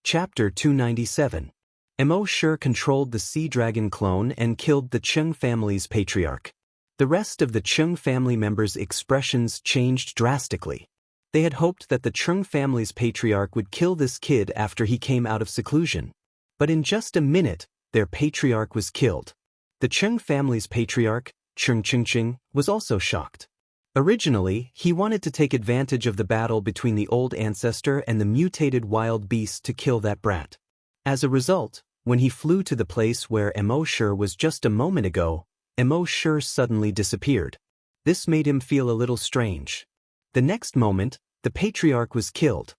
Chapter 297. Mo Shi controlled the sea dragon clone and killed the Cheng family's patriarch. The rest of the Cheng family members' expressions changed drastically. They had hoped that the Cheng family's patriarch would kill this kid after he came out of seclusion. But in just a minute, their patriarch was killed. The Cheng family's patriarch, Cheng Chingching, was also shocked. Originally, he wanted to take advantage of the battle between the old ancestor and the mutated wild beast to kill that brat. As a result, when he flew to the place where Mo Shi was just a moment ago, Mo Shi suddenly disappeared. This made him feel a little strange. The next moment, the patriarch was killed.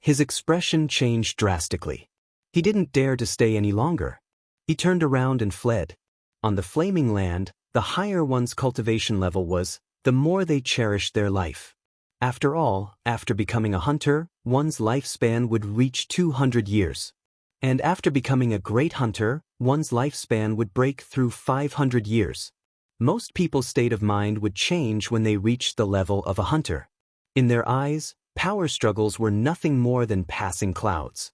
His expression changed drastically. He didn't dare to stay any longer. He turned around and fled. On the flaming land, the higher one's cultivation level was, the more they cherished their life. After all, after becoming a hunter, one's lifespan would reach 200 years. And after becoming a great hunter, one's lifespan would break through 500 years. Most people's state of mind would change when they reached the level of a hunter. In their eyes, power struggles were nothing more than passing clouds.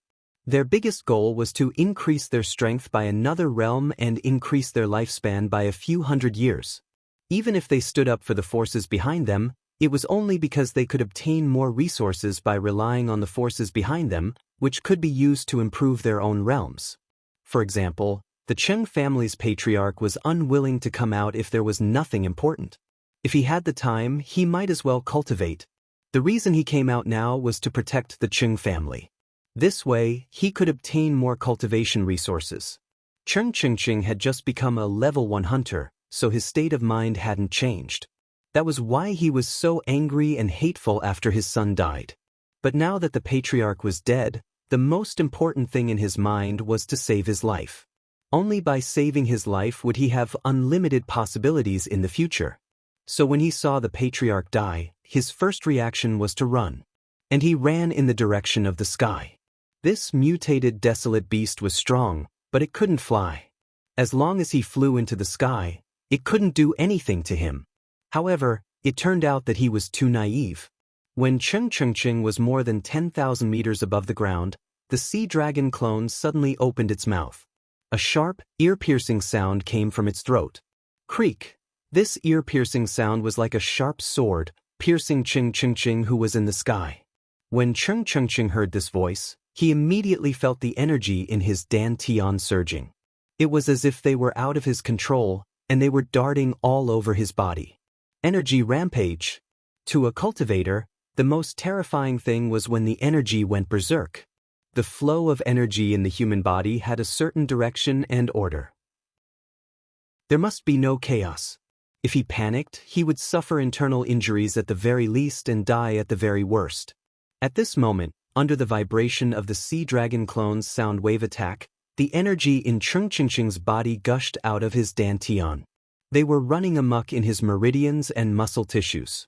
Their biggest goal was to increase their strength by another realm and increase their lifespan by a few hundred years. Even if they stood up for the forces behind them, it was only because they could obtain more resources by relying on the forces behind them, which could be used to improve their own realms. For example, the Cheng family's patriarch was unwilling to come out if there was nothing important. If he had the time, he might as well cultivate. The reason he came out now was to protect the Cheng family. This way, he could obtain more cultivation resources. Cheng Chingching had just become a level 1 hunter, so his state of mind hadn't changed. That was why he was so angry and hateful after his son died. But now that the patriarch was dead, the most important thing in his mind was to save his life. Only by saving his life would he have unlimited possibilities in the future. So when he saw the patriarch die, his first reaction was to run. And he ran in the direction of the sky. This mutated desolate beast was strong, but it couldn't fly. As long as he flew into the sky, it couldn't do anything to him. However, it turned out that he was too naive. When Cheng Chengcheng was more than 10,000 meters above the ground, the sea dragon clone suddenly opened its mouth. A sharp, ear-piercing sound came from its throat. Creak! This ear-piercing sound was like a sharp sword, piercing Cheng Chengcheng who was in the sky. When Cheng Chengcheng heard this voice, he immediately felt the energy in his dantian surging. It was as if they were out of his control, and they were darting all over his body. Energy rampage. To a cultivator, the most terrifying thing was when the energy went berserk. The flow of energy in the human body had a certain direction and order. There must be no chaos. If he panicked, he would suffer internal injuries at the very least and die at the very worst. At this moment, under the vibration of the sea dragon clone's sound wave attack, the energy in Cheng Chingcheng's body gushed out of his dantian. They were running amok in his meridians and muscle tissues.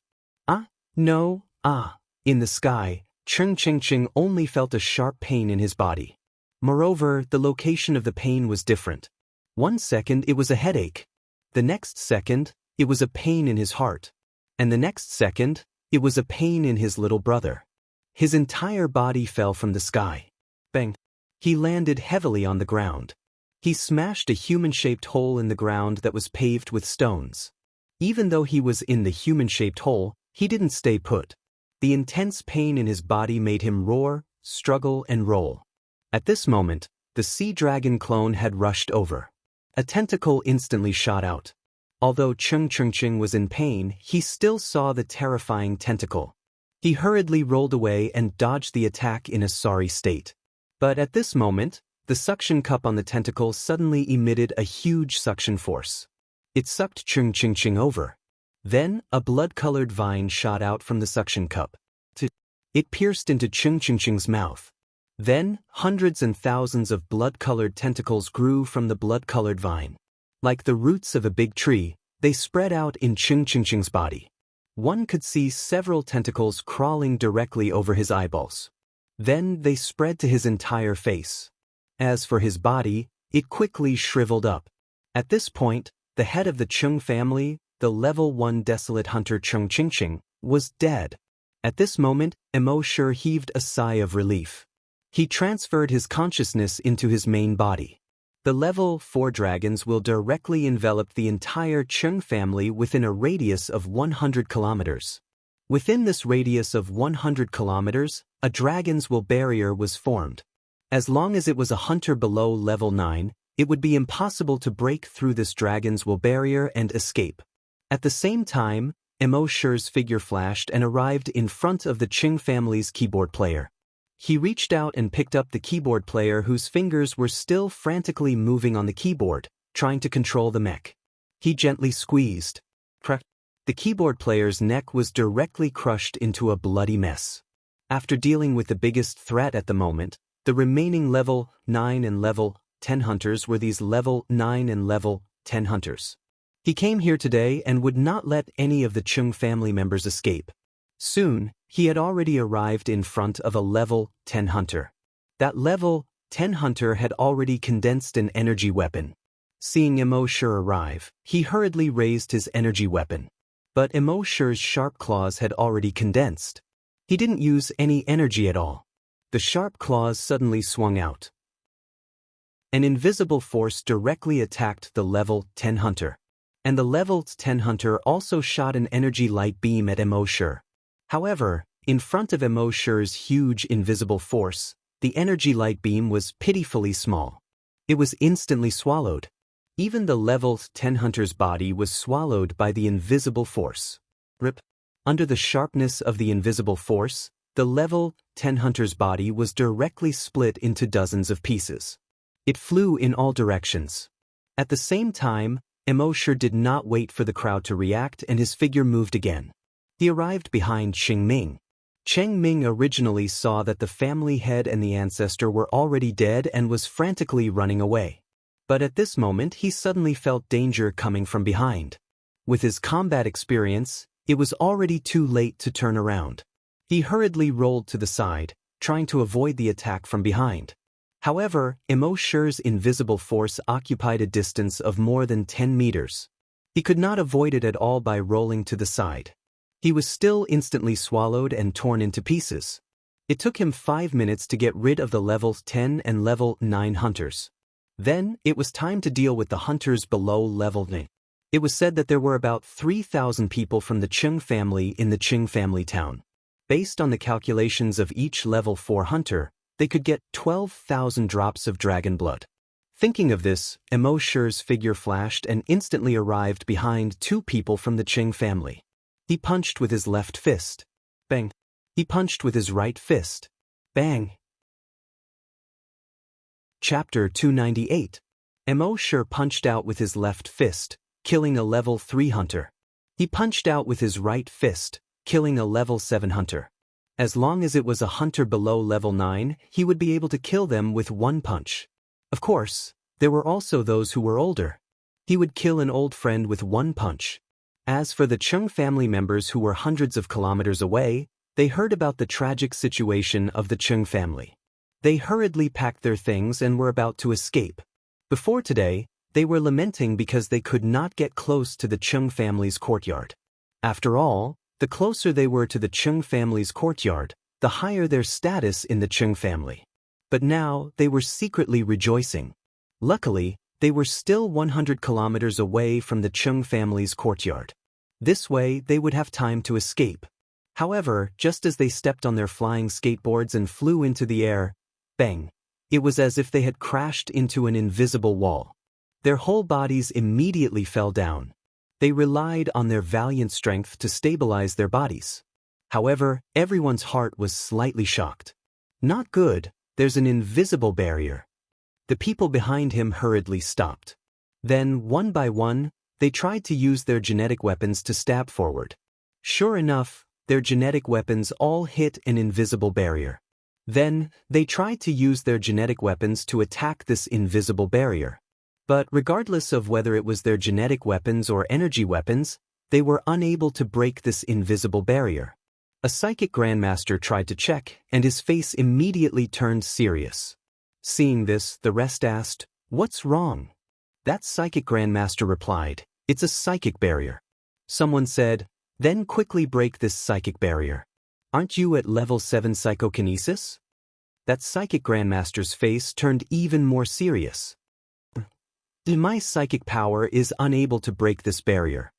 In the sky, Cheng Chingcheng only felt a sharp pain in his body. Moreover, the location of the pain was different. 1 second it was a headache. The next second, it was a pain in his heart. And the next second, it was a pain in his little brother. His entire body fell from the sky. Bang! He landed heavily on the ground. He smashed a human-shaped hole in the ground that was paved with stones. Even though he was in the human-shaped hole, he didn't stay put. The intense pain in his body made him roar, struggle, and roll. At this moment, the sea dragon clone had rushed over. A tentacle instantly shot out. Although Cheng Chengcheng was in pain, he still saw the terrifying tentacle. He hurriedly rolled away and dodged the attack in a sorry state. But at this moment, the suction cup on the tentacle suddenly emitted a huge suction force. It sucked Cheng Chingcheng over. Then, a blood-colored vine shot out from the suction cup. It pierced into Cheng Chingcheng's mouth. Then, hundreds and thousands of blood-colored tentacles grew from the blood-colored vine. Like the roots of a big tree, they spread out in Cheng Chingcheng's body. One could see several tentacles crawling directly over his eyeballs. Then they spread to his entire face. As for his body, it quickly shriveled up. At this point, the head of the Cheng family, the level 1 desolate hunter Cheng Chingcheng, was dead. At this moment, Mo Shi heaved a sigh of relief. He transferred his consciousness into his main body. The level 4 dragons will directly envelop the entire Chung family within a radius of 100 kilometers. Within this radius of 100 kilometers, a dragon's will barrier was formed. As long as it was a hunter below level 9, it would be impossible to break through this dragon's will barrier and escape. At the same time, Mo Shi's figure flashed and arrived in front of the Chung family's keyboard player. He reached out and picked up the keyboard player whose fingers were still frantically moving on the keyboard, trying to control the mech. He gently squeezed. The keyboard player's neck was directly crushed into a bloody mess. After dealing with the biggest threat at the moment, the remaining level 9 and level 10 hunters were these level 9 and level 10 hunters. He came here today and would not let any of the Chung family members escape. Soon, he had already arrived in front of a level 10 hunter. That level 10 hunter had already condensed an energy weapon. Seeing Mo Shi arrive, he hurriedly raised his energy weapon. But Mo Shi's sharp claws had already condensed. He didn't use any energy at all. The sharp claws suddenly swung out. An invisible force directly attacked the level 10 hunter. And the level 10 hunter also shot an energy light beam at Mo Shi. However, in front of Mo Shi's huge invisible force, the energy light beam was pitifully small. It was instantly swallowed. Even the level 10 hunter's body was swallowed by the invisible force. Rip. Under the sharpness of the invisible force, the level 10 hunter's body was directly split into dozens of pieces. It flew in all directions. At the same time, Mo Shi did not wait for the crowd to react and his figure moved again. He arrived behind Cheng Ming. Cheng Ming originally saw that the family head and the ancestor were already dead and was frantically running away. But at this moment he suddenly felt danger coming from behind. With his combat experience, it was already too late to turn around. He hurriedly rolled to the side, trying to avoid the attack from behind. However, Mo Shi's invisible force occupied a distance of more than 10 meters. He could not avoid it at all by rolling to the side. He was still instantly swallowed and torn into pieces. It took him 5 minutes to get rid of the level 10 and level 9 hunters. Then, it was time to deal with the hunters below level 9. It was said that there were about 3,000 people from the Chung family in the Chung family town. Based on the calculations of each level 4 hunter, they could get 12,000 drops of dragon blood. Thinking of this, Mo Shi's figure flashed and instantly arrived behind 2 people from the Chung family. He punched with his left fist. Bang. He punched with his right fist. Bang. Chapter 298. Mo Shi punched out with his left fist, killing a level 3 hunter. He punched out with his right fist, killing a level 7 hunter. As long as it was a hunter below level 9, he would be able to kill them with one punch. Of course, there were also those who were older. He would kill an old friend with one punch. As for the Chung family members who were hundreds of kilometers away, they heard about the tragic situation of the Chung family. They hurriedly packed their things and were about to escape. Before today, they were lamenting because they could not get close to the Chung family's courtyard. After all, the closer they were to the Chung family's courtyard, the higher their status in the Chung family. But now, they were secretly rejoicing. Luckily, they were still 100 kilometers away from the Chung family's courtyard. This way, they would have time to escape. However, just as they stepped on their flying skateboards and flew into the air, bang! It was as if they had crashed into an invisible wall. Their whole bodies immediately fell down. They relied on their valiant strength to stabilize their bodies. However, everyone's heart was slightly shocked. Not good, there's an invisible barrier. The people behind him hurriedly stopped. Then, one by one, they tried to use their genetic weapons to stab forward. Sure enough, their genetic weapons all hit an invisible barrier. Then, they tried to use their genetic weapons to attack this invisible barrier. But regardless of whether it was their genetic weapons or energy weapons, they were unable to break this invisible barrier. A psychic grandmaster tried to check, and his face immediately turned serious. Seeing this, the rest asked, "What's wrong?" That psychic grandmaster replied, "It's a psychic barrier." Someone said, "Then quickly break this psychic barrier. Aren't you at level 7 psychokinesis?" That psychic grandmaster's face turned even more serious. My psychic power is unable to break this barrier.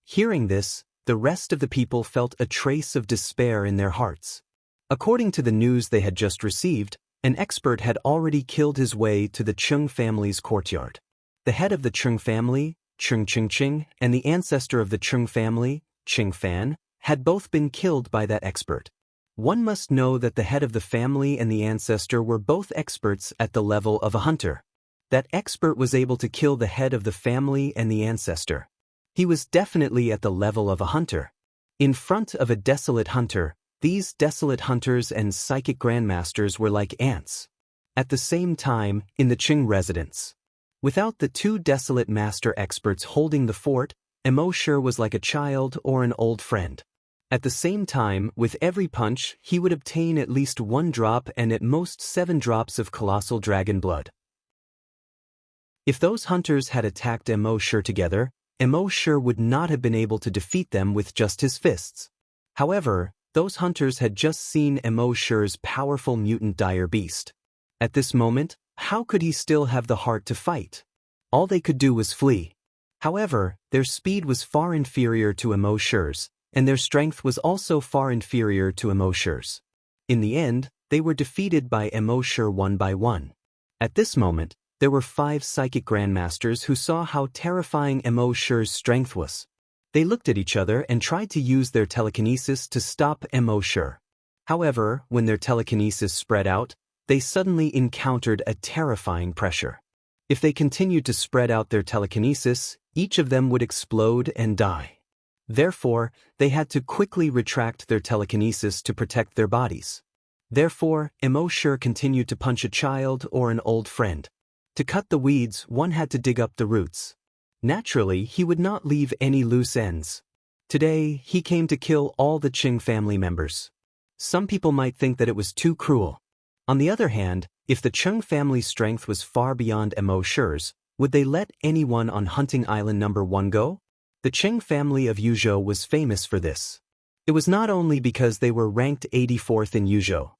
Hearing this, the rest of the people felt a trace of despair in their hearts. According to the news they had just received, an expert had already killed his way to the Chung family's courtyard. The head of the Chung family, Chung Ching, and the ancestor of the Chung family, Ching Fan, had both been killed by that expert. One must know that the head of the family and the ancestor were both experts at the level of a hunter. That expert was able to kill the head of the family and the ancestor. He was definitely at the level of a hunter. In front of a desolate hunter, these desolate hunters and psychic grandmasters were like ants. At the same time, in the Qing residence. Without the two desolate master experts holding the fort, Emo Shi was like a child or an old friend. At the same time, with every punch, he would obtain at least 1 drop and at most 7 drops of colossal dragon blood. If those hunters had attacked Emo Shi together, Emo Shi would not have been able to defeat them with just his fists. However, those hunters had just seen Emo Shi's powerful mutant dire beast. At this moment, how could he still have the heart to fight? All they could do was flee. However, their speed was far inferior to Emo Shi's, and their strength was also far inferior to Emo Shi's. In the end, they were defeated by Emo Shi 1 by 1. At this moment, there were 5 psychic grandmasters who saw how terrifying Emo Shi's strength was. They looked at each other and tried to use their telekinesis to stop Emo Shi. However, when their telekinesis spread out, they suddenly encountered a terrifying pressure. If they continued to spread out their telekinesis, each of them would explode and die. Therefore, they had to quickly retract their telekinesis to protect their bodies. Therefore, Emo Shi continued to punch a child or an old friend. To cut the weeds, one had to dig up the roots. Naturally, he would not leave any loose ends. Today, he came to kill all the Qing family members. Some people might think that it was too cruel. On the other hand, if the Chung family's strength was far beyond Emo Shi's, would they let anyone on Hunting Island number 1 go? The Qing family of Yuzhou was famous for this. It was not only because they were ranked 84th in Yuzhou.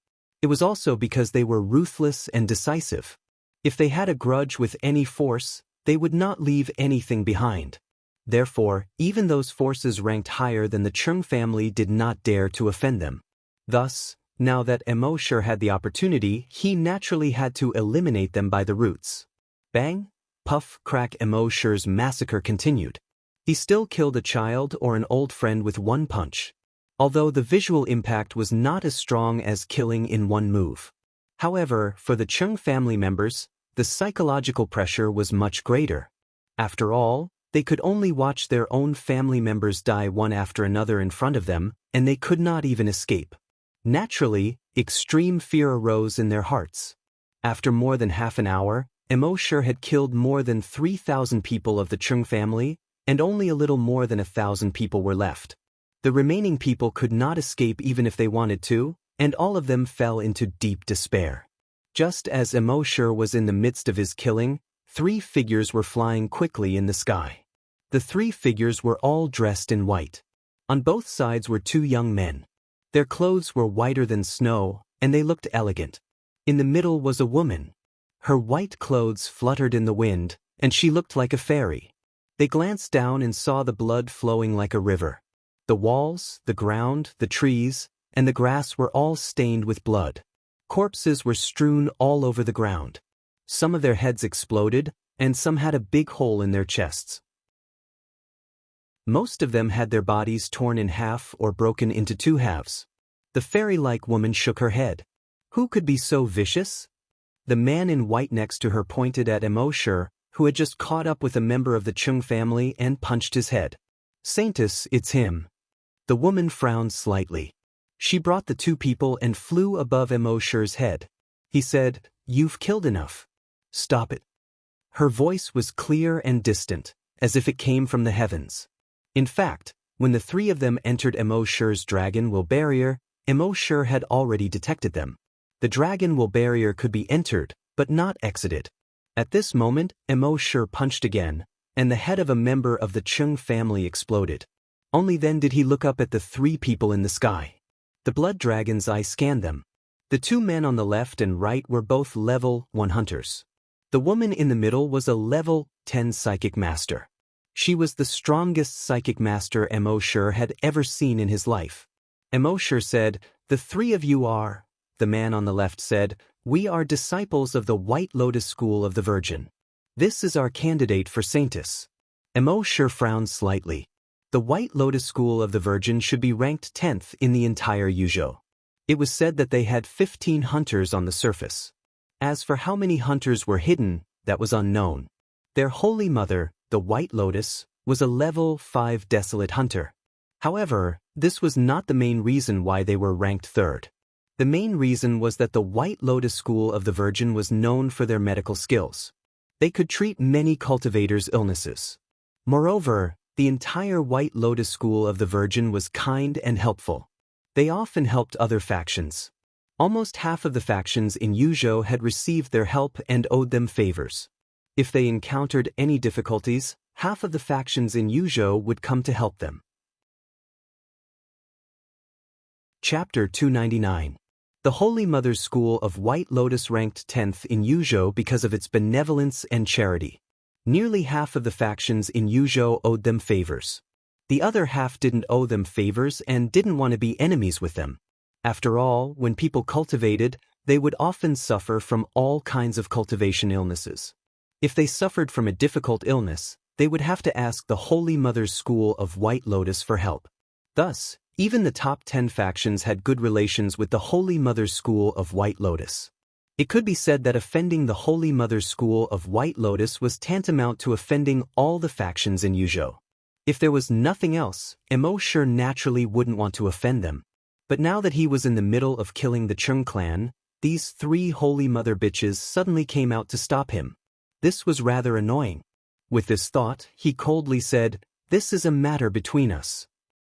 It was also because they were ruthless and decisive. If they had a grudge with any force, they would not leave anything behind. Therefore, even those forces ranked higher than the Chung family did not dare to offend them. Thus, now that Emo Shi had the opportunity, he naturally had to eliminate them by the roots. Bang, puff, crack. Emo Shi's massacre continued. He still killed a child or an old friend with 1 punch. Although the visual impact was not as strong as killing in 1 move. However, for the Chung family members, the psychological pressure was much greater. After all, they could only watch their own family members die one after another in front of them, and they could not even escape. Naturally, extreme fear arose in their hearts. After more than half an hour, Emo Shi had killed more than 3,000 people of the Chung family, and only a little more than 1,000 people were left. The remaining people could not escape even if they wanted to, and all of them fell into deep despair. Just as Emo Shi was in the midst of his killing, 3 figures were flying quickly in the sky. The 3 figures were all dressed in white. On both sides were 2 young men. Their clothes were whiter than snow, and they looked elegant. In the middle was a woman. Her white clothes fluttered in the wind, and she looked like a fairy. They glanced down and saw the blood flowing like a river. The walls, the ground, the trees, and the grass were all stained with blood. Corpses were strewn all over the ground. Some of their heads exploded, and some had a big hole in their chests. Most of them had their bodies torn in half or broken into 2 halves. The fairy-like woman shook her head. Who could be so vicious? The man in white next to her pointed at Emo Shi, who had just caught up with a member of the Chung family and punched his head. Saintus, it's him. The woman frowned slightly. She brought the 2 people and flew above Emo Shi's head. He said, "You've killed enough. Stop it." Her voice was clear and distant, as if it came from the heavens. In fact, when the 3 of them entered Emo Shi's dragon will barrier, Emo Shi had already detected them. The dragon will barrier could be entered, but not exited. At this moment, Emo Shi punched again, and the head of a member of the Chung family exploded. Only then did he look up at the 3 people in the sky. The blood dragon's eye scanned them. The two men on the left and right were both level 1 hunters. The woman in the middle was a level 10 psychic master. She was the strongest psychic master Emosher had ever seen in his life. Emosher said, "The three of you are," the man on the left said, "We are disciples of the White Lotus School of the Virgin. This is our candidate for saintess." Emosher frowned slightly. The White Lotus School of the Virgin should be ranked 10th in the entire Yuzhou. It was said that they had 15 hunters on the surface. As for how many hunters were hidden, that was unknown. Their holy mother, the White Lotus, was a level 5 desolate hunter. However, this was not the main reason why they were ranked third. The main reason was that the White Lotus School of the Virgin was known for their medical skills. They could treat many cultivators' illnesses. Moreover, the entire White Lotus School of the Virgin was kind and helpful. They often helped other factions. Almost half of the factions in Yuzhou had received their help and owed them favors. If they encountered any difficulties, half of the factions in Yuzhou would come to help them. Chapter 299. The Holy Mother's School of White Lotus ranked 10th in Yuzhou because of its benevolence and charity. Nearly half of the factions in Yuzhou owed them favors. The other half didn't owe them favors and didn't want to be enemies with them. After all, when people cultivated, they would often suffer from all kinds of cultivation illnesses. If they suffered from a difficult illness, they would have to ask the Holy Mother's School of White Lotus for help. Thus, even the top 10 factions had good relations with the Holy Mother's School of White Lotus. It could be said that offending the Holy Mother's School of White Lotus was tantamount to offending all the factions in Yuzhou. If there was nothing else, Emosher naturally wouldn't want to offend them. But now that he was in the middle of killing the Chung clan, these three Holy Mother bitches suddenly came out to stop him. This was rather annoying. With this thought, he coldly said, "This is a matter between us.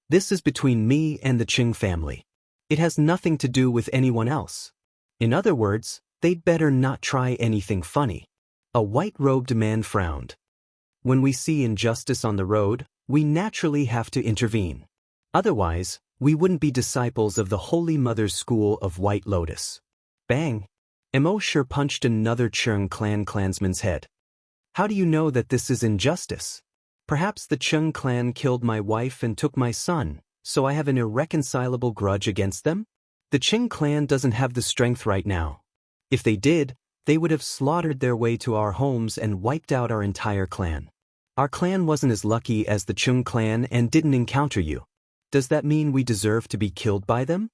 This is between me and the Qing family. It has nothing to do with anyone else." In other words, they'd better not try anything funny. A white-robed man frowned. When we see injustice on the road, we naturally have to intervene. Otherwise, we wouldn't be disciples of the Holy Mother's School of White Lotus. Bang! Emosher punched another Chung clan clansman's head. "How do you know that this is injustice? Perhaps the Chung clan killed my wife and took my son, so I have an irreconcilable grudge against them? The Qing clan doesn't have the strength right now. If they did, they would have slaughtered their way to our homes and wiped out our entire clan. Our clan wasn't as lucky as the Chung clan and didn't encounter you. Does that mean we deserve to be killed by them?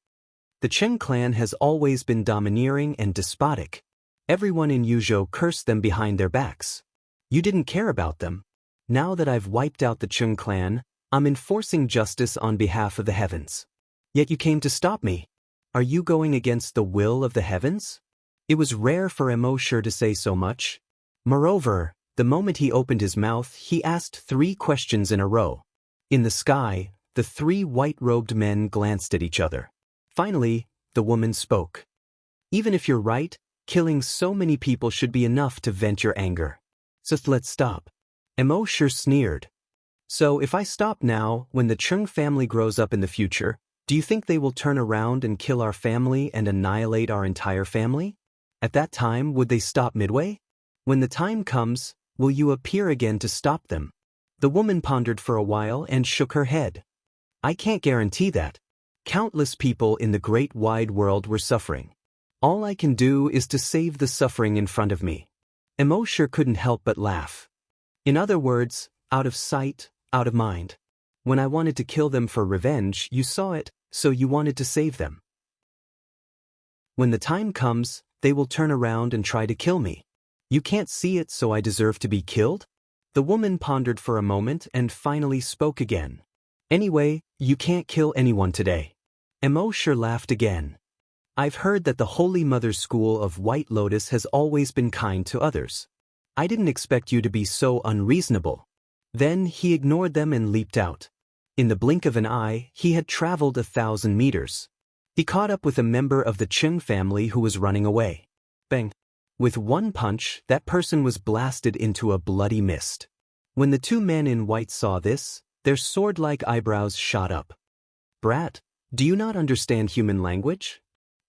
The Qing clan has always been domineering and despotic. Everyone in Yuzhou cursed them behind their backs. You didn't care about them. Now that I've wiped out the Qing clan, I'm enforcing justice on behalf of the heavens. Yet you came to stop me. Are you going against the will of the heavens?" It was rare for Emosher to say so much. Moreover, the moment he opened his mouth, he asked 3 questions in a row. In the sky, the 3 white-robed men glanced at each other. Finally, the woman spoke. "Even if you're right, killing so many people should be enough to vent your anger. So let's stop." Emosher sneered. "So if I stop now, when the Chung family grows up in the future, do you think they will turn around and kill our family and annihilate our entire family? At that time, would they stop midway? When the time comes, will you appear again to stop them?" The woman pondered for a while and shook her head. "I can't guarantee that. Countless people in the great wide world were suffering. All I can do is to save the suffering in front of me." Emosher couldn't help but laugh. In other words, out of sight, out of mind. When I wanted to kill them for revenge, you saw it, so you wanted to save them. When the time comes, they will turn around and try to kill me. You can't see it, so I deserve to be killed? The woman pondered for a moment and finally spoke again. "Anyway, you can't kill anyone today." Emosher laughed again. "I've heard that the Holy Mother's School of White Lotus has always been kind to others. I didn't expect you to be so unreasonable." Then he ignored them and leaped out. In the blink of an eye, he had traveled 1,000 meters. He caught up with a member of the Qing family who was running away. Bang! With one punch, that person was blasted into a bloody mist. When the 2 men in white saw this, their sword-like eyebrows shot up. "Brat, do you not understand human language?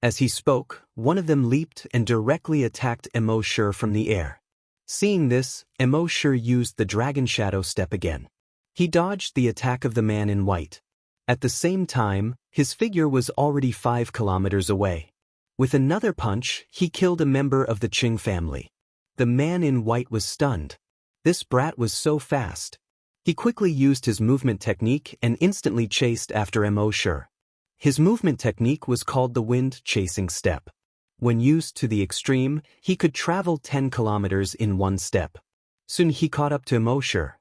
As he spoke, one of them leaped and directly attacked Emosher from the air. Seeing this, Emosher used the Dragon Shadow Step again. He dodged the attack of the man in white. At the same time, his figure was already 5 kilometers away. With another punch, he killed a member of the Qing family. The man in white was stunned. This brat was so fast. He quickly used his movement technique and instantly chased after Emosher. His movement technique was called the wind-chasing step. When used to the extreme, he could travel 10 kilometers in one step. Soon he caught up to Emosher.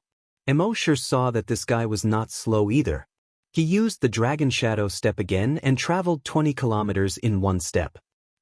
Emosher saw that this guy was not slow either. He used the Dragon Shadow Step again and traveled 20 kilometers in one step.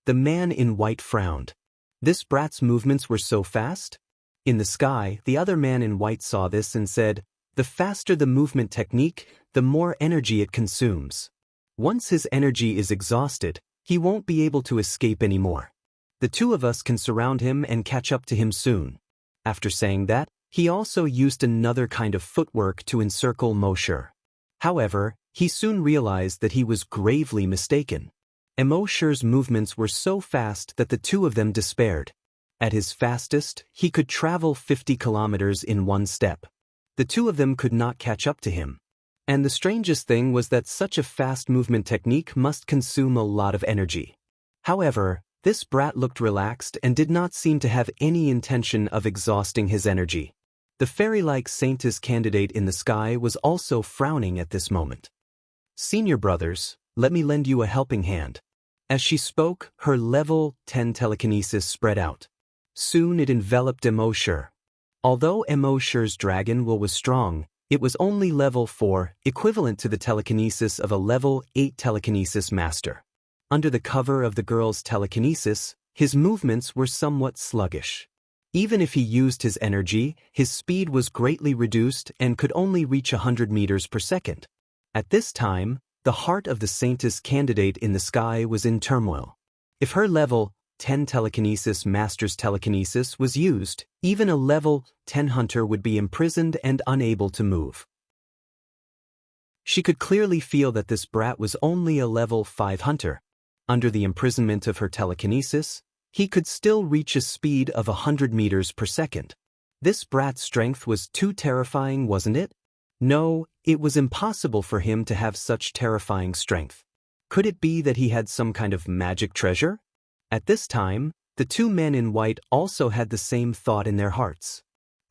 The man in white frowned. This brat's movements were so fast? In the sky, the other man in white saw this and said, "The faster the movement technique, the more energy it consumes. Once his energy is exhausted, he won't be able to escape anymore. The two of us can surround him and catch up to him soon." After saying that, he also used another kind of footwork to encircle Emosher. However, he soon realized that he was gravely mistaken. Emosher's movements were so fast that the two of them despaired. At his fastest, he could travel 50 kilometers in one step. The two of them could not catch up to him. And the strangest thing was that such a fast movement technique must consume a lot of energy. However, this brat looked relaxed and did not seem to have any intention of exhausting his energy. The fairy-like saintess candidate in the sky was also frowning at this moment. "Senior brothers, let me lend you a helping hand." As she spoke, her level 10 telekinesis spread out. Soon it enveloped Emosher. Although Emosher's dragon will was strong, it was only level 4, equivalent to the telekinesis of a level 8 telekinesis master. Under the cover of the girl's telekinesis, his movements were somewhat sluggish. Even if he used his energy, his speed was greatly reduced and could only reach 100 meters per second. At this time, the heart of the saintess candidate in the sky was in turmoil. If her level 10 telekinesis master's telekinesis was used, even a level 10 hunter would be imprisoned and unable to move. She could clearly feel that this brat was only a level 5 hunter. Under the imprisonment of her telekinesis, he could still reach a speed of 100 meters per second. This brat's strength was too terrifying, wasn't it? No, it was impossible for him to have such terrifying strength. Could it be that he had some kind of magic treasure? At this time, the two men in white also had the same thought in their hearts.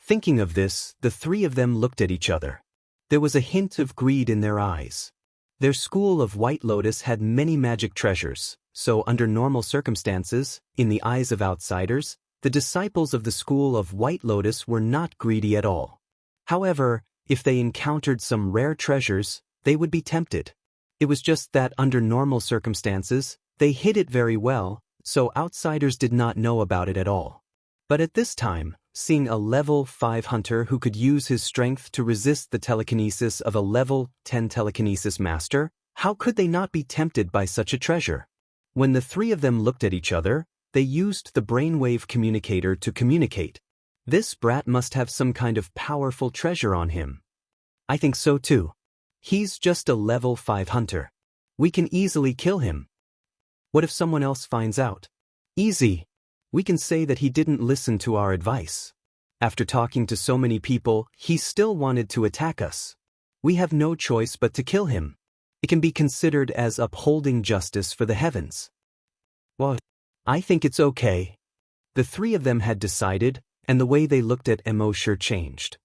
Thinking of this, the three of them looked at each other. There was a hint of greed in their eyes. Their school of White Lotus had many magic treasures, so under normal circumstances, in the eyes of outsiders, the disciples of the school of White Lotus were not greedy at all. However, if they encountered some rare treasures, they would be tempted. It was just that under normal circumstances, they hid it very well, so outsiders did not know about it at all. But at this time, seeing a level 5 hunter who could use his strength to resist the telekinesis of a level 10 telekinesis master, how could they not be tempted by such a treasure? When the three of them looked at each other, they used the brainwave communicator to communicate. This brat must have some kind of powerful treasure on him. I think so too. He's just a level 5 hunter. We can easily kill him. What if someone else finds out? Easy. We can say that he didn't listen to our advice. After talking to so many people, he still wanted to attack us. We have no choice but to kill him. It can be considered as upholding justice for the heavens. Well, I think it's okay. The three of them had decided, and the way they looked at Emosher changed.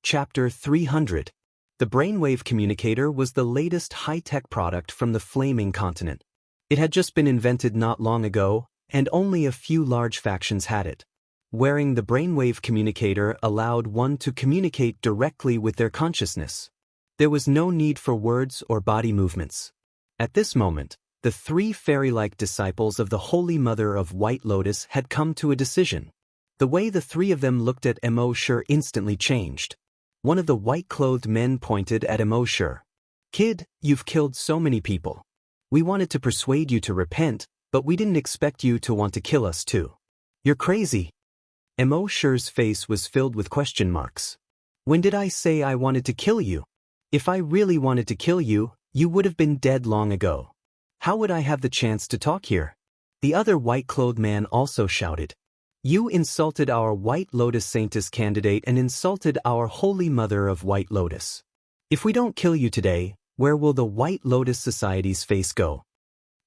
Chapter 300. The brainwave communicator was the latest high-tech product from the Flaming Continent. It had just been invented not long ago, and only a few large factions had it. Wearing the brainwave communicator allowed one to communicate directly with their consciousness. There was no need for words or body movements. At this moment, the three fairy-like disciples of the Holy Mother of White Lotus had come to a decision. The way the three of them looked at Emosher instantly changed. One of the white-clothed men pointed at Emosher. "Kid, you've killed so many people. We wanted to persuade you to repent, but we didn't expect you to want to kill us too. You're crazy." Emosher's face was filled with question marks. "When did I say I wanted to kill you? If I really wanted to kill you, You would have been dead long ago. How would I have the chance to talk here? The other white-clothed man also shouted. You insulted our White Lotus Saintess candidate and insulted our Holy Mother of White Lotus. If we don't kill you today, where will the White Lotus Society's face go?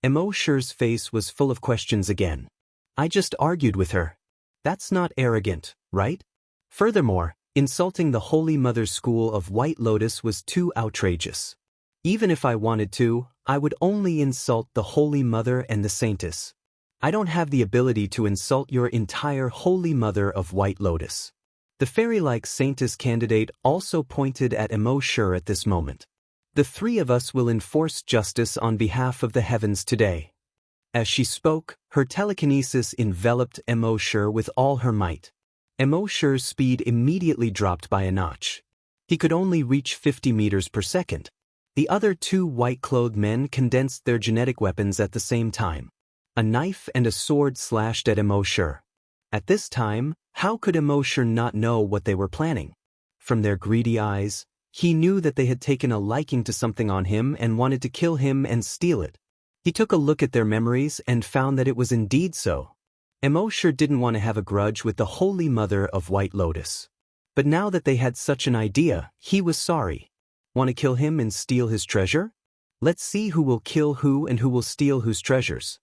Emosher's face was full of questions again. I just argued with her. That's not arrogant, right? Furthermore, insulting the Holy Mother's school of White Lotus was too outrageous. Even if I wanted to, I would only insult the Holy Mother and the Saintess. I don't have the ability to insult your entire Holy Mother of White Lotus. The fairy-like Saintess candidate also pointed at Emosher at this moment. The three of us will enforce justice on behalf of the heavens today. As she spoke, her telekinesis enveloped Emosher with all her might. Emosher's speed immediately dropped by a notch. He could only reach 50 meters per second. The other two white-clothed men condensed their genetic weapons at the same time. A knife and a sword slashed at Emosher. At this time, how could Emosher not know what they were planning? From their greedy eyes, he knew that they had taken a liking to something on him and wanted to kill him and steal it. He took a look at their memories and found that it was indeed so. Emosher didn't want to have a grudge with the Holy Mother of White Lotus. But now that they had such an idea, he was sorry. Want to kill him and steal his treasure? Let's see who will kill who and who will steal whose treasures.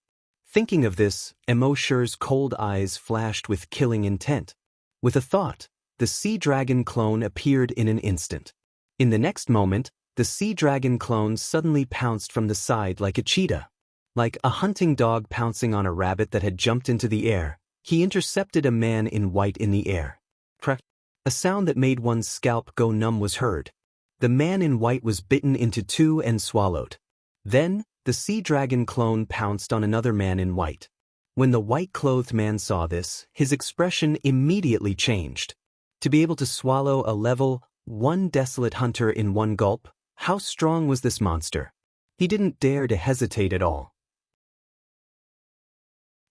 Thinking of this, Emosher's cold eyes flashed with killing intent. With a thought, the sea dragon clone appeared in an instant. In the next moment, the sea dragon clone suddenly pounced from the side like a cheetah. Like a hunting dog pouncing on a rabbit that had jumped into the air, he intercepted a man in white in the air. Crack! A sound that made one's scalp go numb was heard. The man in white was bitten into two and swallowed. Then, the sea dragon clone pounced on another man in white. When the white-clothed man saw this, his expression immediately changed. To be able to swallow a level 1 desolate hunter in one gulp, how strong was this monster? He didn't dare to hesitate at all.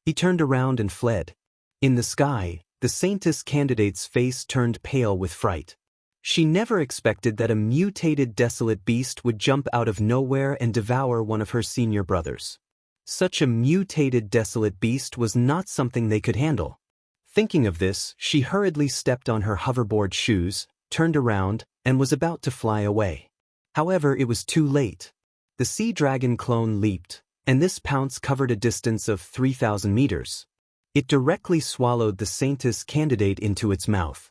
He turned around and fled. In the sky, the Saintess candidate's face turned pale with fright. She never expected that a mutated desolate beast would jump out of nowhere and devour one of her senior brothers. Such a mutated desolate beast was not something they could handle. Thinking of this, she hurriedly stepped on her hoverboard shoes, turned around, and was about to fly away. However, it was too late. The sea dragon clone leaped, and this pounce covered a distance of 3,000 meters. It directly swallowed the Saintess candidate into its mouth.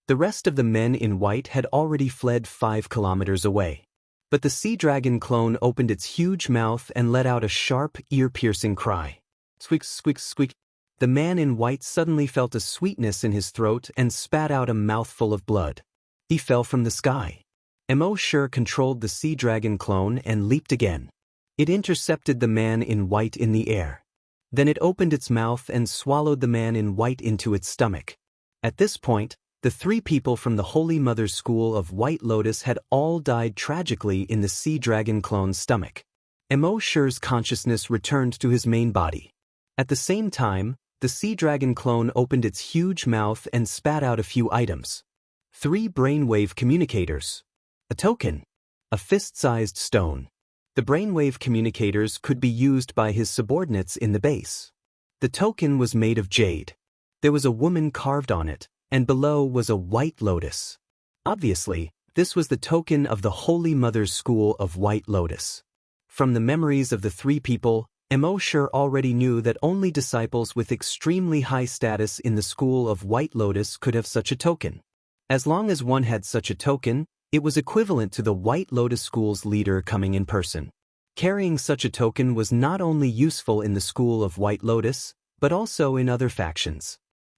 The rest of the men in white had already fled 5 kilometers away. But the sea dragon clone opened its huge mouth and let out a sharp, ear-piercing cry. Squeak, squeak, squeak. The man in white suddenly felt a sweetness in his throat and spat out a mouthful of blood. He fell from the sky. Emosher controlled the sea dragon clone and leaped again. It intercepted the man in white in the air. Then it opened its mouth and swallowed the man in white into its stomach. At this point, the 3 people from the Holy Mother's school of White Lotus had all died tragically in the sea dragon clone's stomach. Emosher's consciousness returned to his main body. At the same time, the sea dragon clone opened its huge mouth and spat out a few items. 3 brainwave communicators. A token. A fist-sized stone. The brainwave communicators could be used by his subordinates in the base. The token was made of jade. There was a woman carved on it, and below was a white lotus. Obviously, this was the token of the Holy Mother's school of White Lotus. From the memories of the 3 people, Emosher already knew that only disciples with extremely high status in the school of White Lotus could have such a token. As long as one had such a token, it was equivalent to the White Lotus school's leader coming in person. Carrying such a token was not only useful in the school of White Lotus, but also in other factions.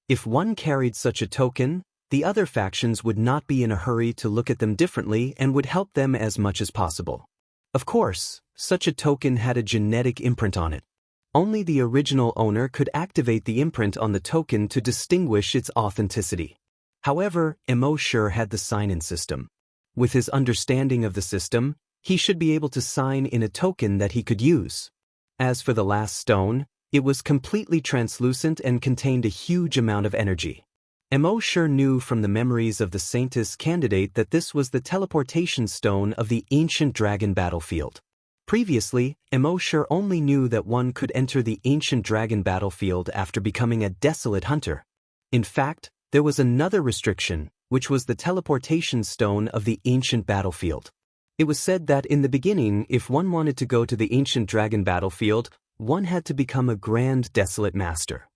If one carried such a token, the other factions would not be in a hurry to look at them differently and would help them as much as possible. Of course, such a token had a genetic imprint on it. Only the original owner could activate the imprint on the token to distinguish its authenticity. However, Emosher had the sign-in system. With his understanding of the system, he should be able to sign in a token that he could use. As for the last stone, it was completely translucent and contained a huge amount of energy. Emosher knew from the memories of the Saintess candidate that this was the teleportation stone of the ancient dragon battlefield. Previously, Emosher only knew that one could enter the ancient dragon battlefield after becoming a desolate hunter. In fact, there was another restriction, which was the teleportation stone of the ancient battlefield. It was said that in the beginning, if one wanted to go to the ancient dragon battlefield, one had to become a grand desolate master.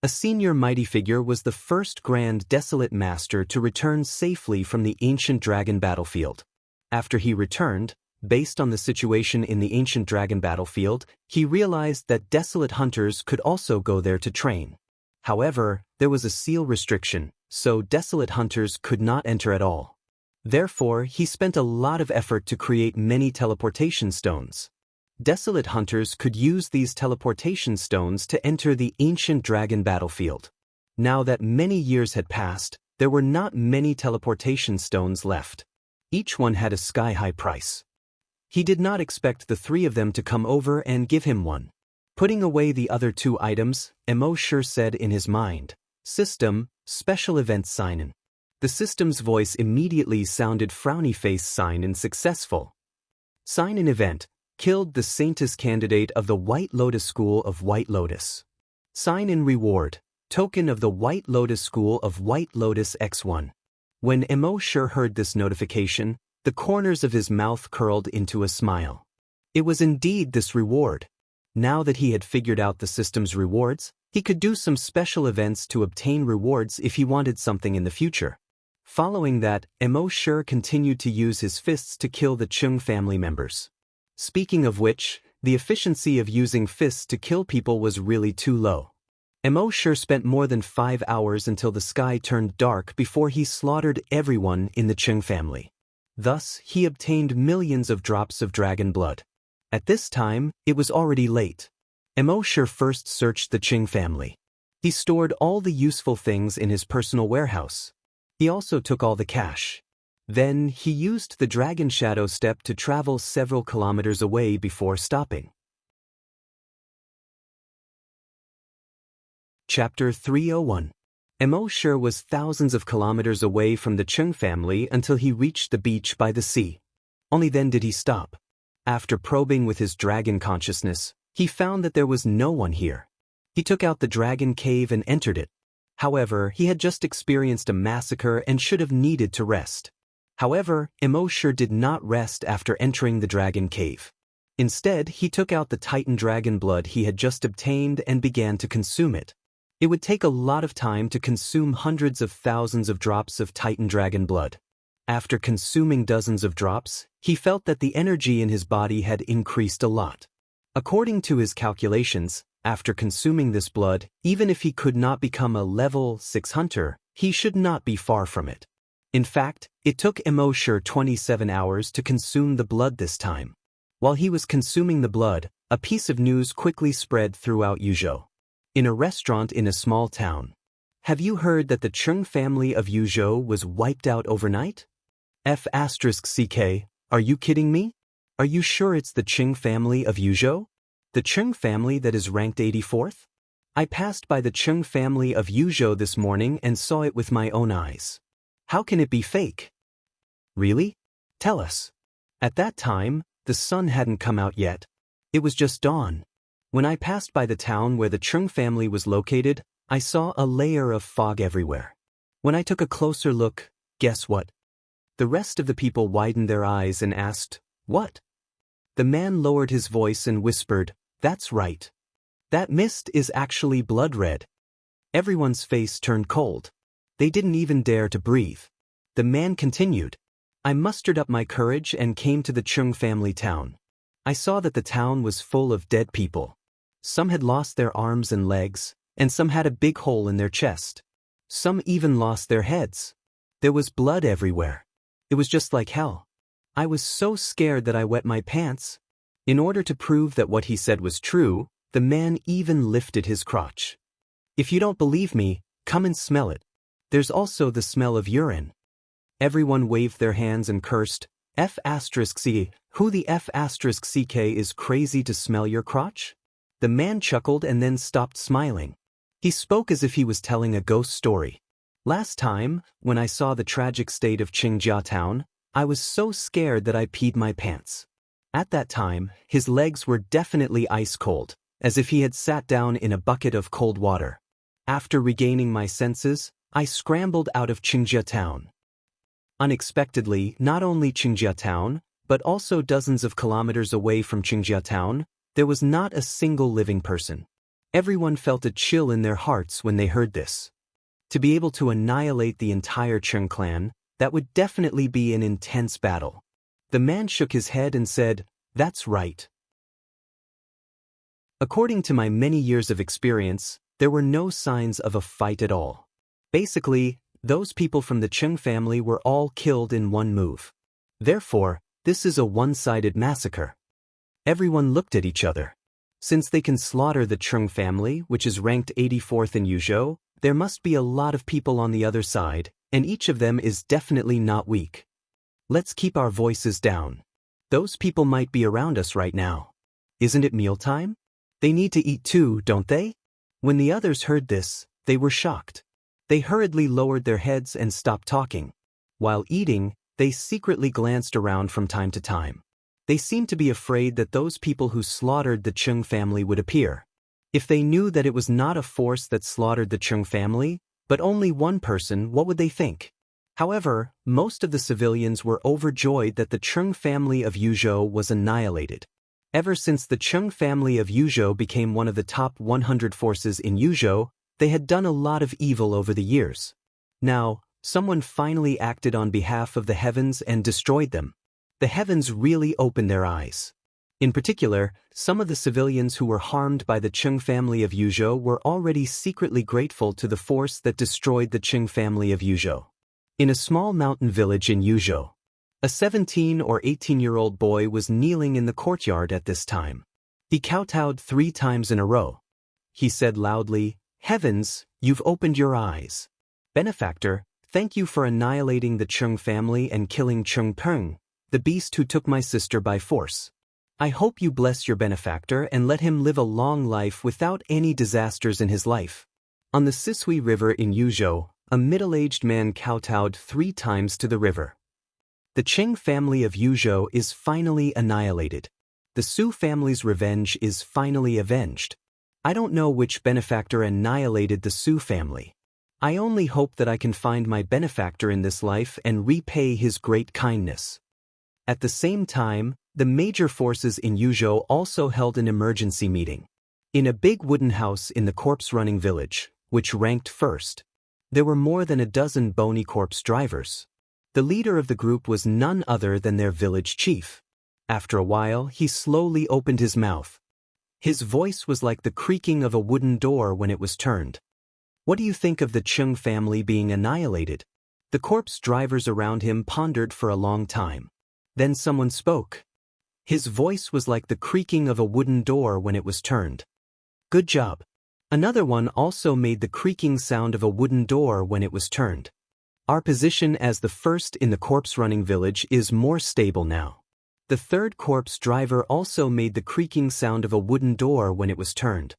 A senior mighty figure was the first grand desolate master to return safely from the ancient dragon battlefield. After he returned, based on the situation in the ancient dragon battlefield, he realized that desolate hunters could also go there to train. However, there was a seal restriction, so desolate hunters could not enter at all. Therefore, he spent a lot of effort to create many teleportation stones. Desolate hunters could use these teleportation stones to enter the ancient dragon battlefield. Now that many years had passed, there were not many teleportation stones left. Each one had a sky-high price. He did not expect the three of them to come over and give him one. Putting away the other two items, Emosher said in his mind, "System, special event sign-in." The system's voice immediately sounded frowny face sign-in successful. Sign-in event, killed the Saintess candidate of the White Lotus School of White Lotus. Sign-in reward, token of the White Lotus School of White Lotus X1. When Emosher heard this notification, the corners of his mouth curled into a smile. It was indeed this reward. Now that he had figured out the system's rewards, he could do some special events to obtain rewards if he wanted something in the future. Following that, Emosher continued to use his fists to kill the Chung family members. Speaking of which, the efficiency of using fists to kill people was really too low. Emosher spent more than 5 hours until the sky turned dark before he slaughtered everyone in the Chung family. Thus, he obtained millions of drops of dragon blood. At this time, it was already late. Emosher first searched the Chung family. He stored all the useful things in his personal warehouse. He also took all the cash. Then, he used the Dragon Shadow Step to travel several kilometers away before stopping. Chapter 301. Emosher was thousands of kilometers away from the Chung family until he reached the beach by the sea. Only then did he stop. After probing with his dragon consciousness, he found that there was no one here. He took out the dragon cave and entered it. However, he had just experienced a massacre and should have needed to rest. However, Emosher did not rest after entering the dragon cave. Instead, he took out the Titan dragon blood he had just obtained and began to consume it. It would take a lot of time to consume hundreds of thousands of drops of Titan dragon blood. After consuming dozens of drops, he felt that the energy in his body had increased a lot. According to his calculations, after consuming this blood, even if he could not become a level 6 hunter, he should not be far from it. In fact, it took Emosher 27 hours to consume the blood this time. While he was consuming the blood, a piece of news quickly spread throughout Yuzhou. In a restaurant in a small town. Have you heard that the Chung family of Yuzhou was wiped out overnight? F***ck, are you kidding me? Are you sure it's the Chung family of Yuzhou? The Chung family that is ranked 84th? I passed by the Chung family of Yuzhou this morning and saw it with my own eyes. How can it be fake? Really? Tell us. At that time, the sun hadn't come out yet. It was just dawn. When I passed by the town where the Chung family was located, I saw a layer of fog everywhere. When I took a closer look, guess what? The rest of the people widened their eyes and asked, "What?" The man lowered his voice and whispered, "That's right. That mist is actually blood red." Everyone's face turned cold. They didn't even dare to breathe. The man continued, "I mustered up my courage and came to the Chung family town. I saw that the town was full of dead people. Some had lost their arms and legs, and some had a big hole in their chest. Some even lost their heads. There was blood everywhere. It was just like hell. I was so scared that I wet my pants." In order to prove that what he said was true, the man even lifted his crotch. "If you don't believe me, come and smell it. There's also the smell of urine." Everyone waved their hands and cursed, "F***c, who the F***ck is crazy to smell your crotch?" The man chuckled and then stopped smiling. He spoke as if he was telling a ghost story. "Last time, when I saw the tragic state of Qingjia town, I was so scared that I peed my pants. At that time, his legs were definitely ice cold, as if he had sat down in a bucket of cold water. After regaining my senses, I scrambled out of Qingjia town. Unexpectedly, not only Qingjia town, but also dozens of kilometers away from Qingjia town, there was not a single living person. Everyone felt a chill in their hearts when they heard this. To be able to annihilate the entire Qing clan, that would definitely be an intense battle. The man shook his head and said, "That's right." According to my many years of experience, there were no signs of a fight at all. Basically, those people from the Qing family were all killed in one move. Therefore, this is a one-sided massacre. Everyone looked at each other. Since they can slaughter the Qing family, which is ranked 84th in Yuzhou, there must be a lot of people on the other side, and each of them is definitely not weak. Let's keep our voices down. Those people might be around us right now. Isn't it mealtime? They need to eat too, don't they? When the others heard this, they were shocked. They hurriedly lowered their heads and stopped talking. While eating, they secretly glanced around from time to time. They seemed to be afraid that those people who slaughtered the Qing family would appear. If they knew that it was not a force that slaughtered the Qing family, but only one person, what would they think? However, most of the civilians were overjoyed that the Qing family of Yuzhou was annihilated. Ever since the Qing family of Yuzhou became one of the top 100 forces in Yuzhou, they had done a lot of evil over the years. Now, someone finally acted on behalf of the heavens and destroyed them. The heavens really opened their eyes. In particular, some of the civilians who were harmed by the Qing family of Yuzhou were already secretly grateful to the force that destroyed the Qing family of Yuzhou. In a small mountain village in Yuzhou, a 17 or 18-year-old boy was kneeling in the courtyard at this time. He kowtowed 3 times in a row. He said loudly, "Heavens, you've opened your eyes. Benefactor, thank you for annihilating the Qing family and killing Qing Peng, the beast who took my sister by force. I hope you bless your benefactor and let him live a long life without any disasters in his life." On the Sisui River in Yuzhou, a middle-aged man kowtowed 3 times to the river. The Qing family of Yuzhou is finally annihilated. The Su family's revenge is finally avenged. I don't know which benefactor annihilated the Su family. I only hope that I can find my benefactor in this life and repay his great kindness. At the same time, the major forces in Yuzhou also held an emergency meeting. In a big wooden house in the corpse-running village, which ranked first, there were more than a dozen bony corpse drivers. The leader of the group was none other than their village chief. After a while, he slowly opened his mouth. His voice was like the creaking of a wooden door when it was turned. "What do you think of the Qing family being annihilated?" The corpse drivers around him pondered for a long time. Then someone spoke. His voice was like the creaking of a wooden door when it was turned. "Good job." Another one also made the creaking sound of a wooden door when it was turned. "Our position as the first in the corpse-running village is more stable now." The third corpse driver also made the creaking sound of a wooden door when it was turned.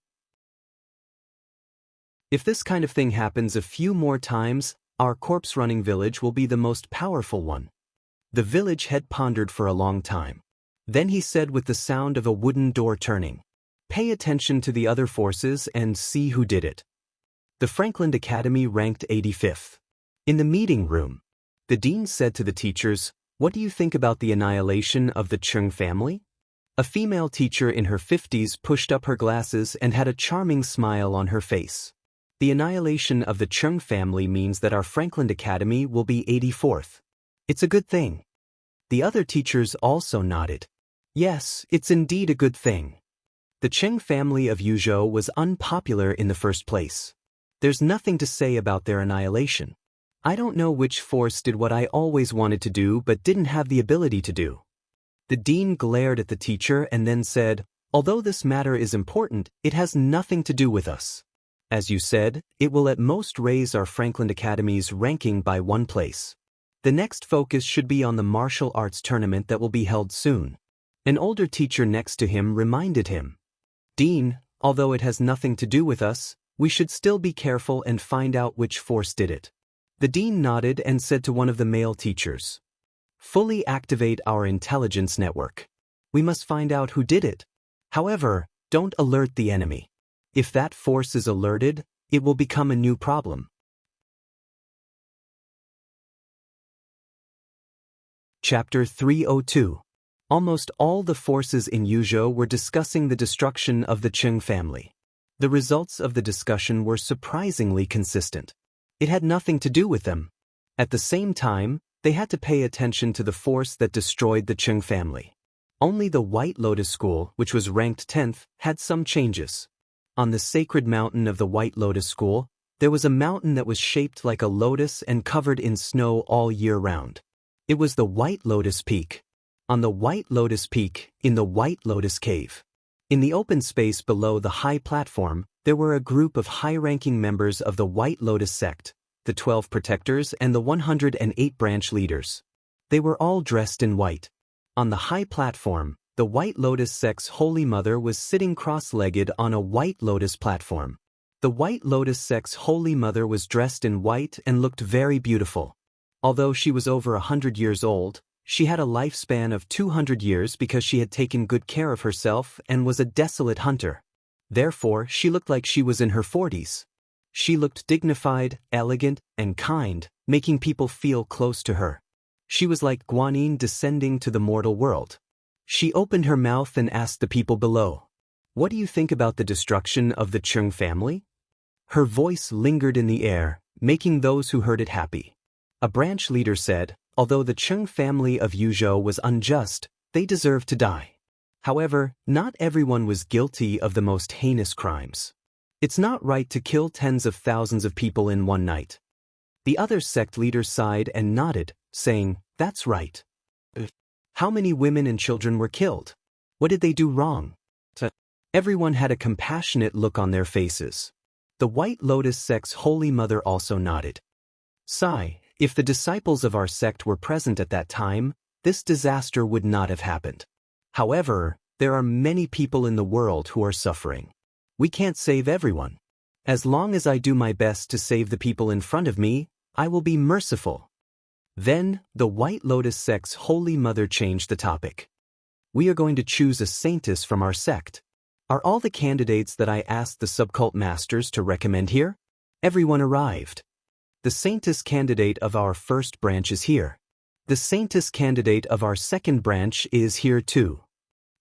If this kind of thing happens a few more times, our corpse-running village will be the most powerful one. The village head pondered for a long time. Then he said with the sound of a wooden door turning, "Pay attention to the other forces and see who did it." The Franklin Academy ranked 85th. In the meeting room, the dean said to the teachers, "What do you think about the annihilation of the Qing family?" A female teacher in her 50s pushed up her glasses and had a charming smile on her face. "The annihilation of the Qing family means that our Franklin Academy will be 84th. It's a good thing." The other teachers also nodded. Yes, it's indeed a good thing. The Qing family of Yuzhou was unpopular in the first place. There's nothing to say about their annihilation. I don't know which force did what I always wanted to do but didn't have the ability to do. The dean glared at the teacher and then said, "Although this matter is important, it has nothing to do with us. As you said, it will at most raise our Franklin Academy's ranking by 1 place. The next focus should be on the martial arts tournament that will be held soon." An older teacher next to him reminded him, "Dean, although it has nothing to do with us, we should still be careful and find out which force did it." The dean nodded and said to one of the male teachers, Fully activate our intelligence network. We must find out who did it. However, don't alert the enemy. If that force is alerted, it will become a new problem. Chapter 302. Almost all the forces in Yuzhou were discussing the destruction of the Qing family. The results of the discussion were surprisingly consistent. It had nothing to do with them. At the same time, they had to pay attention to the force that destroyed the Qing family. Only the White Lotus School, which was ranked 10th, had some changes. On the sacred mountain of the White Lotus School, there was a mountain that was shaped like a lotus and covered in snow all year round. It was the White Lotus Peak. On the White Lotus Peak, in the White Lotus Cave. In the open space below the high platform, there were a group of high-ranking members of the White Lotus sect, the 12 protectors and the 108 branch leaders. They were all dressed in white. On the high platform, the White Lotus sect's Holy Mother was sitting cross-legged on a White Lotus platform. The White Lotus sect's Holy Mother was dressed in white and looked very beautiful. Although she was over 100 years old, she had a lifespan of 200 years because she had taken good care of herself and was a desolate hunter. Therefore, she looked like she was in her 40s. She looked dignified, elegant, and kind, making people feel close to her. She was like Guanyin descending to the mortal world. She opened her mouth and asked the people below, "What do you think about the destruction of the Qing family?" Her voice lingered in the air, making those who heard it happy. A branch leader said, although the Qing family of Yuzhou was unjust, they deserved to die. However, not everyone was guilty of the most heinous crimes. It's not right to kill tens of thousands of people in one night. The other sect leader sighed and nodded, saying, "That's right." How many women and children were killed? What did they do wrong? Everyone had a compassionate look on their faces. The White Lotus sect's Holy Mother also nodded. Sigh, if the disciples of our sect were present at that time, this disaster would not have happened. However, there are many people in the world who are suffering. We can't save everyone. As long as I do my best to save the people in front of me, I will be merciful. Then, the White Lotus sect's Holy Mother changed the topic. We are going to choose a saintess from our sect. Are all the candidates that I asked the subcult masters to recommend here? Everyone arrived. The saintess candidate of our first branch is here. The saintess candidate of our second branch is here too.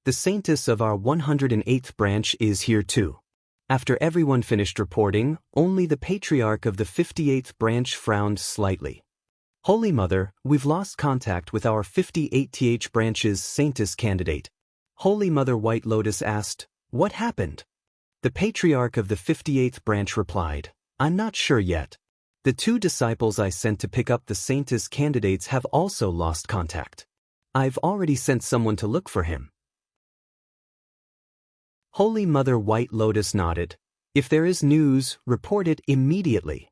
The saintess of our 108th branch is here too. After everyone finished reporting, only the patriarch of the 58th branch frowned slightly. Holy Mother, we've lost contact with our 58th branch's saintess candidate. Holy Mother White Lotus asked, "What happened?" The patriarch of the 58th branch replied, "I'm not sure yet. The two disciples I sent to pick up the saintess candidates have also lost contact. I've already sent someone to look for him." Holy Mother White Lotus nodded. "If there is news, report it immediately."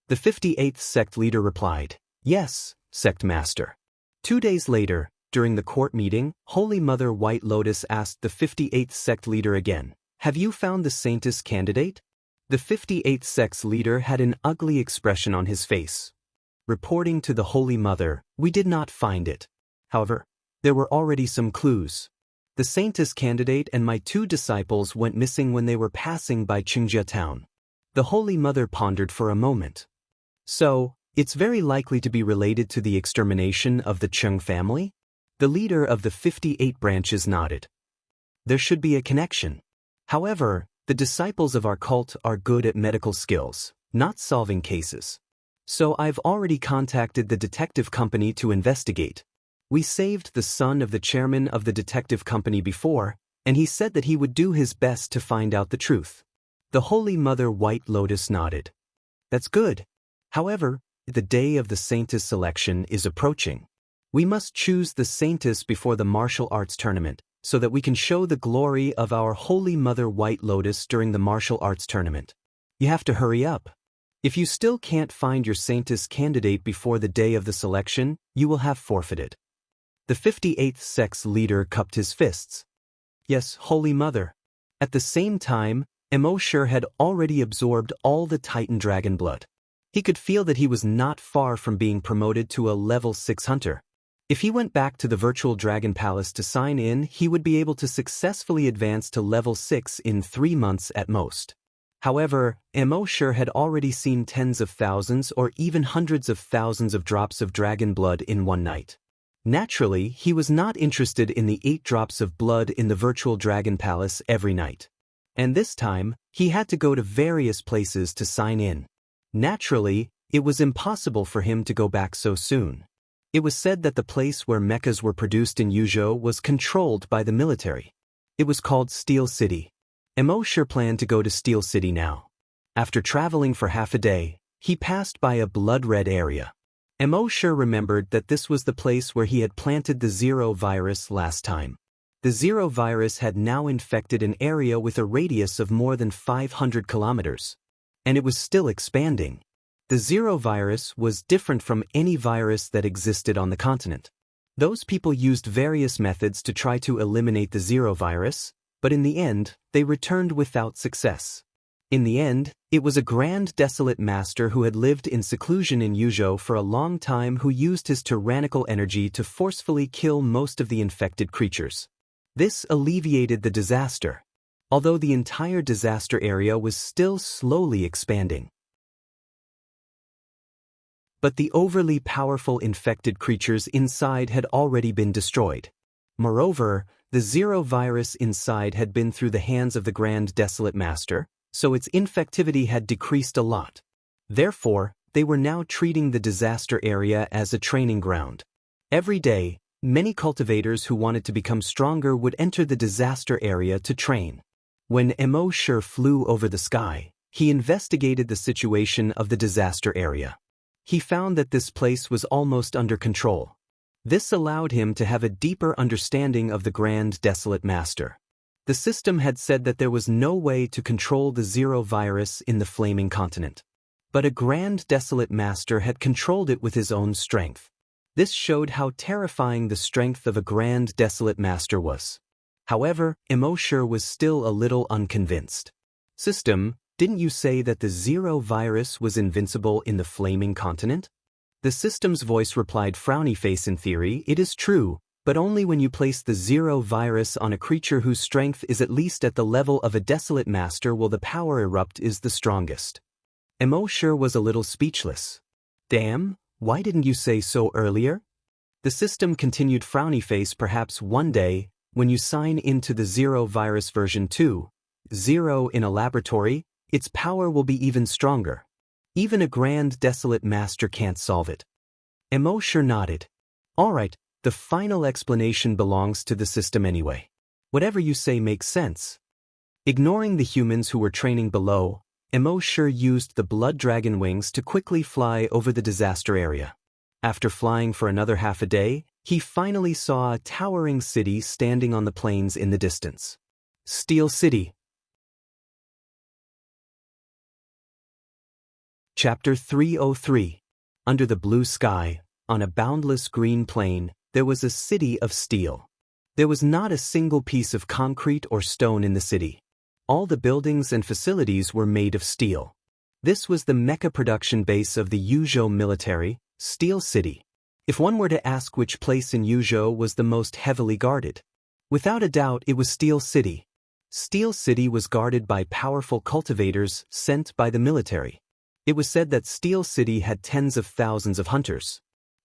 The 58th sect leader replied, "Yes, sect master." 2 days later, during the court meeting, Holy Mother White Lotus asked the 58th sect leader again, "Have you found the saintess candidate?" The 58th sect's leader had an ugly expression on his face. Reporting to the Holy Mother, "We did not find it. However, there were already some clues. The saintess candidate and my 2 disciples went missing when they were passing by Qingjia town." The Holy Mother pondered for a moment. "So, it's very likely to be related to the extermination of the Qing family?" The leader of the 58 branches nodded. "There should be a connection. However, the disciples of our cult are good at medical skills, not solving cases. So I've already contacted the detective company to investigate. We saved the son of the chairman of the detective company before, and he said that he would do his best to find out the truth." The Holy Mother White Lotus nodded. "That's good. However, the day of the saintess selection is approaching. We must choose the saintess before the martial arts tournament, so that we can show the glory of our Holy Mother White Lotus during the martial arts tournament. You have to hurry up. If you still can't find your saintess candidate before the day of the selection, you will have forfeited." The 58th sect's leader cupped his fists. "Yes, Holy Mother." At the same time, Emosher had already absorbed all the Titan dragon blood. He could feel that he was not far from being promoted to a level 6 hunter. If he went back to the virtual Dragon Palace to sign in, he would be able to successfully advance to level 6 in 3 months at most. However, Emosure had already seen tens of thousands or even hundreds of thousands of drops of dragon blood in one night. Naturally, he was not interested in the 8 drops of blood in the virtual Dragon Palace every night. And this time, he had to go to various places to sign in. Naturally, it was impossible for him to go back so soon. It was said that the place where mechas were produced in Yuzhou was controlled by the military. It was called Steel City. Emosure planned to go to Steel City now. After traveling for half a day, he passed by a blood-red area. Emosure remembered that this was the place where he had planted the Zero virus last time. The Zero virus had now infected an area with a radius of more than 500 kilometers. And it was still expanding. The Zero virus was different from any virus that existed on the continent. Those people used various methods to try to eliminate the Zero virus, but in the end, they returned without success. In the end, it was a grand desolate master who had lived in seclusion in Yuzhou for a long time who used his tyrannical energy to forcefully kill most of the infected creatures. This alleviated the disaster, although the entire disaster area was still slowly expanding. But the overly powerful infected creatures inside had already been destroyed. Moreover, the Zero virus inside had been through the hands of the Grand Desolate Master, so its infectivity had decreased a lot. Therefore, they were now treating the disaster area as a training ground. Every day, many cultivators who wanted to become stronger would enter the disaster area to train. When Emosure flew over the sky, he investigated the situation of the disaster area. He found that this place was almost under control. This allowed him to have a deeper understanding of the Grand Desolate Master. The system had said that there was no way to control the Zero virus in the Flaming Continent. But a Grand Desolate Master had controlled it with his own strength. This showed how terrifying the strength of a Grand Desolate Master was. However, Emosure was still a little unconvinced. System, didn't you say that the Zero virus was invincible in the Flaming Continent? The system's voice replied, frowny face, in theory, it is true, but only when you place the Zero virus on a creature whose strength is at least at the level of a Desolate Master will the power erupt is the strongest. Emosure was a little speechless. Damn, why didn't you say so earlier? The system continued, frowny face, perhaps one day, when you sign into the Zero virus version 2.0 in a laboratory, its power will be even stronger. Even a Grand Desolate Master can't solve it. Emosure nodded. Alright, the final explanation belongs to the system anyway. Whatever you say makes sense. Ignoring the humans who were training below, Emosure used the blood dragon wings to quickly fly over the disaster area. After flying for another half a day, he finally saw a towering city standing on the plains in the distance. Steel City. Chapter 303. Under the blue sky, on a boundless green plain, there was a city of steel. There was not a single piece of concrete or stone in the city. All the buildings and facilities were made of steel. This was the mecha production base of the Yuzhou military, Steel City. If one were to ask which place in Yuzhou was the most heavily guarded, without a doubt it was Steel City. Steel City was guarded by powerful cultivators sent by the military. It was said that Steel City had tens of thousands of hunters.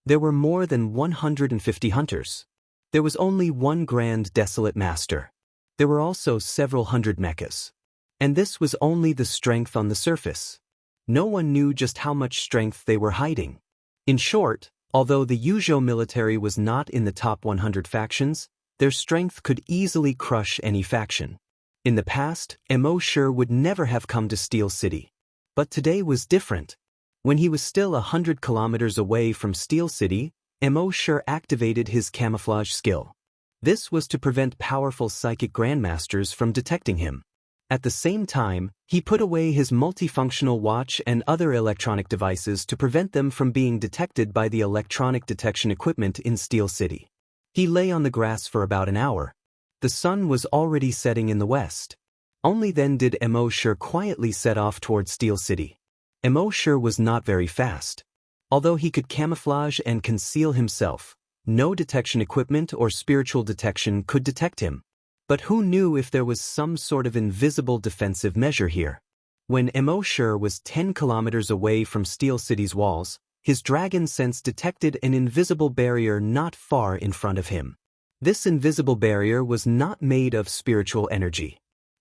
There were more than 150 hunters. There was only one Grand Desolate Master. There were also several hundred mechas. And this was only the strength on the surface. No one knew just how much strength they were hiding. In short, although the Yuzhou military was not in the top 100 factions, their strength could easily crush any faction. In the past, Emosure would never have come to Steel City. But today was different. When he was still 100 kilometers away from Steel City, Emosure activated his camouflage skill. This was to prevent powerful psychic grandmasters from detecting him. At the same time, he put away his multifunctional watch and other electronic devices to prevent them from being detected by the electronic detection equipment in Steel City. He lay on the grass for about an hour. The sun was already setting in the west. Only then did Emosure quietly set off toward Steel City. Emosure was not very fast. Although he could camouflage and conceal himself, No detection equipment or spiritual detection could detect him. But who knew if there was some sort of invisible defensive measure here? When Emosher was 10 kilometers away from Steel City's walls, his dragon sense detected an invisible barrier not far in front of him. This invisible barrier was not made of spiritual energy.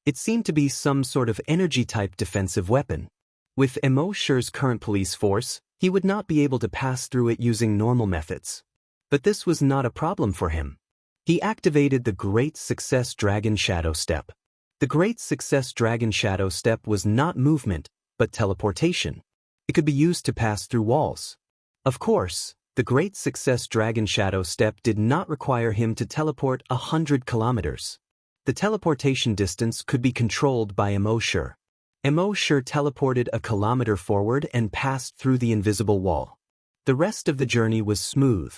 It seemed to be some sort of energy-type defensive weapon. With Emosher's current police force, he would not be able to pass through it using normal methods. But this was not a problem for him. He activated the Great Success Dragon Shadow Step. The Great Success Dragon Shadow Step was not movement, but teleportation. It could be used to pass through walls. Of course, the Great Success Dragon Shadow Step did not require him to teleport 100 kilometers. The teleportation distance could be controlled by Emosher. Emosher teleported a kilometer forward and passed through the invisible wall. The rest of the journey was smooth.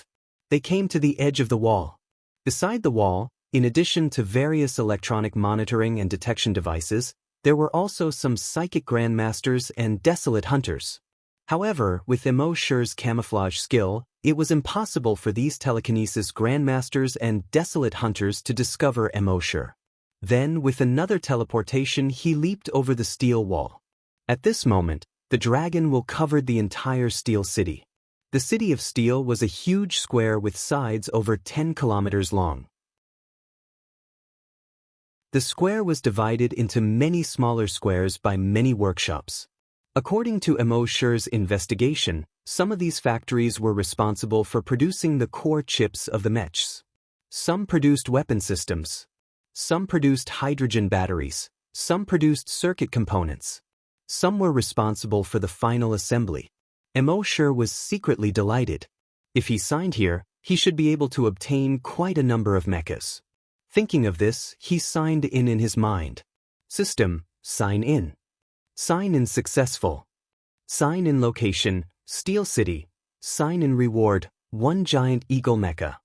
They came to the edge of the wall. Beside the wall, in addition to various electronic monitoring and detection devices, there were also some psychic grandmasters and desolate hunters. However, with Emosher's camouflage skill, it was impossible for these telekinesis grandmasters and desolate hunters to discover Emosher. Then, with another teleportation, he leaped over the steel wall. At this moment, the dragon will cover the entire Steel City. The City of Steel was a huge square with sides over 10 kilometers long. The square was divided into many smaller squares by many workshops. According to Emosher's investigation, some of these factories were responsible for producing the core chips of the mechs. Some produced weapon systems. Some produced hydrogen batteries. Some produced circuit components. Some were responsible for the final assembly. Emosher was secretly delighted. If he signed here, he should be able to obtain quite a number of mechas. Thinking of this, he signed in his mind. System, sign in. Sign in successful. Sign in location, Steel City. Sign in reward, 1 giant eagle mecha.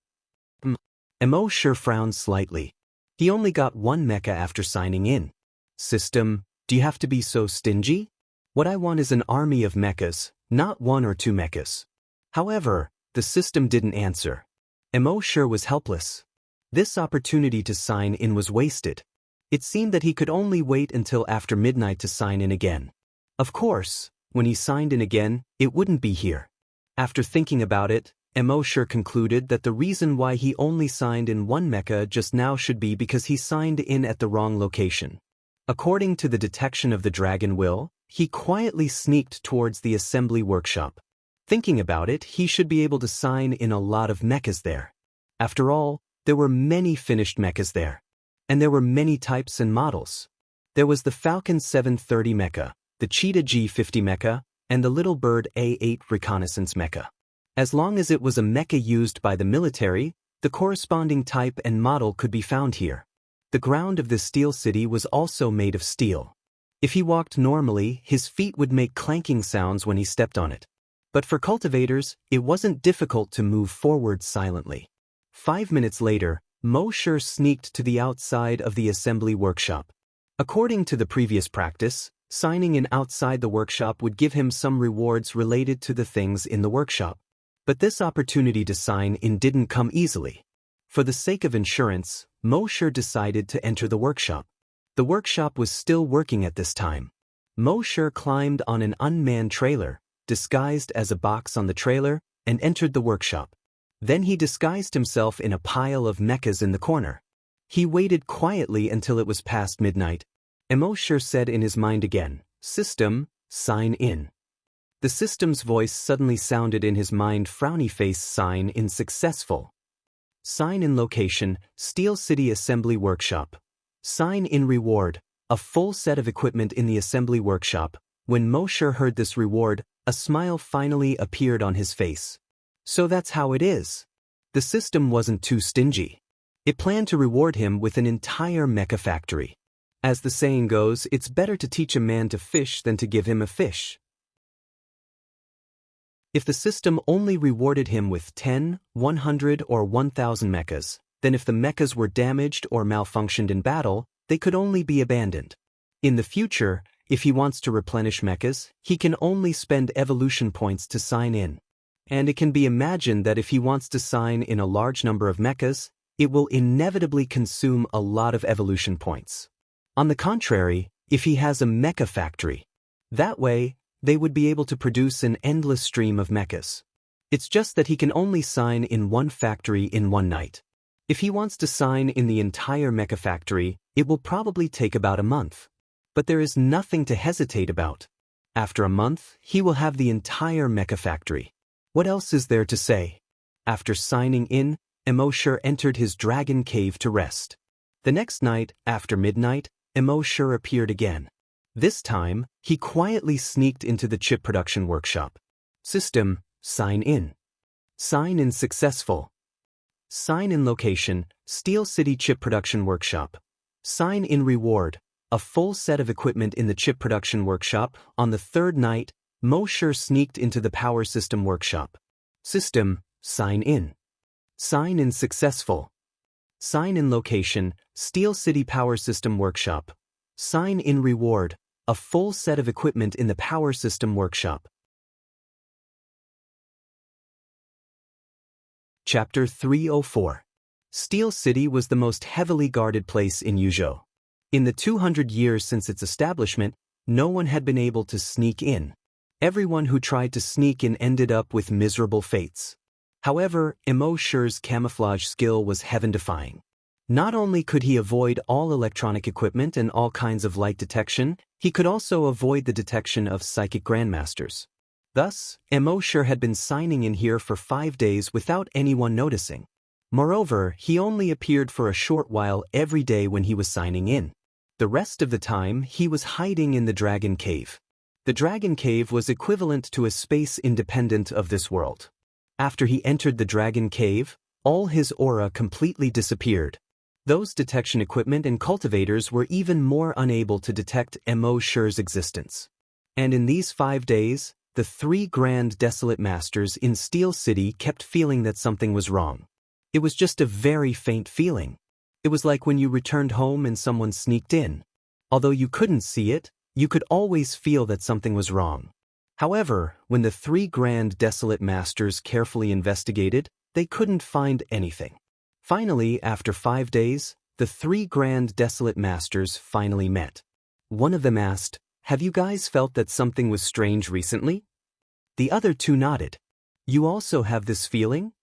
Emosher frowned slightly. He only got 1 mecha after signing in. System, do you have to be so stingy? What I want is an army of mechas, not 1 or 2 mechas. However, the system didn't answer. Emosher was helpless. This opportunity to sign in was wasted. It seemed that he could only wait until after midnight to sign in again. Of course, when he signed in again, it wouldn't be here. After thinking about it, Emosher concluded that the reason why he only signed in 1 mecha just now should be because he signed in at the wrong location. According to the detection of the dragon will, he quietly sneaked towards the assembly workshop. Thinking about it, he should be able to sign in a lot of mechas there. After all, there were many finished mechas there. And there were many types and models. There was the Falcon 730 mecha, the Cheetah G50 mecha, and the Little Bird A8 reconnaissance mecha. As long as it was a mecha used by the military, the corresponding type and model could be found here. The ground of the Steel City was also made of steel. If he walked normally, his feet would make clanking sounds when he stepped on it. But for cultivators, it wasn't difficult to move forward silently. 5 minutes later, Emosher sneaked to the outside of the assembly workshop. According to the previous practice, signing in outside the workshop would give him some rewards related to the things in the workshop. But this opportunity to sign in didn't come easily. For the sake of insurance, Emosher decided to enter the workshop. The workshop was still working at this time. Emosher climbed on an unmanned trailer, disguised as a box on the trailer, and entered the workshop. Then he disguised himself in a pile of mechas in the corner. He waited quietly until it was past midnight. Emosher said in his mind again, "System, sign in." The system's voice suddenly sounded in his mind, frowny face, sign in successful. Sign in location, Steel City Assembly Workshop. Sign in reward, a full set of equipment in the assembly workshop. When Emosher heard this reward, a smile finally appeared on his face. So that's how it is. The system wasn't too stingy. It planned to reward him with an entire mecha factory. As the saying goes, it's better to teach a man to fish than to give him a fish. If the system only rewarded him with 10, 100, or 1,000 mechas, then if the mechas were damaged or malfunctioned in battle, they could only be abandoned. In the future, if he wants to replenish mechas, he can only spend evolution points to sign in. and it can be imagined that if he wants to sign in a large number of mechas, it will inevitably consume a lot of evolution points. On the contrary, if he has a mecha factory, that way, they would be able to produce an endless stream of mechas. It's just that he can only sign in one factory in one night. If he wants to sign in the entire mecha factory, it will probably take about a month. But there is nothing to hesitate about. After a month, he will have the entire mecha factory. What else is there to say? After signing in, Emosure entered his dragon cave to rest. The next night, after midnight, Emosure appeared again. This time, he quietly sneaked into the chip production workshop. System, sign in. Sign in successful. Sign in location, Steel City Chip Production Workshop. Sign in reward, a full set of equipment in the chip production workshop. On the third night, Emosure sneaked into the power system workshop. System, sign in. Sign in successful. Sign in location, Steel City Power System Workshop. Sign in reward, a full set of equipment in the power system workshop. Chapter 304. Steel City was the most heavily guarded place in Yuzhou. In the 200 years since its establishment, no one had been able to sneak in. Everyone who tried to sneak in ended up with miserable fates. However, Emosure's camouflage skill was heaven-defying. Not only could he avoid all electronic equipment and all kinds of light detection, he could also avoid the detection of psychic grandmasters. Thus, Emosure had been signing in here for 5 days without anyone noticing. Moreover, he only appeared for a short while every day when he was signing in. The rest of the time, he was hiding in the Dragon Cave. The Dragon Cave was equivalent to a space independent of this world. After he entered the Dragon Cave, all his aura completely disappeared. Those detection equipment and cultivators were even more unable to detect Emosure's existence. And in these 5 days, the 3 Grand Desolate Masters in Steel City kept feeling that something was wrong. It was just a very faint feeling. It was like when you returned home and someone sneaked in. Although you couldn't see it, you could always feel that something was wrong. However, when the 3 Grand Desolate Masters carefully investigated, they couldn't find anything. Finally, after 5 days, the 3 Grand Desolate Masters finally met. One of them asked, "Have you guys felt that something was strange recently?" The other 2 nodded. "You also have this feeling?"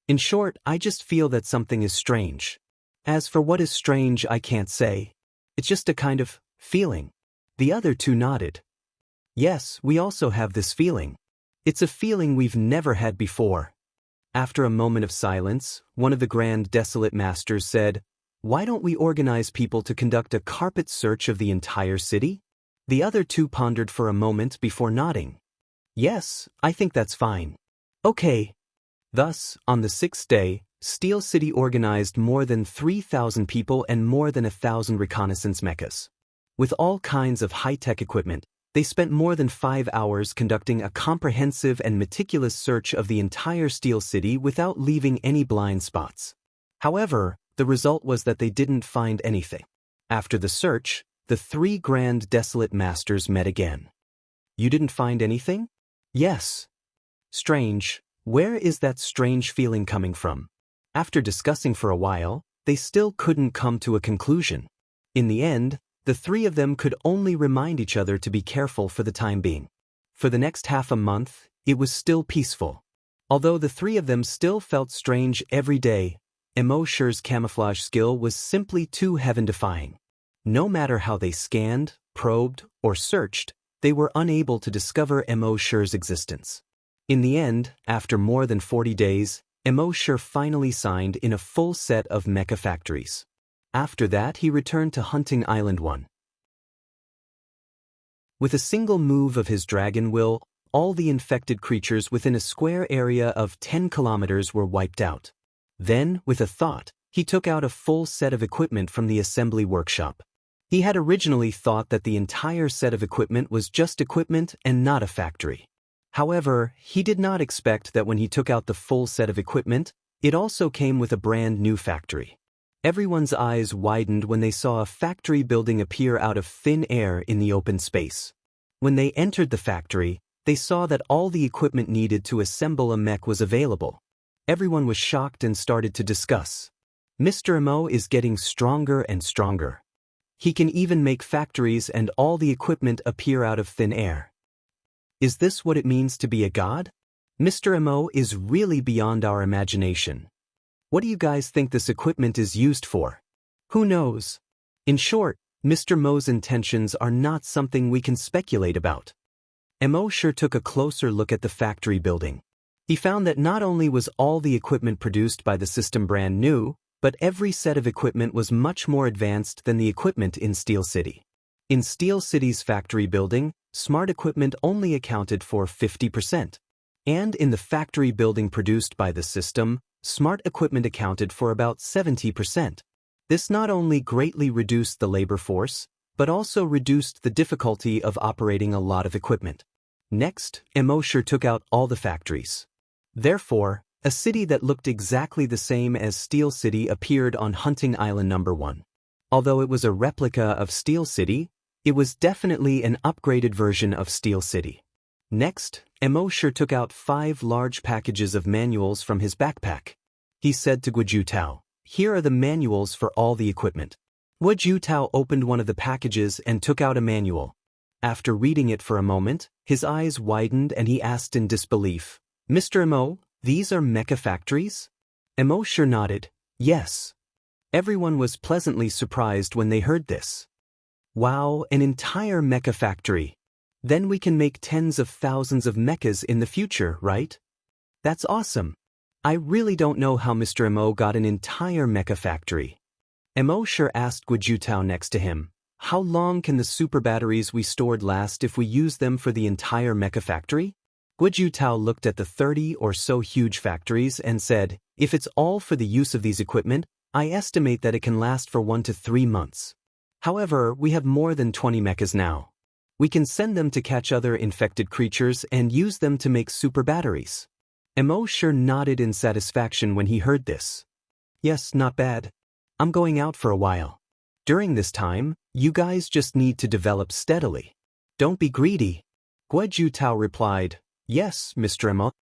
"In short, I just feel that something is strange. As for what is strange, I can't say. It's just a kind of feeling." The other 2 nodded. "Yes, we also have this feeling. It's a feeling we've never had before." After a moment of silence, one of the Grand Desolate Masters said, "Why don't we organize people to conduct a carpet search of the entire city?" The other 2 pondered for a moment before nodding. "Yes, I think that's fine." "Okay." Thus, on the 6th day, Steel City organized more than 3,000 people and more than 1,000 reconnaissance mechas. With all kinds of high-tech equipment, they spent more than 5 hours conducting a comprehensive and meticulous search of the entire Steel City without leaving any blind spots. However, the result was that they didn't find anything. After the search, the 3 Grand Desolate Masters met again. "You didn't find anything?" "Yes." "Strange. Where is that strange feeling coming from?" After discussing for a while, they still couldn't come to a conclusion. In the end, the 3 of them could only remind each other to be careful for the time being. For the next half a month, it was still peaceful. Although the 3 of them still felt strange every day, Emosure's camouflage skill was simply too heaven-defying. No matter how they scanned, probed, or searched, they were unable to discover Emosure's existence. In the end, after more than 40 days, Emosure finally signed in a full set of mecha factories. After that, he returned to Hunting Island 1. With a single move of his dragon will, all the infected creatures within a square area of 10 kilometers were wiped out. Then, with a thought, he took out a full set of equipment from the assembly workshop. He had originally thought that the entire set of equipment was just equipment and not a factory. However, he did not expect that when he took out the full set of equipment, it also came with a brand new factory. Everyone's eyes widened when they saw a factory building appear out of thin air in the open space. When they entered the factory, they saw that all the equipment needed to assemble a mech was available. Everyone was shocked and started to discuss. Mr. Mo is getting stronger and stronger. He can even make factories and all the equipment appear out of thin air. Is this what it means to be a god? Mr. Mo is really beyond our imagination. What do you guys think this equipment is used for? Who knows? In short, Mr. Mo's intentions are not something we can speculate about. Mo sure took a closer look at the factory building. He found that not only was all the equipment produced by the system brand new, but every set of equipment was much more advanced than the equipment in Steel City. In Steel City's factory building, smart equipment only accounted for 50%. And in the factory building produced by the system, smart equipment accounted for about 70%. This not only greatly reduced the labor force, but also reduced the difficulty of operating a lot of equipment. Next, Mo sure took out all the factories. Therefore, a city that looked exactly the same as Steel City appeared on Hunting Island No. 1. Although it was a replica of Steel City, it was definitely an upgraded version of Steel City. Next, Mo sure took out 5 large packages of manuals from his backpack. He said to Guojutao, "Here are the manuals for all the equipment." Guojutao opened one of the packages and took out a manual. After reading it for a moment, his eyes widened and he asked in disbelief, "Mr. Mo, these are mecha factories?" Mo sure nodded, "Yes." Everyone was pleasantly surprised when they heard this. Wow, an entire mecha factory. Then we can make tens of thousands of mechas in the future, right? That's awesome. I really don't know how Mr. Mo got an entire mecha factory. Mo sure asked Guojutao next to him, "How long can the super batteries we stored last if we use them for the entire mecha factory?" Guojutao looked at the 30 or so huge factories and said, "If it's all for the use of these equipment, I estimate that it can last for 1 to 3 months. However, we have more than 20 mechas now. We can send them to catch other infected creatures and use them to make super batteries." Mo sure nodded in satisfaction when he heard this. "Yes, not bad. I'm going out for a while. During this time, you guys just need to develop steadily. Don't be greedy." Guojutao replied, "Yes, Mr. Mo."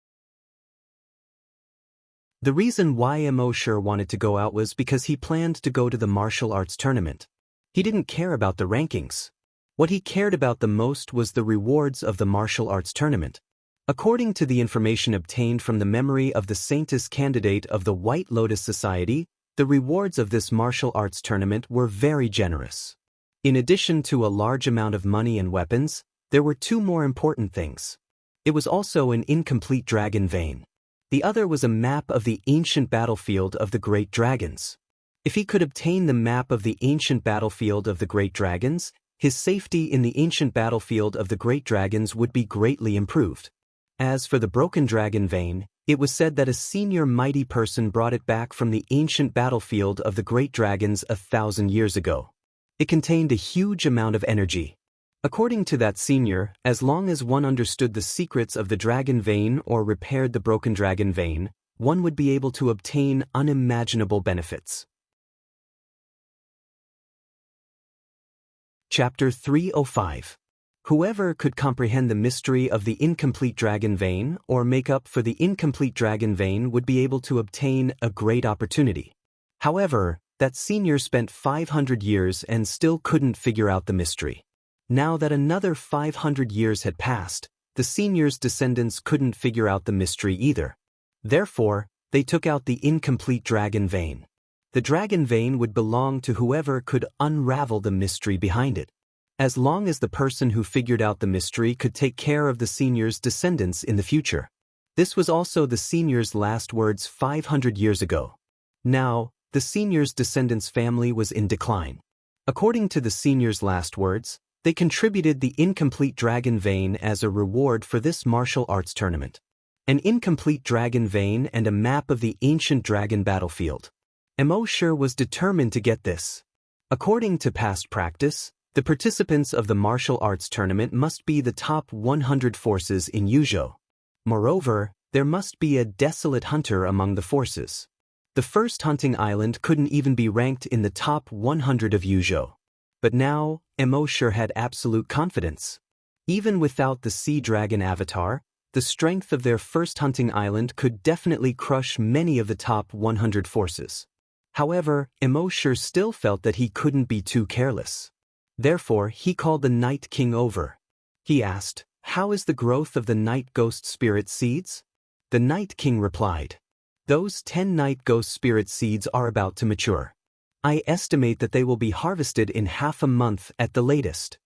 The reason why Mo sure wanted to go out was because he planned to go to the martial arts tournament. He didn't care about the rankings. What he cared about the most was the rewards of the martial arts tournament. According to the information obtained from the memory of the Saintess candidate of the White Lotus Society, the rewards of this martial arts tournament were very generous. In addition to a large amount of money and weapons, there were 2 more important things. It was also an incomplete dragon vein. The other was a map of the ancient battlefield of the Great Dragons. If he could obtain the map of the ancient battlefield of the Great Dragons, his safety in the ancient battlefield of the Great Dragons would be greatly improved. As for the broken dragon vein, it was said that a senior mighty person brought it back from the ancient battlefield of the Great Dragons 1,000 years ago. It contained a huge amount of energy. According to that senior, as long as one understood the secrets of the dragon vein or repaired the broken dragon vein, one would be able to obtain unimaginable benefits. Chapter 305. Whoever could comprehend the mystery of the incomplete dragon vein or make up for the incomplete dragon vein would be able to obtain a great opportunity. However, that senior spent 500 years and still couldn't figure out the mystery. Now that another 500 years had passed, the senior's descendants couldn't figure out the mystery either. Therefore, they took out the incomplete dragon vein. The dragon vein would belong to whoever could unravel the mystery behind it. As long as the person who figured out the mystery could take care of the senior's descendants in the future. This was also the senior's last words 500 years ago. Now, the senior's descendants' family was in decline. According to the senior's last words, they contributed the incomplete dragon vein as a reward for this martial arts tournament. An incomplete dragon vein and a map of the ancient dragon battlefield. Mo sure was determined to get this. According to past practice, the participants of the martial arts tournament must be the top 100 forces in Yuzhou. Moreover, there must be a desolate hunter among the forces. The first hunting island couldn't even be ranked in the top 100 of Yuzhou. But now, Mo sure had absolute confidence. Even without the sea dragon avatar, the strength of their first hunting island could definitely crush many of the top 100 forces. However, Emoshur still felt that he couldn't be too careless. Therefore, he called the Night King over. He asked, "How is the growth of the Night Ghost Spirit seeds?" The Night King replied, "Those 10 Night Ghost Spirit seeds are about to mature. I estimate that they will be harvested in half a month at the latest."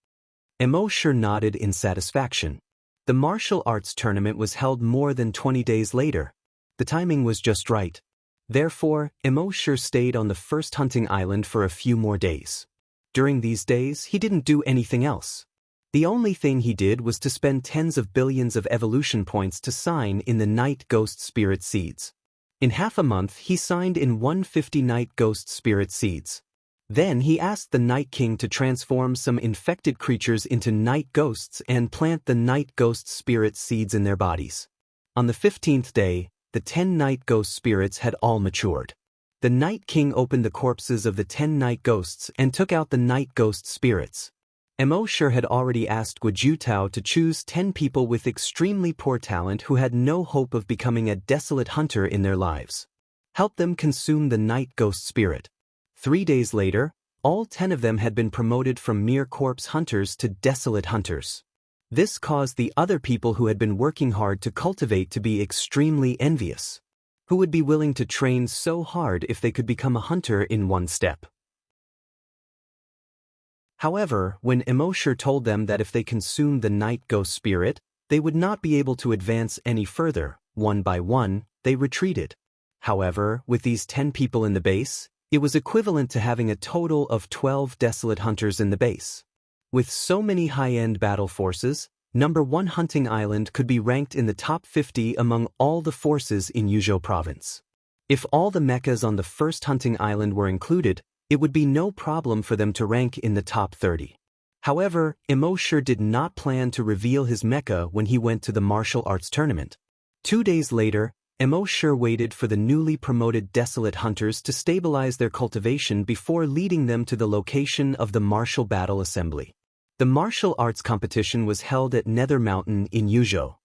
Emoshur nodded in satisfaction. The martial arts tournament was held more than 20 days later. The timing was just right. Therefore, Emoshur stayed on the first hunting island for a few more days. During these days, he didn't do anything else. The only thing he did was to spend tens of billions of evolution points to sign in the Night Ghost Spirit seeds. In half a month, he signed in 150 Night Ghost Spirit seeds. Then he asked the Night King to transform some infected creatures into night ghosts and plant the Night Ghost Spirit seeds in their bodies. On the 15th day, the 10 Night Ghost Spirits had all matured. The Night King opened the corpses of the 10 Night Ghosts and took out the Night Ghost Spirits. Emoshur had already asked Guojutao to choose 10 people with extremely poor talent who had no hope of becoming a desolate hunter in their lives. Help them consume the Night Ghost Spirit. 3 days later, all 10 of them had been promoted from mere corpse hunters to desolate hunters. This caused the other people who had been working hard to cultivate to be extremely envious. Who would be willing to train so hard if they could become a hunter in one step? However, when Emoshur told them that if they consumed the Night Ghost Spirit, they would not be able to advance any further, one by one, they retreated. However, with these 10 people in the base, it was equivalent to having a total of 12 desolate hunters in the base. With so many high-end battle forces, number 1 hunting island could be ranked in the top 50 among all the forces in Yuzhou province. If all the mechas on the first hunting island were included, it would be no problem for them to rank in the top 30. However, Emoshur did not plan to reveal his mecha when he went to the martial arts tournament. 2 days later, Emoshur waited for the newly promoted desolate hunters to stabilize their cultivation before leading them to the location of the martial battle assembly. The martial arts competition was held at Nether Mountain in Yuzhou.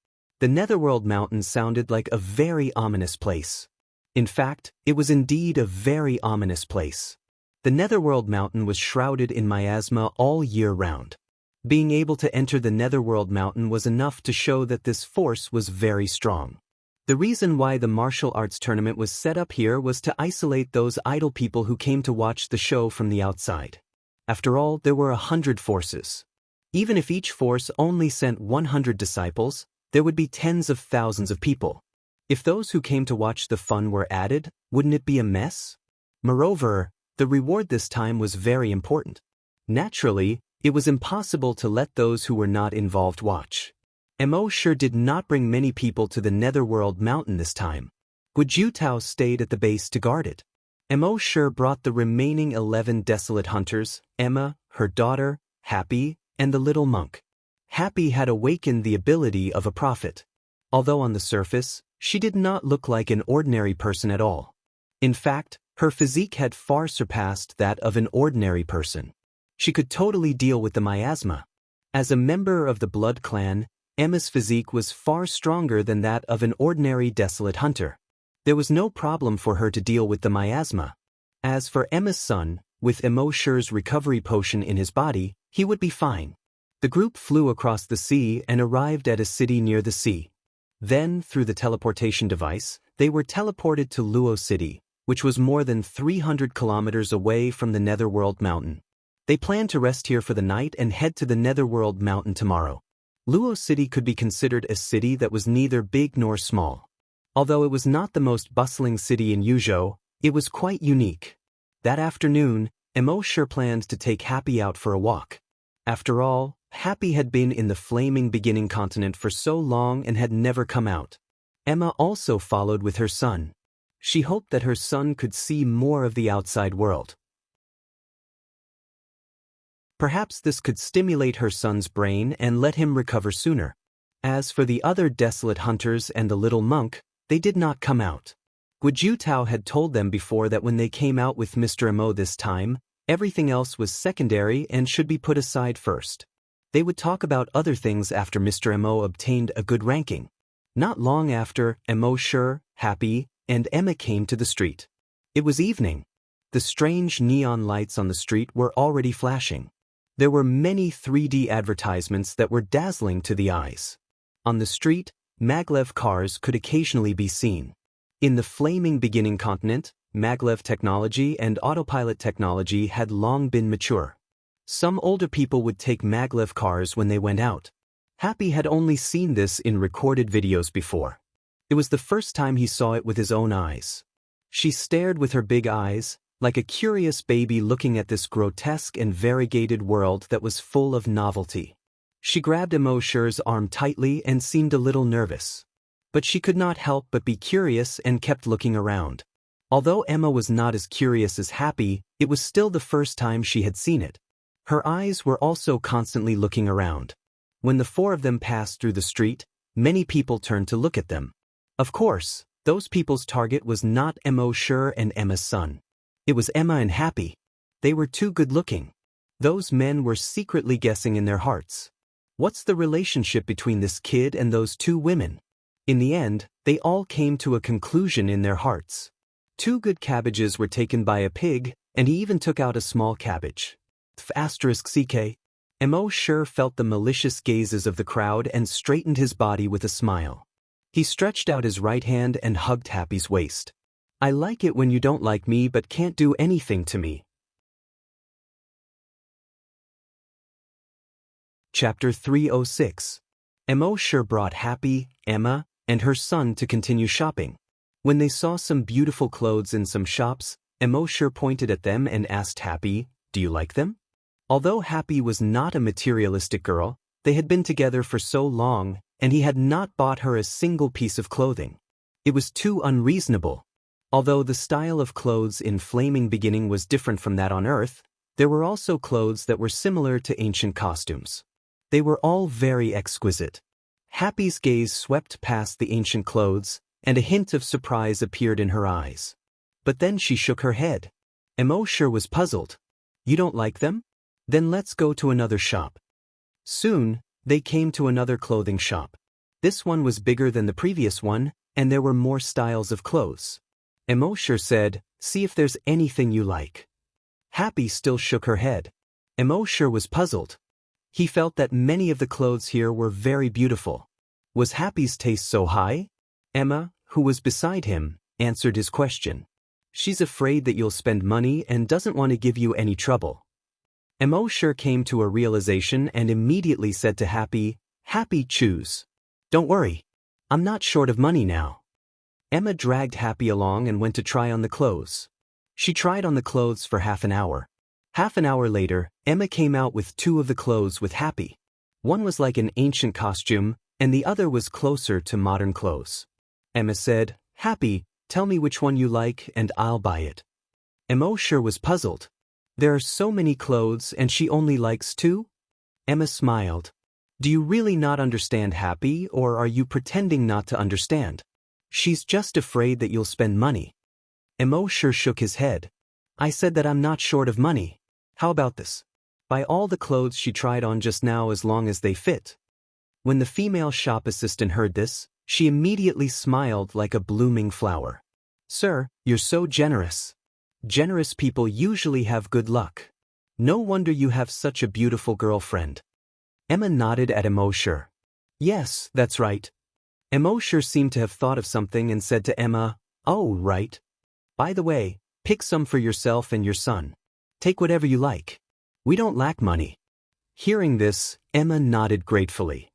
The Netherworld Mountain sounded like a very ominous place. In fact, it was indeed a very ominous place. The Netherworld Mountain was shrouded in miasma all year round. Being able to enter the Netherworld Mountain was enough to show that this force was very strong. The reason why the martial arts tournament was set up here was to isolate those idle people who came to watch the show from the outside. After all, there were 100 forces. Even if each force only sent 100 disciples, there would be tens of thousands of people. If those who came to watch the fun were added, wouldn't it be a mess? Moreover, the reward this time was very important. Naturally, it was impossible to let those who were not involved watch. Emoshur did not bring many people to the Netherworld Mountain this time. Guojutao stayed at the base to guard it. Emoshur brought the remaining 11 desolate hunters, Emma, her daughter, Happy, and the little monk. Happy had awakened the ability of a prophet. Although on the surface, she did not look like an ordinary person at all. In fact, her physique had far surpassed that of an ordinary person. She could totally deal with the miasma. As a member of the Blood Clan, Emma's physique was far stronger than that of an ordinary desolate hunter. There was no problem for her to deal with the miasma. As for Emma's son, with Emoshur's recovery potion in his body, he would be fine. The group flew across the sea and arrived at a city near the sea. Then, through the teleportation device, they were teleported to Luo City, which was more than 300 kilometers away from the Netherworld Mountain. They planned to rest here for the night and head to the Netherworld Mountain tomorrow. Luo City could be considered a city that was neither big nor small. Although it was not the most bustling city in Yuzhou, it was quite unique. That afternoon, Emoshur planned to take Happy out for a walk. After all, Happy had been in the flaming beginning continent for so long and had never come out. Emma also followed with her son. She hoped that her son could see more of the outside world. Perhaps this could stimulate her son's brain and let him recover sooner. As for the other desolate hunters and the little monk, they did not come out. Guojutao had told them before that when they came out with Mr. Mo this time, everything else was secondary and should be put aside first. They would talk about other things after Mr. Mo obtained a good ranking. Not long after, Mo, Sure, Happy, and Emma came to the street. It was evening. The strange neon lights on the street were already flashing. There were many 3D advertisements that were dazzling to the eyes. On the street, maglev cars could occasionally be seen. In the flaming beginning continent, maglev technology and autopilot technology had long been mature. Some older people would take maglev cars when they went out. Happy had only seen this in recorded videos before. It was the first time he saw it with his own eyes. She stared with her big eyes, like a curious baby looking at this grotesque and variegated world that was full of novelty. She grabbed Mo Sure's arm tightly and seemed a little nervous. But she could not help but be curious and kept looking around. Although Emma was not as curious as Happy, it was still the first time she had seen it. Her eyes were also constantly looking around. When the four of them passed through the street, many people turned to look at them. Of course, those people's target was not Mo Sure and Emma's son. It was Emma and Happy. They were too good-looking. Those men were secretly guessing in their hearts. What's the relationship between this kid and those two women? In the end, they all came to a conclusion in their hearts. 2 good cabbages were taken by a pig, and he even took out a small cabbage. *CK. Mo Sure felt the malicious gazes of the crowd and straightened his body with a smile. He stretched out his right hand and hugged Happy's waist. I like it when you don't like me but can't do anything to me. Chapter 306. Mo Sure brought Happy, Emma, and her son to continue shopping. When they saw some beautiful clothes in some shops, Mo Sure pointed at them and asked Happy, "Do you like them?" Although Happy was not a materialistic girl, they had been together for so long, and he had not bought her a single piece of clothing. It was too unreasonable. Although the style of clothes in Flaming Beginning was different from that on Earth, there were also clothes that were similar to ancient costumes. They were all very exquisite. Happy's gaze swept past the ancient clothes, and a hint of surprise appeared in her eyes. But then she shook her head. Mo Sure was puzzled. You don't like them? Then let's go to another shop. Soon, they came to another clothing shop. This one was bigger than the previous one, and there were more styles of clothes. Mo Sure said, "See if there's anything you like." Happy still shook her head. Mo Sure was puzzled. He felt that many of the clothes here were very beautiful. Was Happy's taste so high? Emma, who was beside him, answered his question. She's afraid that you'll spend money and doesn't want to give you any trouble. Mo Sure came to a realization and immediately said to Happy, "Happy, choose. Don't worry. I'm not short of money now." Emma dragged Happy along and went to try on the clothes. She tried on the clothes for half an hour. Half an hour later, Emma came out with 2 of the clothes with Happy. One was like an ancient costume, and the other was closer to modern clothes. Emma said, "Happy, tell me which one you like and I'll buy it." Mo Sure was puzzled. There are so many clothes and she only likes 2? Emma smiled. Do you really not understand Happy, or are you pretending not to understand? She's just afraid that you'll spend money. Mo Sure shook his head. I said that I'm not short of money. How about this? Buy all the clothes she tried on just now as long as they fit. When the female shop assistant heard this, she immediately smiled like a blooming flower. Sir, you're so generous. Generous people usually have good luck. No wonder you have such a beautiful girlfriend. Emma nodded at Mo Sure. Yes, that's right. Mo Sure seemed to have thought of something and said to Emma, "Oh, right. By the way, pick some for yourself and your son. Take whatever you like. We don't lack money." Hearing this, Emma nodded gratefully.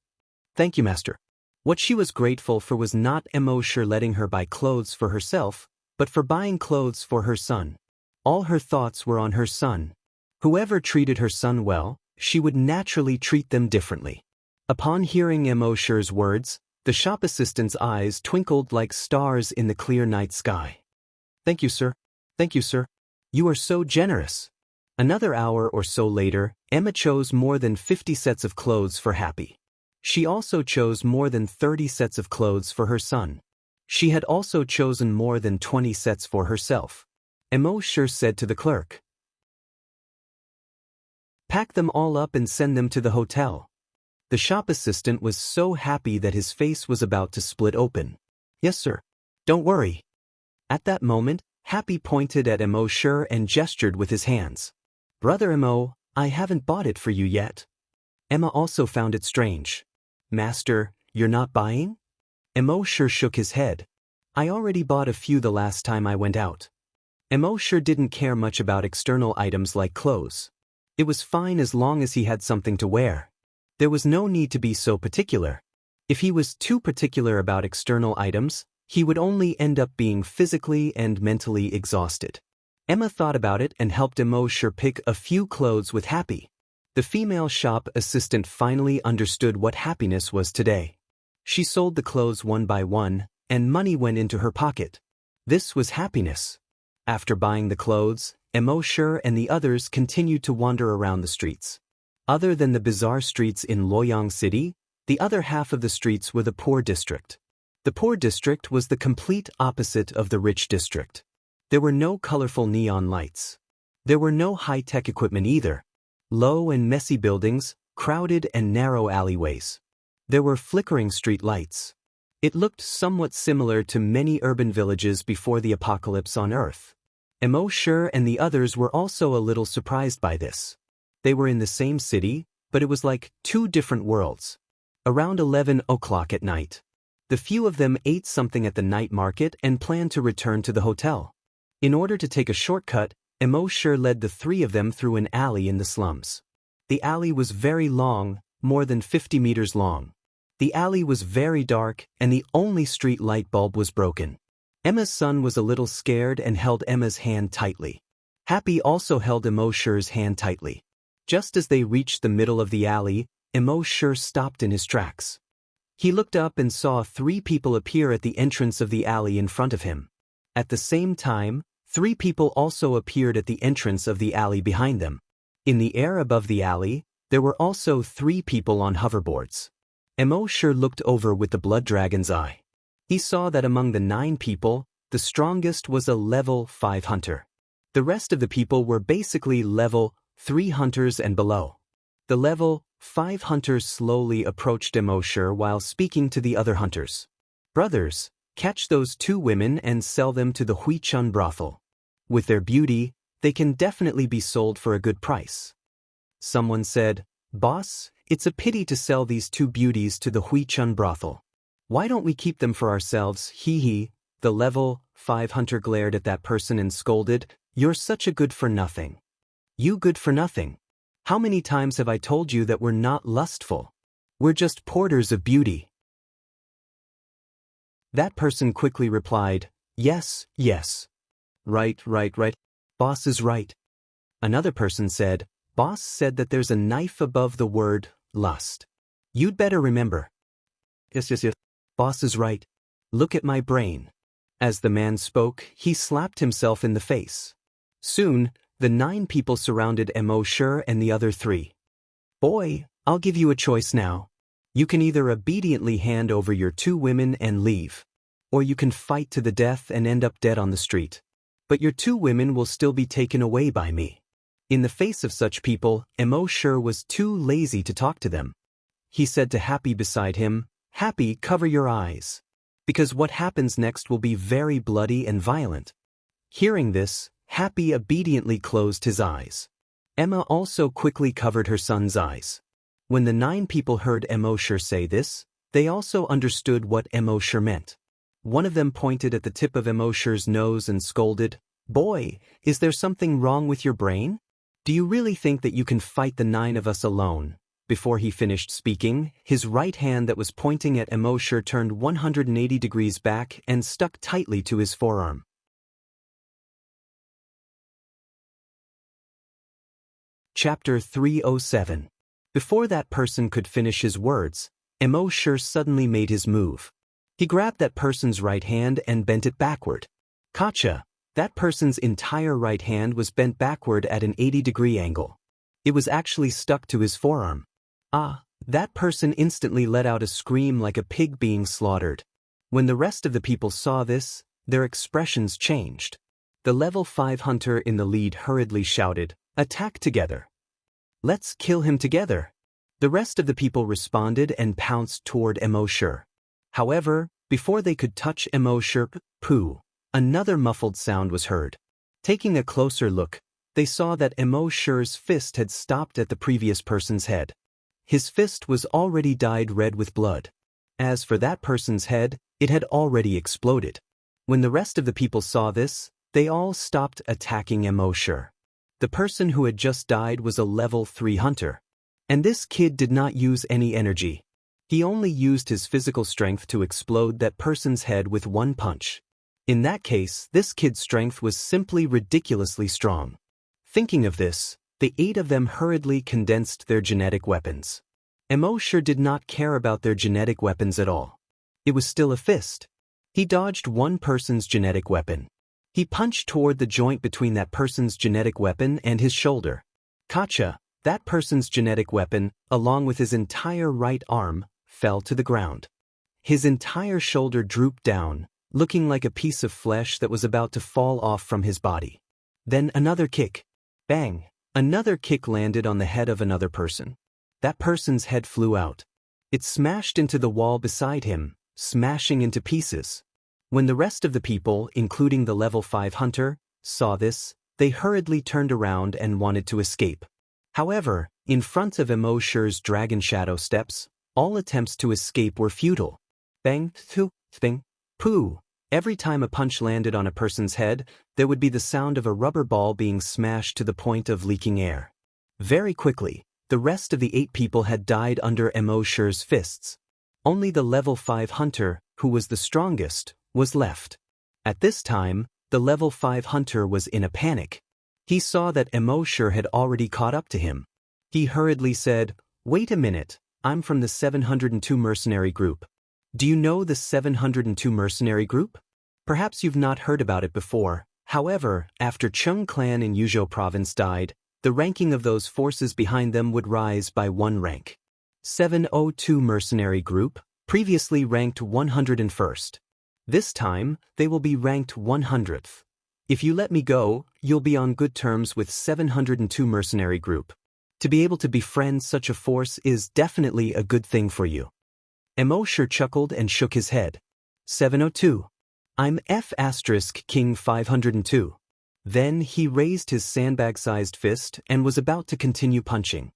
Thank you, master. What she was grateful for was not Mo Sure letting her buy clothes for herself, but for buying clothes for her son. All her thoughts were on her son. Whoever treated her son well, she would naturally treat them differently. Upon hearing Mo Sure's words, the shop assistant's eyes twinkled like stars in the clear night sky. Thank you, sir. Thank you, sir. You are so generous. Another hour or so later, Emma chose more than 50 sets of clothes for Happy. She also chose more than 30 sets of clothes for her son. She had also chosen more than 20 sets for herself. Mo Sure said to the clerk, "Pack them all up and send them to the hotel." The shop assistant was so happy that his face was about to split open. Yes, sir. Don't worry. At that moment, Happy pointed at Mo and gestured with his hands. Brother Mo, I haven't bought it for you yet. Emma also found it strange. Master, you're not buying? Mo shook his head. I already bought a few the last time I went out. Mo didn't care much about external items like clothes. It was fine as long as he had something to wear. There was no need to be so particular. If he was too particular about external items, he would only end up being physically and mentally exhausted. Emma thought about it and helped Mo pick a few clothes with Happy. The female shop assistant finally understood what happiness was today. She sold the clothes one by one, and money went into her pocket. This was happiness. After buying the clothes, Mo and the others continued to wander around the streets. Other than the bizarre streets in Luoyang City, the other half of the streets were the poor district. The poor district was the complete opposite of the rich district. There were no colorful neon lights. There were no high-tech equipment either. Low and messy buildings, crowded and narrow alleyways. There were flickering street lights. It looked somewhat similar to many urban villages before the apocalypse on Earth. Mo and the others were also a little surprised by this. They were in the same city, but it was like two different worlds. Around 11 o'clock at night, the few of them ate something at the night market and planned to return to the hotel. In order to take a shortcut, Mo led the three of them through an alley in the slums. The alley was very long, more than 50 meters long. The alley was very dark, and the only street light bulb was broken. Emma's son was a little scared and held Emma's hand tightly. Happy also held Emo's hand tightly. Just as they reached the middle of the alley, Mo stopped in his tracks. He looked up and saw three people appear at the entrance of the alley in front of him. At the same time, three people also appeared at the entrance of the alley behind them. In the air above the alley, there were also three people on hoverboards. Mo looked over with the blood dragon's eye. He saw that among the 9 people, the strongest was a level 5 hunter. The rest of the people were basically level 3 hunters and below. The level 5 hunters slowly approached Mo while speaking to the other hunters. Brothers, catch those 2 women and sell them to the Huichun brothel. With their beauty, they can definitely be sold for a good price. Someone said, Boss, it's a pity to sell these 2 beauties to the Huichun brothel. Why don't we keep them for ourselves, hee. The level 5 hunter glared at that person and scolded, You're such a good for nothing. You good for nothing. How many times have I told you that we're not lustful? We're just porters of beauty. That person quickly replied, Yes. Right. Boss is right. Another person said, Boss said that there's a knife above the word lust. You'd better remember. Yes. Boss is right. Look at my brain. As the man spoke, he slapped himself in the face. Soon, the 9 people surrounded Mo and the other 3. Boy, I'll give you a choice now. You can either obediently hand over your 2 women and leave, or you can fight to the death and end up dead on the street. But your 2 women will still be taken away by me. In the face of such people, Mo was too lazy to talk to them. He said to Happy beside him, Happy, cover your eyes. Because what happens next will be very bloody and violent. Hearing this, Happy obediently closed his eyes. Emma also quickly covered her son's eyes. When the 9 people heard Mo say this, they also understood what Mo meant. One of them pointed at the tip of Mo's nose and scolded, Boy, is there something wrong with your brain? Do you really think that you can fight the 9 of us alone? Before he finished speaking, his right hand that was pointing at Mo turned 180 degrees back and stuck tightly to his forearm. Chapter 307. Before that person could finish his words, Mo suddenly made his move. He grabbed that person's right hand and bent it backward. Gotcha! That person's entire right hand was bent backward at an 80-degree angle. It was actually stuck to his forearm. That person instantly let out a scream like a pig being slaughtered. When the rest of the people saw this, their expressions changed. The level 5 hunter in the lead hurriedly shouted, Attack together. Let's kill him together. The rest of the people responded and pounced toward Mo Shi. However, before they could touch Mo Shi, poo, another muffled sound was heard. Taking a closer look, they saw that Mo Shi's fist had stopped at the previous person's head. His fist was already dyed red with blood. As for that person's head, it had already exploded. When the rest of the people saw this, they all stopped attacking Mo Shi. The person who had just died was a level 3 hunter. And this kid did not use any energy. He only used his physical strength to explode that person's head with one punch. In that case, this kid's strength was simply ridiculously strong. Thinking of this, the 8 of them hurriedly condensed their genetic weapons. Mo Shi did not care about their genetic weapons at all. It was still a fist. He dodged one person's genetic weapon. He punched toward the joint between that person's genetic weapon and his shoulder. Gotcha! That person's genetic weapon, along with his entire right arm, fell to the ground. His entire shoulder drooped down, looking like a piece of flesh that was about to fall off from his body. Then another kick. Bang! Another kick landed on the head of another person. That person's head flew out. It smashed into the wall beside him, smashing into pieces. When the rest of the people, including the level 5 hunter, saw this, they hurriedly turned around and wanted to escape. However, in front of Mo Shi's dragon shadow steps, all attempts to escape were futile. Bang, thu, bang, poo. Every time a punch landed on a person's head, there would be the sound of a rubber ball being smashed to the point of leaking air. Very quickly, the rest of the 8 people had died under Mo Shi's fists. Only the level 5 hunter, who was the strongest, was left. At this time, the level 5 hunter was in a panic. He saw that Mo Shi had already caught up to him. He hurriedly said, "Wait a minute, I'm from the 702 mercenary group. Do you know the 702 mercenary group? Perhaps you've not heard about it before. However, after Chung clan in Yuzhou province died, the ranking of those forces behind them would rise by 1 rank. 702 mercenary group, previously ranked 101st. This time, they will be ranked 100th. If you let me go, you'll be on good terms with 702 mercenary group. To be able to befriend such a force is definitely a good thing for you." Mo Shi chuckled and shook his head. 702. I'm King 502. Then he raised his sandbag-sized fist and was about to continue punching.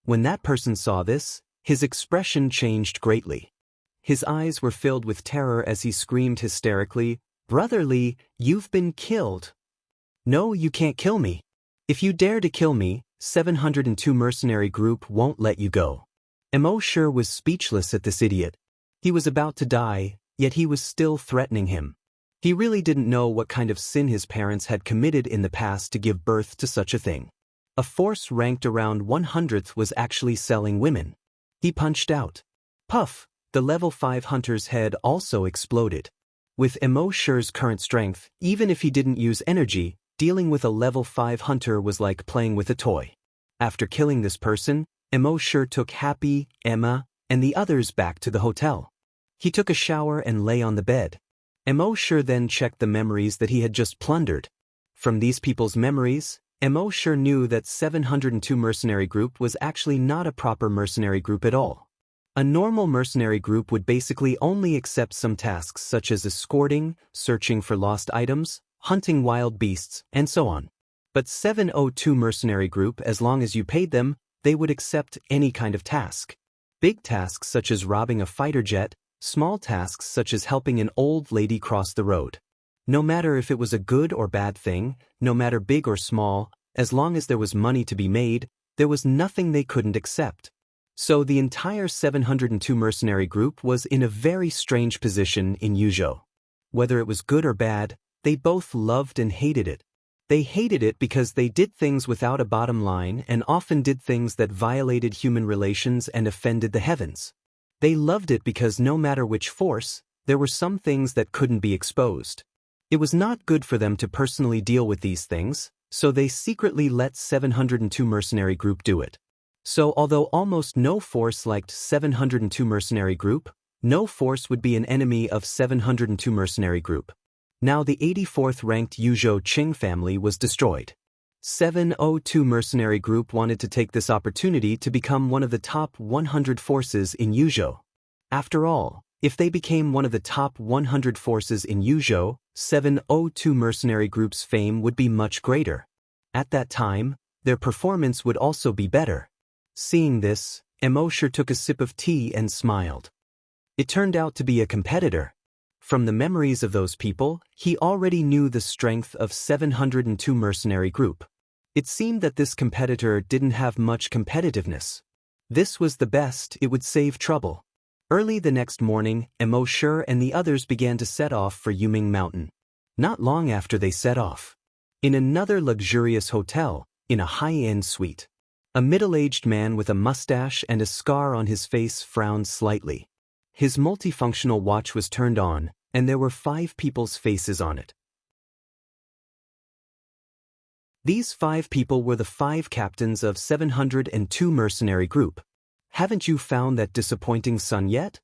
When that person saw this, his expression changed greatly. His eyes were filled with terror as he screamed hysterically, "Brother Li, you've been killed." "No, you can't kill me. If you dare to kill me, 702 mercenary group won't let you go." Mo Shi was speechless at this idiot. He was about to die, yet he was still threatening him. He really didn't know what kind of sin his parents had committed in the past to give birth to such a thing. A force ranked around 100th was actually selling women. He punched out. Puff! The level 5 hunter's head also exploded. With Mo Shi's current strength, even if he didn't use energy, dealing with a level 5 hunter was like playing with a toy. After killing this person, Mo Shi took Happy, Emma, and the others back to the hotel. He took a shower and lay on the bed. Mo Shi then checked the memories that he had just plundered. From these people's memories, Mo Shi knew that 702 mercenary group was actually not a proper mercenary group at all. A normal mercenary group would basically only accept some tasks such as escorting, searching for lost items, hunting wild beasts, and so on. But 702 mercenary group, as long as you paid them, they would accept any kind of task. Big tasks such as robbing a fighter jet, small tasks such as helping an old lady cross the road. No matter if it was a good or bad thing, no matter big or small, as long as there was money to be made, there was nothing they couldn't accept. So the entire 702 mercenary group was in a very strange position in Yuzhou. Whether it was good or bad, they both loved and hated it. They hated it because they did things without a bottom line and often did things that violated human relations and offended the heavens. They loved it because no matter which force, there were some things that couldn't be exposed. It was not good for them to personally deal with these things, so they secretly let 702 mercenary group do it. So although almost no force liked 702 mercenary group, no force would be an enemy of 702 mercenary group. Now the 84th ranked Yuzhou Qing family was destroyed. 702 mercenary group wanted to take this opportunity to become one of the top 100 forces in Yuzhou. After all, if they became one of the top 100 forces in Yuzhou, 702 mercenary group's fame would be much greater. At that time, their performance would also be better. Seeing this, Emosher took a sip of tea and smiled. It turned out to be a competitor. From the memories of those people, he already knew the strength of 702 mercenary group. It seemed that this competitor didn't have much competitiveness. This was the best, it would save trouble. Early the next morning, Emosher and the others began to set off for Yuming Mountain. Not long after they set off, in another luxurious hotel, in a high-end suite, a middle-aged man with a mustache and a scar on his face frowned slightly. His multifunctional watch was turned on, and there were 5 people's faces on it. These 5 people were the 5 captains of 702 mercenary group. Haven't you found that disappointing son yet?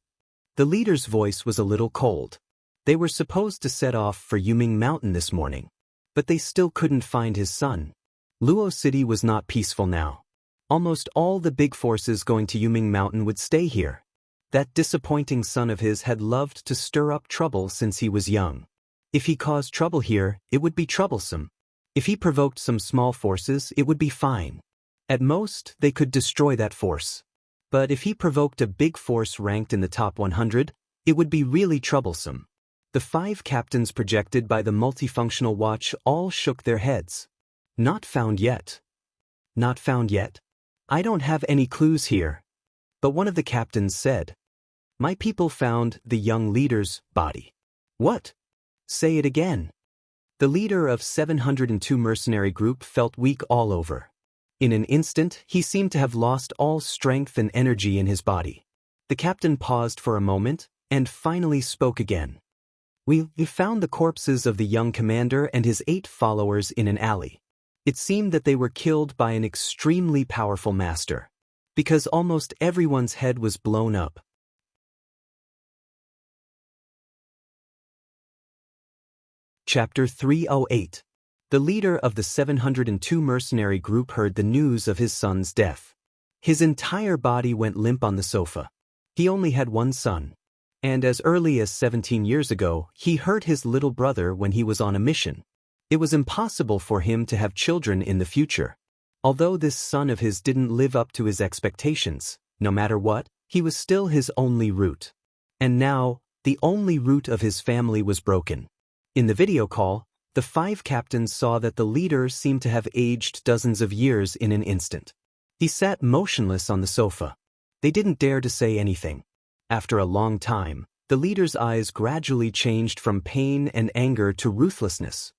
The leader's voice was a little cold. They were supposed to set off for Yuming Mountain this morning, but they still couldn't find his son. Luo City was not peaceful now. Almost all the big forces going to Yuming Mountain would stay here. That disappointing son of his had loved to stir up trouble since he was young. If he caused trouble here, it would be troublesome. If he provoked some small forces, it would be fine. At most, they could destroy that force. But if he provoked a big force ranked in the top 100, it would be really troublesome. The 5 captains projected by the multifunctional watch all shook their heads. Not found yet. Not found yet? I don't have any clues here. But one of the captains said, "My people found the young leader's body." What? Say it again. The leader of 702 mercenary group felt weak all over. In an instant, he seemed to have lost all strength and energy in his body. The captain paused for a moment, and finally spoke again. We found the corpses of the young commander and his 8 followers in an alley. It seemed that they were killed by an extremely powerful master, because almost everyone's head was blown up. Chapter 308. The leader of the 702 mercenary group heard the news of his son's death. His entire body went limp on the sofa. He only had one son. And as early as 17 years ago, he hurt his little brother when he was on a mission. It was impossible for him to have children in the future. Although this son of his didn't live up to his expectations, no matter what, he was still his only root. And now, the only root of his family was broken. In the video call, the 5 captains saw that the leader seemed to have aged dozens of years in an instant. He sat motionless on the sofa. They didn't dare to say anything. After a long time, the leader's eyes gradually changed from pain and anger to ruthlessness.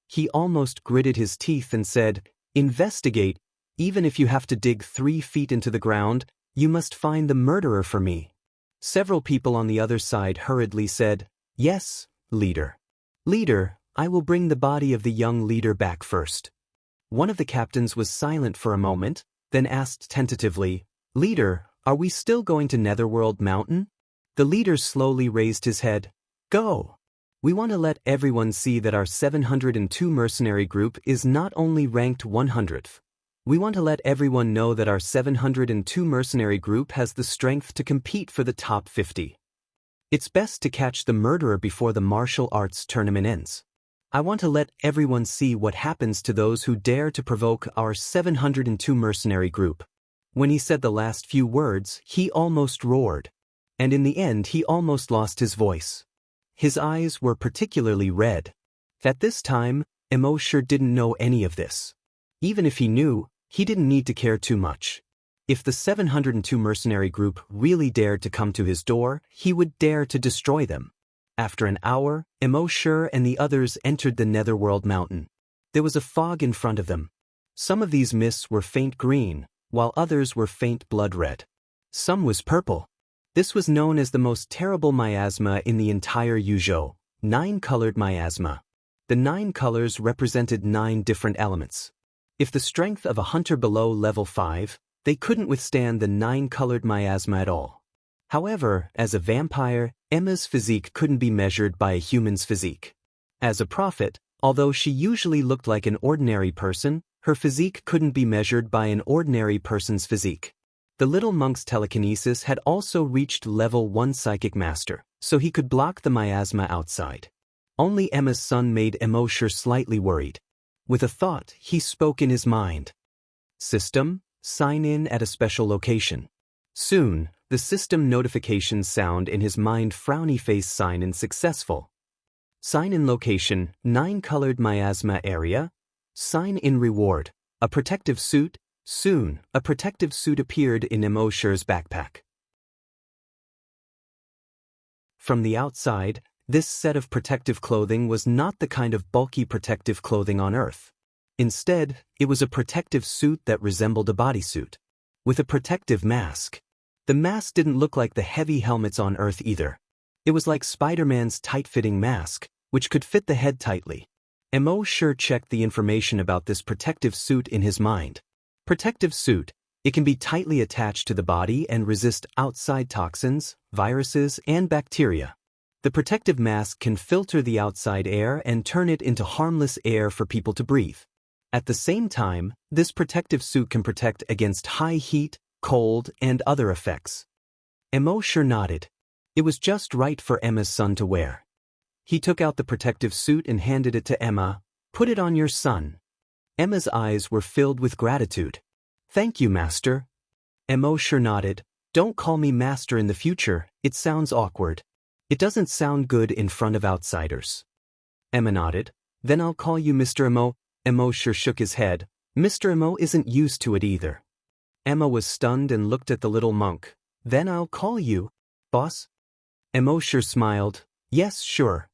He almost gritted his teeth and said, "Investigate. Even if you have to dig 3 feet into the ground, you must find the murderer for me." Several people on the other side hurriedly said, "Yes, leader. Leader, I will bring the body of the young leader back first." One of the captains was silent for a moment, then asked tentatively, "Leader, are we still going to Netherworld Mountain?" The leader slowly raised his head. "Go. We want to let everyone see that our 702 mercenary group is not only ranked 100th. We want to let everyone know that our 702 mercenary group has the strength to compete for the top 50. It's best to catch the murderer before the martial arts tournament ends. I want to let everyone see what happens to those who dare to provoke our 702 mercenary group." When he said the last few words, he almost roared. And in the end he almost lost his voice. His eyes were particularly red. At this time, Emosher didn't know any of this. Even if he knew, he didn't need to care too much. If the 702 mercenary group really dared to come to his door, he would dare to destroy them. After an hour, Emosher and the others entered the Netherworld Mountain. There was a fog in front of them. Some of these mists were faint green, while others were faint blood red. Some was purple. This was known as the most terrible miasma in the entire Yuzhou, 9-colored miasma. The 9 colors represented 9 different elements. If the strength of a hunter below level 5, they couldn't withstand the 9-colored miasma at all. However, as a vampire, Emma's physique couldn't be measured by a human's physique. As a prophet, although she usually looked like an ordinary person, Her physique couldn't be measured by an ordinary person's physique. The little monk's telekinesis had also reached level 1 psychic master, so he could block the miasma outside. Only Emma's son made Emosher slightly worried. With a thought, he spoke in his mind. System, sign in at a special location. Soon, the system notification sound in his mind frowny face sign in successful. Sign in location, 9 colored miasma area. Sign in reward, a protective suit. Soon, a protective suit appeared in Emosher's backpack. From the outside, this set of protective clothing was not the kind of bulky protective clothing on Earth. Instead, it was a protective suit that resembled a bodysuit. With a protective mask. The mask didn't look like the heavy helmets on Earth either. It was like Spider-Man's tight-fitting mask, which could fit the head tightly. Emosher checked the information about this protective suit in his mind. Protective suit, it can be tightly attached to the body and resist outside toxins, viruses, and bacteria. The protective mask can filter the outside air and turn it into harmless air for people to breathe. At the same time, this protective suit can protect against high heat, cold, and other effects. Emosher nodded. It was just right for Emma's son to wear. He took out the protective suit and handed it to Emma. Put it on your son. Emma's eyes were filled with gratitude. Thank you, Master. Emosher nodded. Don't call me Master in the future, it sounds awkward. It doesn't sound good in front of outsiders. Emma nodded. Then I'll call you Mr. Emo. Emosher shook his head. Mr. Emo isn't used to it either. Emma was stunned and looked at the little monk. Then I'll call you, boss? Emosher smiled. Yes, sure.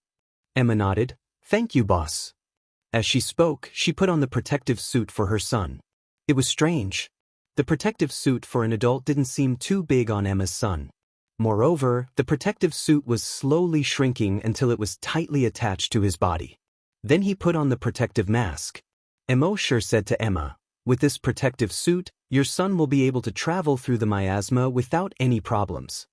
Emma nodded. Thank you, boss. As she spoke, she put on the protective suit for her son. It was strange. The protective suit for an adult didn't seem too big on Emma's son. Moreover, the protective suit was slowly shrinking until it was tightly attached to his body. Then he put on the protective mask. Emosher said to Emma, with this protective suit, your son will be able to travel through the miasma without any problems.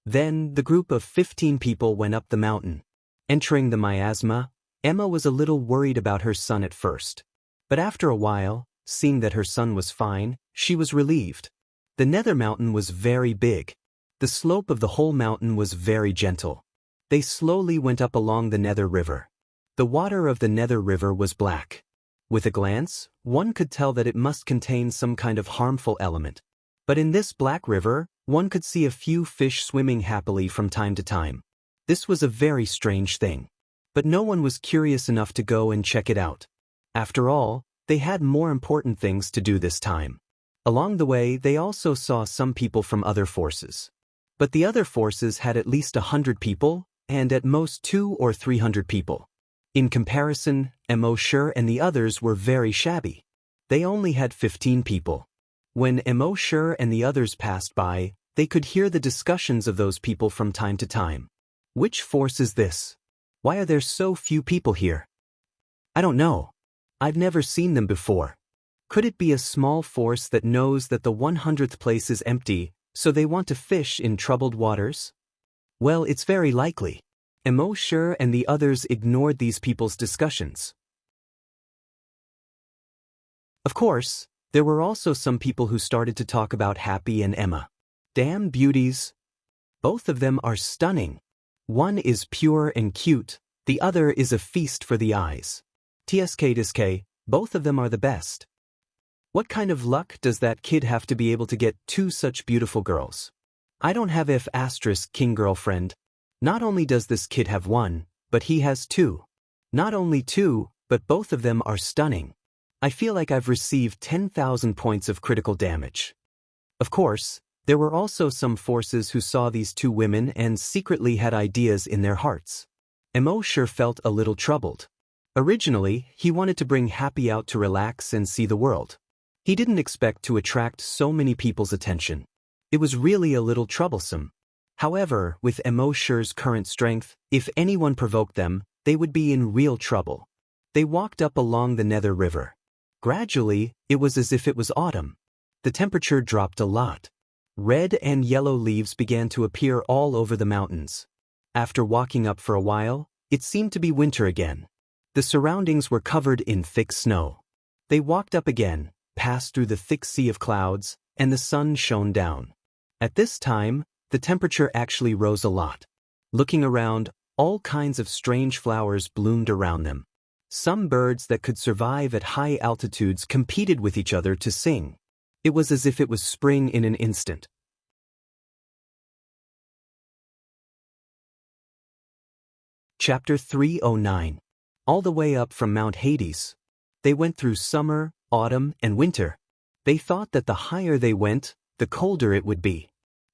Then, the group of 15 people went up the mountain. Entering the miasma, Emma was a little worried about her son at first. But after a while, seeing that her son was fine, she was relieved. The Nether Mountain was very big. The slope of the whole mountain was very gentle. They slowly went up along the Nether River. The water of the Nether River was black. With a glance, one could tell that it must contain some kind of harmful element. But in this black river, one could see a few fish swimming happily from time to time. This was a very strange thing. But no one was curious enough to go and check it out. After all, they had more important things to do this time. Along the way, they also saw some people from other forces. But the other forces had at least 100 people, and at most 200 or 300 people. In comparison, Emosher and the others were very shabby. They only had 15 people. When Emosher and the others passed by, they could hear the discussions of those people from time to time. Which force is this? Why are there so few people here? I don't know. I've never seen them before. Could it be a small force that knows that the 100th place is empty, so they want to fish in troubled waters? Well, it's very likely. Emosher and the others ignored these people's discussions. Of course, there were also some people who started to talk about Happy and Emma. Damn beauties. Both of them are stunning. One is pure and cute, the other is a feast for the eyes. TSK, both of them are the best. What kind of luck does that kid have to be able to get 2 such beautiful girls? I don't have F** king girlfriend. Not only does this kid have 1, but he has 2. Not only 2, but both of them are stunning. I feel like I've received 10,000 points of critical damage. Of course, there were also some forces who saw these 2 women and secretly had ideas in their hearts. Emosher felt a little troubled. Originally, he wanted to bring Happy out to relax and see the world. He didn't expect to attract so many people's attention. It was really a little troublesome. However, with Emosher's current strength, if anyone provoked them, they would be in real trouble. They walked up along the Nether River. Gradually, it was as if it was autumn. The temperature dropped a lot. Red and yellow leaves began to appear all over the mountains. After walking up for a while, it seemed to be winter again. The surroundings were covered in thick snow. They walked up again, passed through the thick sea of clouds, and the sun shone down. At this time, the temperature actually rose a lot. Looking around, all kinds of strange flowers bloomed around them. Some birds that could survive at high altitudes competed with each other to sing. It was as if it was spring in an instant. Chapter 309. All the way up from Mount Hades. They went through summer, autumn, and winter. They thought that the higher they went, the colder it would be.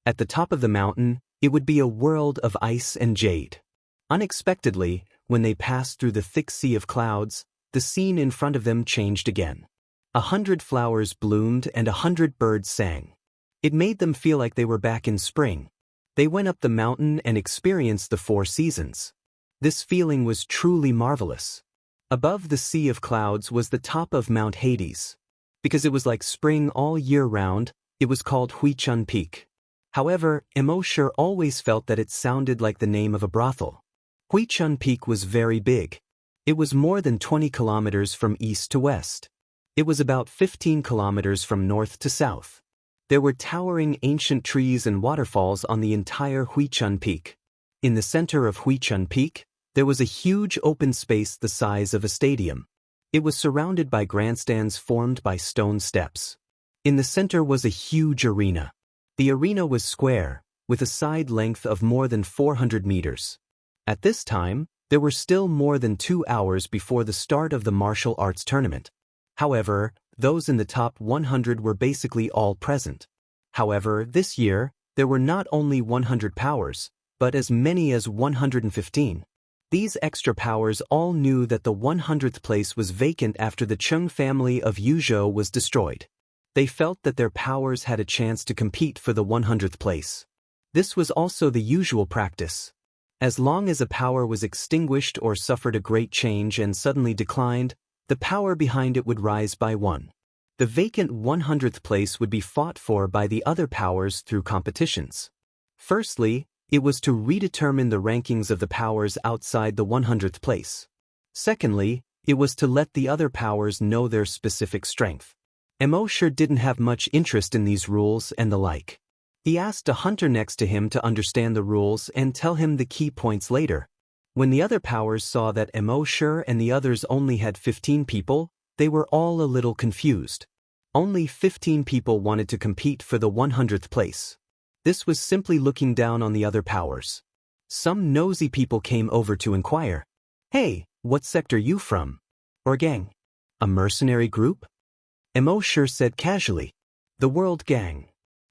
At the top of the mountain, it would be a world of ice and jade. Unexpectedly, when they passed through the thick sea of clouds, the scene in front of them changed again. 100 flowers bloomed and 100 birds sang. It made them feel like they were back in spring. They went up the mountain and experienced the 4 seasons. This feeling was truly marvelous. Above the sea of clouds was the top of Mount Hades. Because it was like spring all year round, it was called Huichun Peak. However, Emosher always felt that it sounded like the name of a brothel. Huichun Peak was very big. It was more than 20 kilometers from east to west. It was about 15 kilometers from north to south. There were towering ancient trees and waterfalls on the entire Huichun Peak. In the center of Huichun Peak, there was a huge open space the size of a stadium. It was surrounded by grandstands formed by stone steps. In the center was a huge arena. The arena was square, with a side length of more than 400 meters. At this time, there were still more than 2 hours before the start of the martial arts tournament. However, those in the top 100 were basically all present. However, this year, there were not only 100 powers, but as many as 115. These extra powers all knew that the 100th place was vacant after the Chung family of Yuzhou was destroyed. They felt that their powers had a chance to compete for the 100th place. This was also the usual practice. As long as a power was extinguished or suffered a great change and suddenly declined, the power behind it would rise by 1. The vacant 100th place would be fought for by the other powers through competitions. Firstly, it was to redetermine the rankings of the powers outside the 100th place. Secondly, it was to let the other powers know their specific strength. Emosher didn't have much interest in these rules and the like. He asked a hunter next to him to understand the rules and tell him the key points later. When the other powers saw that Emosher and the others only had 15 people, they were all a little confused. Only 15 people wanted to compete for the 100th place. This was simply looking down on the other powers. Some nosy people came over to inquire, "Hey, what sector you from? Or gang? A mercenary group?" Emosher said casually, "The World Gang."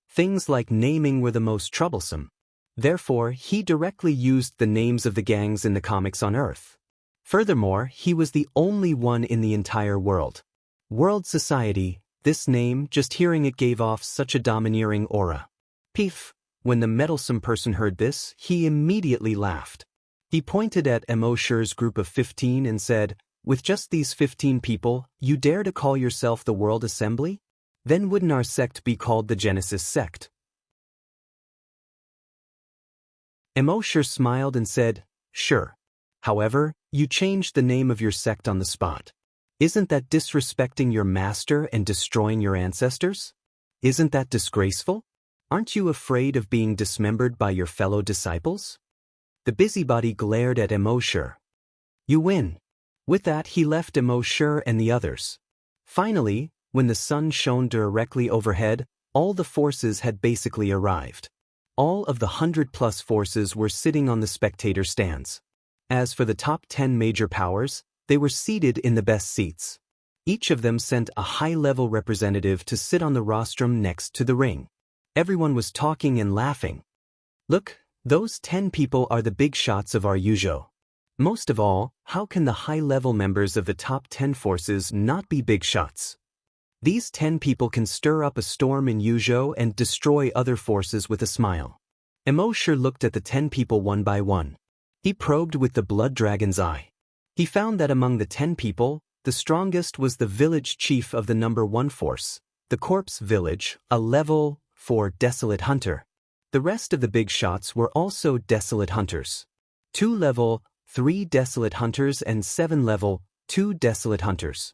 Things like naming were the most troublesome. Therefore, he directly used the names of the gangs in the comics on Earth. Furthermore, he was the only one in the entire world. World Society, this name, just hearing it gave off such a domineering aura. Piff! When the meddlesome person heard this, he immediately laughed. He pointed at Emosher's group of 15 and said, "With just these 15 people, you dare to call yourself the World Assembly? Then wouldn't our sect be called the Genesis sect?" Emosher smiled and said, "Sure. However, you changed the name of your sect on the spot. Isn't that disrespecting your master and destroying your ancestors? Isn't that disgraceful? Aren't you afraid of being dismembered by your fellow disciples?" The busybody glared at Emosher. "You win." With that, he left Emosher and the others. Finally, when the sun shone directly overhead, all the forces had basically arrived. All of the 100-plus forces were sitting on the spectator stands. As for the top 10 major powers, they were seated in the best seats. Each of them sent a high-level representative to sit on the rostrum next to the ring. Everyone was talking and laughing. "Look, those 10 people are the big shots of our Yuzhou. Most of all, how can the high-level members of the top 10 forces not be big shots? These 10 people can stir up a storm in Yuzhou and destroy other forces with a smile." Emosher looked at the 10 people one by one. He probed with the blood dragon's eye. He found that among the 10 people, the strongest was the village chief of the number 1 force, the corpse village, a level 4 desolate hunter. The rest of the big shots were also desolate hunters. 2 level 3 desolate hunters and 7 level 2 desolate hunters.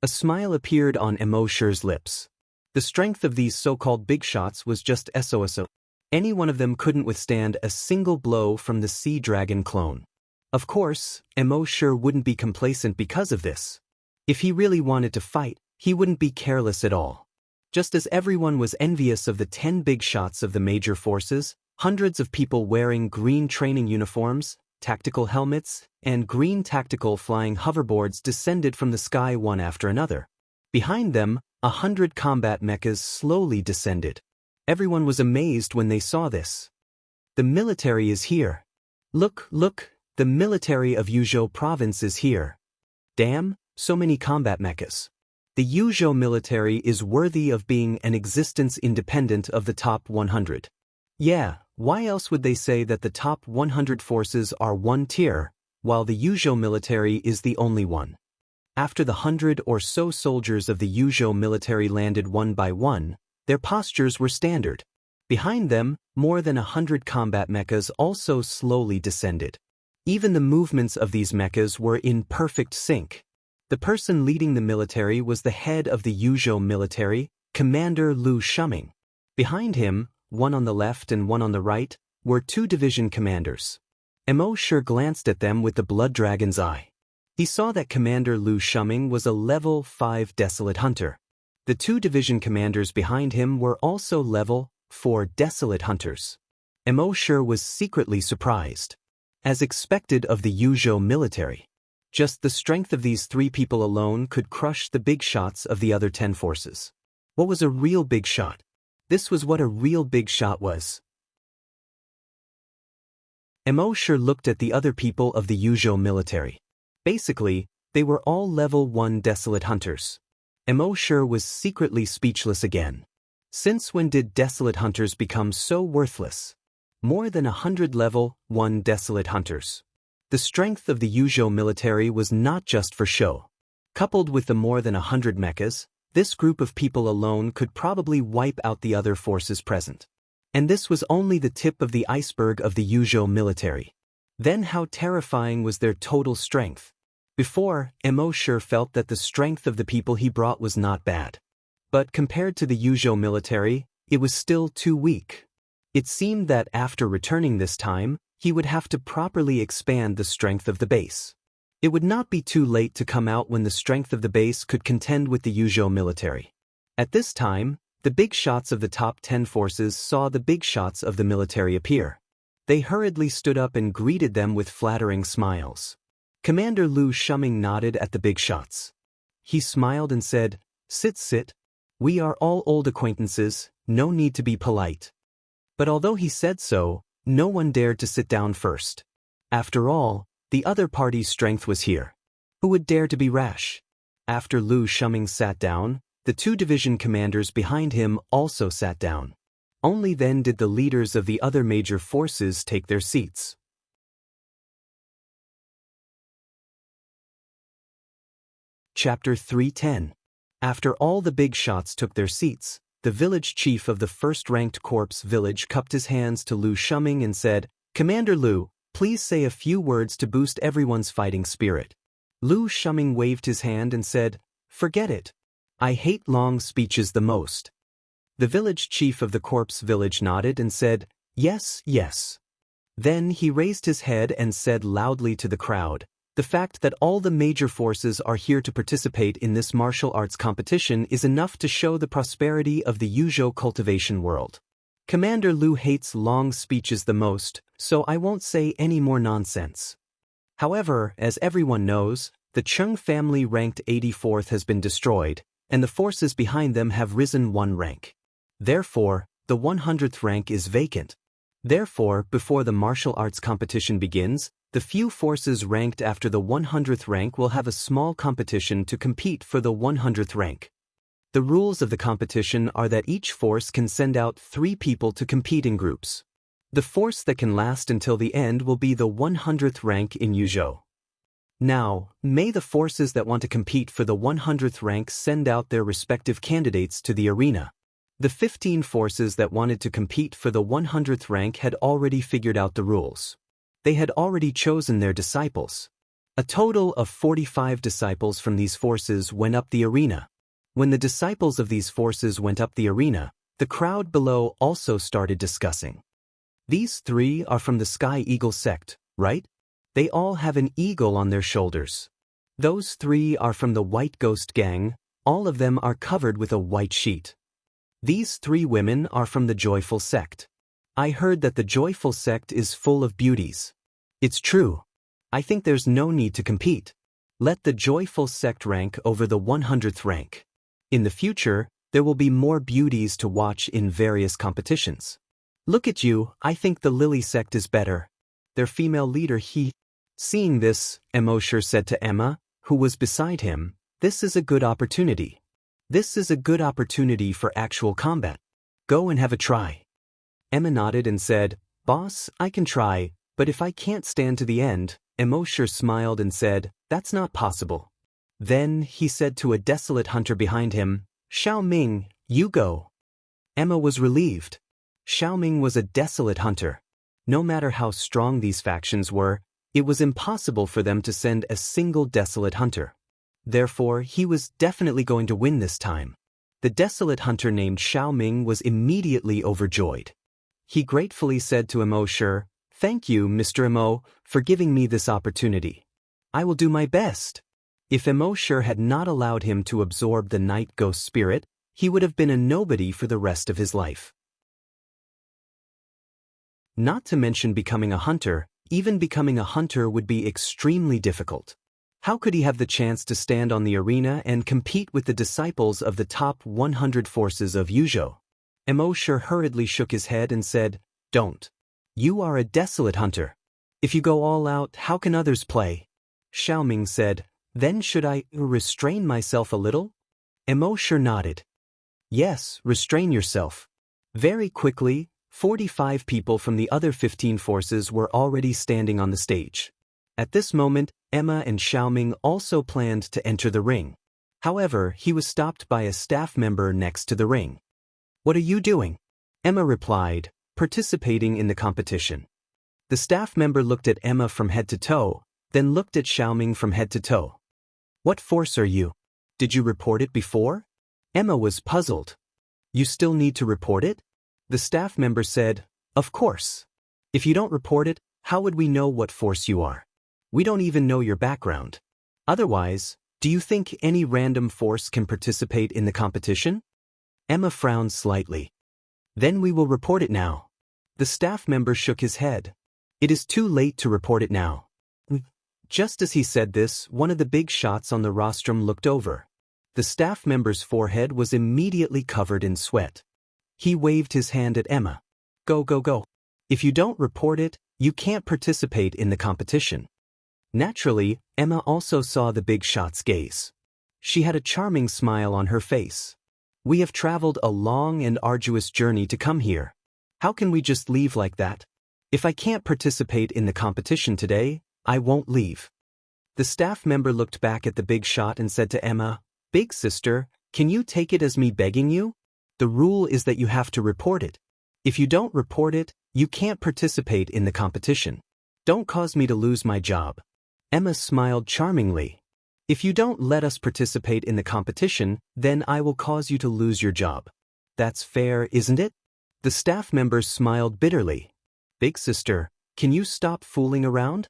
A smile appeared on Emo Shi's lips. The strength of these so-called big shots was just SOSO. Any one of them couldn't withstand a single blow from the Sea Dragon clone. Of course, Emo Shi wouldn't be complacent because of this. If he really wanted to fight, he wouldn't be careless at all. Just as everyone was envious of the 10 big shots of the major forces, hundreds of people wearing green training uniforms, tactical helmets, and green tactical flying hoverboards descended from the sky one after another. Behind them, 100 combat mechas slowly descended. Everyone was amazed when they saw this. The military is here. Look, the military of Yuzhou province is here. Damn, so many combat mechas. The Yuzhou military is worthy of being an existence independent of the top 100. Yeah, why else would they say that the top 100 forces are one tier, while the Yuzhou military is the only one? After the 100 or so soldiers of the Yuzhou military landed one by one, their postures were standard. Behind them, more than 100 combat mechas also slowly descended. Even the movements of these mechas were in perfect sync. The person leading the military was the head of the Yuzhou military, Commander Lu Shuming. Behind him, one on the left and one on the right, were 2 division commanders. Emo Shi glanced at them with the Blood Dragon's eye. He saw that Commander Lu Shuming was a level 5 Desolate Hunter. The 2 division commanders behind him were also level 4 Desolate Hunters. Emo Shi was secretly surprised. As expected of the Yuzhou military. Just the strength of these 3 people alone could crush the big shots of the other 10 forces. What was a real big shot? This was what a real big shot was. Emo Shi looked at the other people of the Yuzhou military. Basically, they were all level 1 Desolate Hunters. Emo Shi was secretly speechless again. Since when did Desolate Hunters become so worthless? More than 100 level 1 Desolate Hunters. The strength of the Yuzhou military was not just for show. Coupled with the more than 100 mechas, this group of people alone could probably wipe out the other forces present. And this was only the tip of the iceberg of the Yuzhou military. Then how terrifying was their total strength? Before, Emo Shi felt that the strength of the people he brought was not bad. But compared to the Yuzhou military, it was still too weak. It seemed that after returning this time, he would have to properly expand the strength of the base. It would not be too late to come out when the strength of the base could contend with the Yuzhou military. At this time, the big shots of the top 10 forces saw the big shots of the military appear. They hurriedly stood up and greeted them with flattering smiles. Commander Lu Shuming nodded at the big shots. He smiled and said, Sit. We are all old acquaintances, no need to be polite. But although he said so, no one dared to sit down first. After all, the other party's strength was here. Who would dare to be rash? After Lu Shuming sat down, the 2 division commanders behind him also sat down. Only then did the leaders of the other major forces take their seats. Chapter 310. After all the big shots took their seats, the village chief of the first-ranked corps village cupped his hands to Lu Shuming and said, Commander Lu, please say a few words to boost everyone's fighting spirit. Lu Shuming waved his hand and said, Forget it. I hate long speeches the most. The village chief of the corps village nodded and said, Yes. Then he raised his head and said loudly to the crowd, The fact that all the major forces are here to participate in this martial arts competition is enough to show the prosperity of the Yuzhou cultivation world. Commander Lu hates long speeches the most, so I won't say any more nonsense. However, as everyone knows, the Cheng family ranked 84th has been destroyed, and the forces behind them have risen 1 rank. Therefore, the 100th rank is vacant. Therefore, before the martial arts competition begins, the few forces ranked after the 100th rank will have a small competition to compete for the 100th rank. The rules of the competition are that each force can send out 3 people to compete in groups. The force that can last until the end will be the 100th rank in Yuzhou. Now, may the forces that want to compete for the 100th rank send out their respective candidates to the arena. The 15 forces that wanted to compete for the 100th rank had already figured out the rules. They had already chosen their disciples. A total of 45 disciples from these forces went up the arena. When the disciples of these forces went up the arena, the crowd below also started discussing. These three are from the Sky Eagle sect, right? They all have an eagle on their shoulders. Those three are from the White Ghost Gang, all of them are covered with a white sheet. These three women are from the Joyful sect. I heard that the Joyful sect is full of beauties. It's true. I think there's no need to compete. Let the Joyful sect rank over the 100th rank. In the future, there will be more beauties to watch in various competitions. Look at you, I think the Lily sect is better. Their female leader Seeing this, Mosher said to Emma, who was beside him, this is a good opportunity. This is a good opportunity for actual combat. Go and have a try. Emma nodded and said, Boss, I can try, but if I can't stand to the end, Mosher smiled and said, that's not possible. Then he said to a desolate hunter behind him, Xiao Ming, you go. Emma was relieved. Xiao Ming was a desolate hunter. No matter how strong these factions were, it was impossible for them to send a single desolate hunter. Therefore, he was definitely going to win this time. The desolate hunter named Xiao Ming was immediately overjoyed. He gratefully said to Mosher, Thank you, Mr. Mo, for giving me this opportunity. I will do my best. If Mosher had not allowed him to absorb the night ghost spirit, he would have been a nobody for the rest of his life. Not to mention becoming a hunter, even becoming a hunter would be extremely difficult. How could he have the chance to stand on the arena and compete with the disciples of the top 100 forces of Yuzhou? Mosher hurriedly shook his head and said, Don't. You are a desolate hunter. If you go all out, how can others play? Xiao Ming said, Then should I restrain myself a little? Mosher nodded. Yes, restrain yourself. Very quickly, 45 people from the other 15 forces were already standing on the stage. At this moment, Emma and Xiao Ming also planned to enter the ring. However, he was stopped by a staff member next to the ring. What are you doing? Emma replied, participating in the competition. The staff member looked at Emma from head to toe, then looked at Xiao Ming from head to toe. What force are you? Did you report it before? Emma was puzzled. You still need to report it? The staff member said, Of course. If you don't report it, how would we know what force you are? We don't even know your background. Otherwise, do you think any random force can participate in the competition? Emma frowned slightly. Then we will report it now. The staff member shook his head. It is too late to report it now. Just as he said this, one of the big shots on the rostrum looked over. The staff member's forehead was immediately covered in sweat. He waved his hand at Emma. Go, go, go. If you don't report it, you can't participate in the competition. Naturally, Emma also saw the big shot's gaze. She had a charming smile on her face. We have traveled a long and arduous journey to come here. How can we just leave like that? If I can't participate in the competition today, I won't leave. The staff member looked back at the big shot and said to Emma, Big sister, can you take it as me begging you? The rule is that you have to report it. If you don't report it, you can't participate in the competition. Don't cause me to lose my job. Emma smiled charmingly. If you don't let us participate in the competition, then I will cause you to lose your job. That's fair, isn't it? The staff member smiled bitterly. Big sister, can you stop fooling around?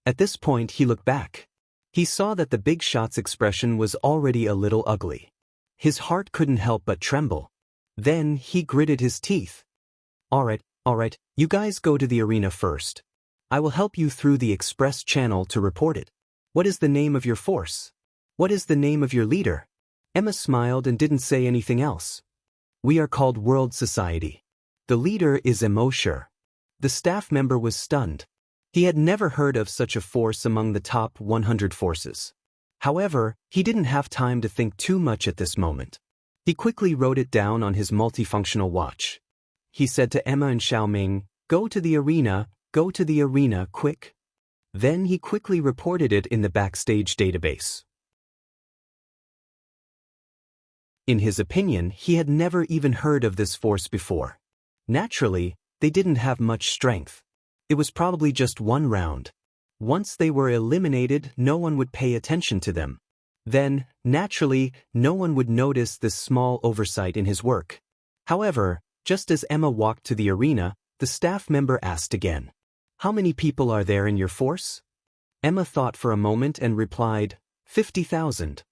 At this point he looked back. He saw that the big shot's expression was already a little ugly. His heart couldn't help but tremble. Then he gritted his teeth. All right, you guys go to the arena first. I will help you through the express channel to report it. What is the name of your force? What is the name of your leader? Emma smiled and didn't say anything else. We are called World Society. The leader is Mosher. The staff member was stunned. He had never heard of such a force among the top 100 forces. However, he didn't have time to think too much at this moment. He quickly wrote it down on his multifunctional watch. He said to Emma and Xiao Ming, Go to the arena, quick. Then he quickly reported it in the backstage database. In his opinion, he had never even heard of this force before. Naturally, they didn't have much strength. It was probably just one round. Once they were eliminated, no one would pay attention to them. Then, naturally, no one would notice this small oversight in his work. However, just as Emma walked to the arena, the staff member asked again, "How many people are there in your force?" Emma thought for a moment and replied, 50,000.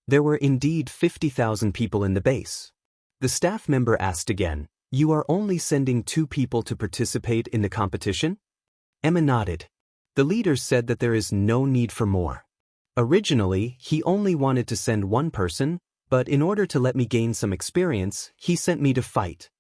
There were indeed 50,000 people in the base. The staff member asked again, "You are only sending 2 people to participate in the competition?" Emma nodded. The leader said that there is no need for more. Originally, he only wanted to send 1 person, but in order to let me gain some experience, he sent me to fight.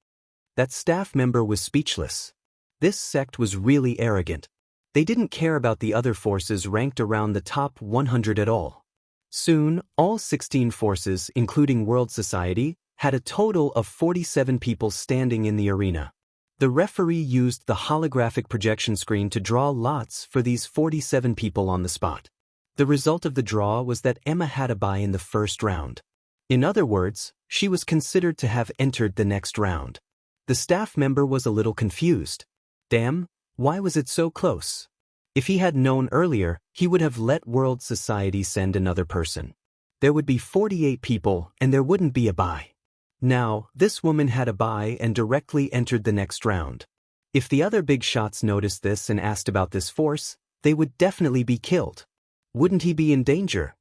That staff member was speechless. This sect was really arrogant. They didn't care about the other forces ranked around the top 100 at all. Soon, all 16 forces, including World Society, had a total of 47 people standing in the arena. The referee used the holographic projection screen to draw lots for these 47 people on the spot. The result of the draw was that Emma had a bye in the first round. In other words, she was considered to have entered the next round. The staff member was a little confused. Damn, why was it so close? If he had known earlier, he would have let World Society send another person. There would be 48 people and there wouldn't be a bye. Now, this woman had a bye and directly entered the next round. If the other big shots noticed this and asked about this force, they would definitely be killed. Wouldn't he be in danger?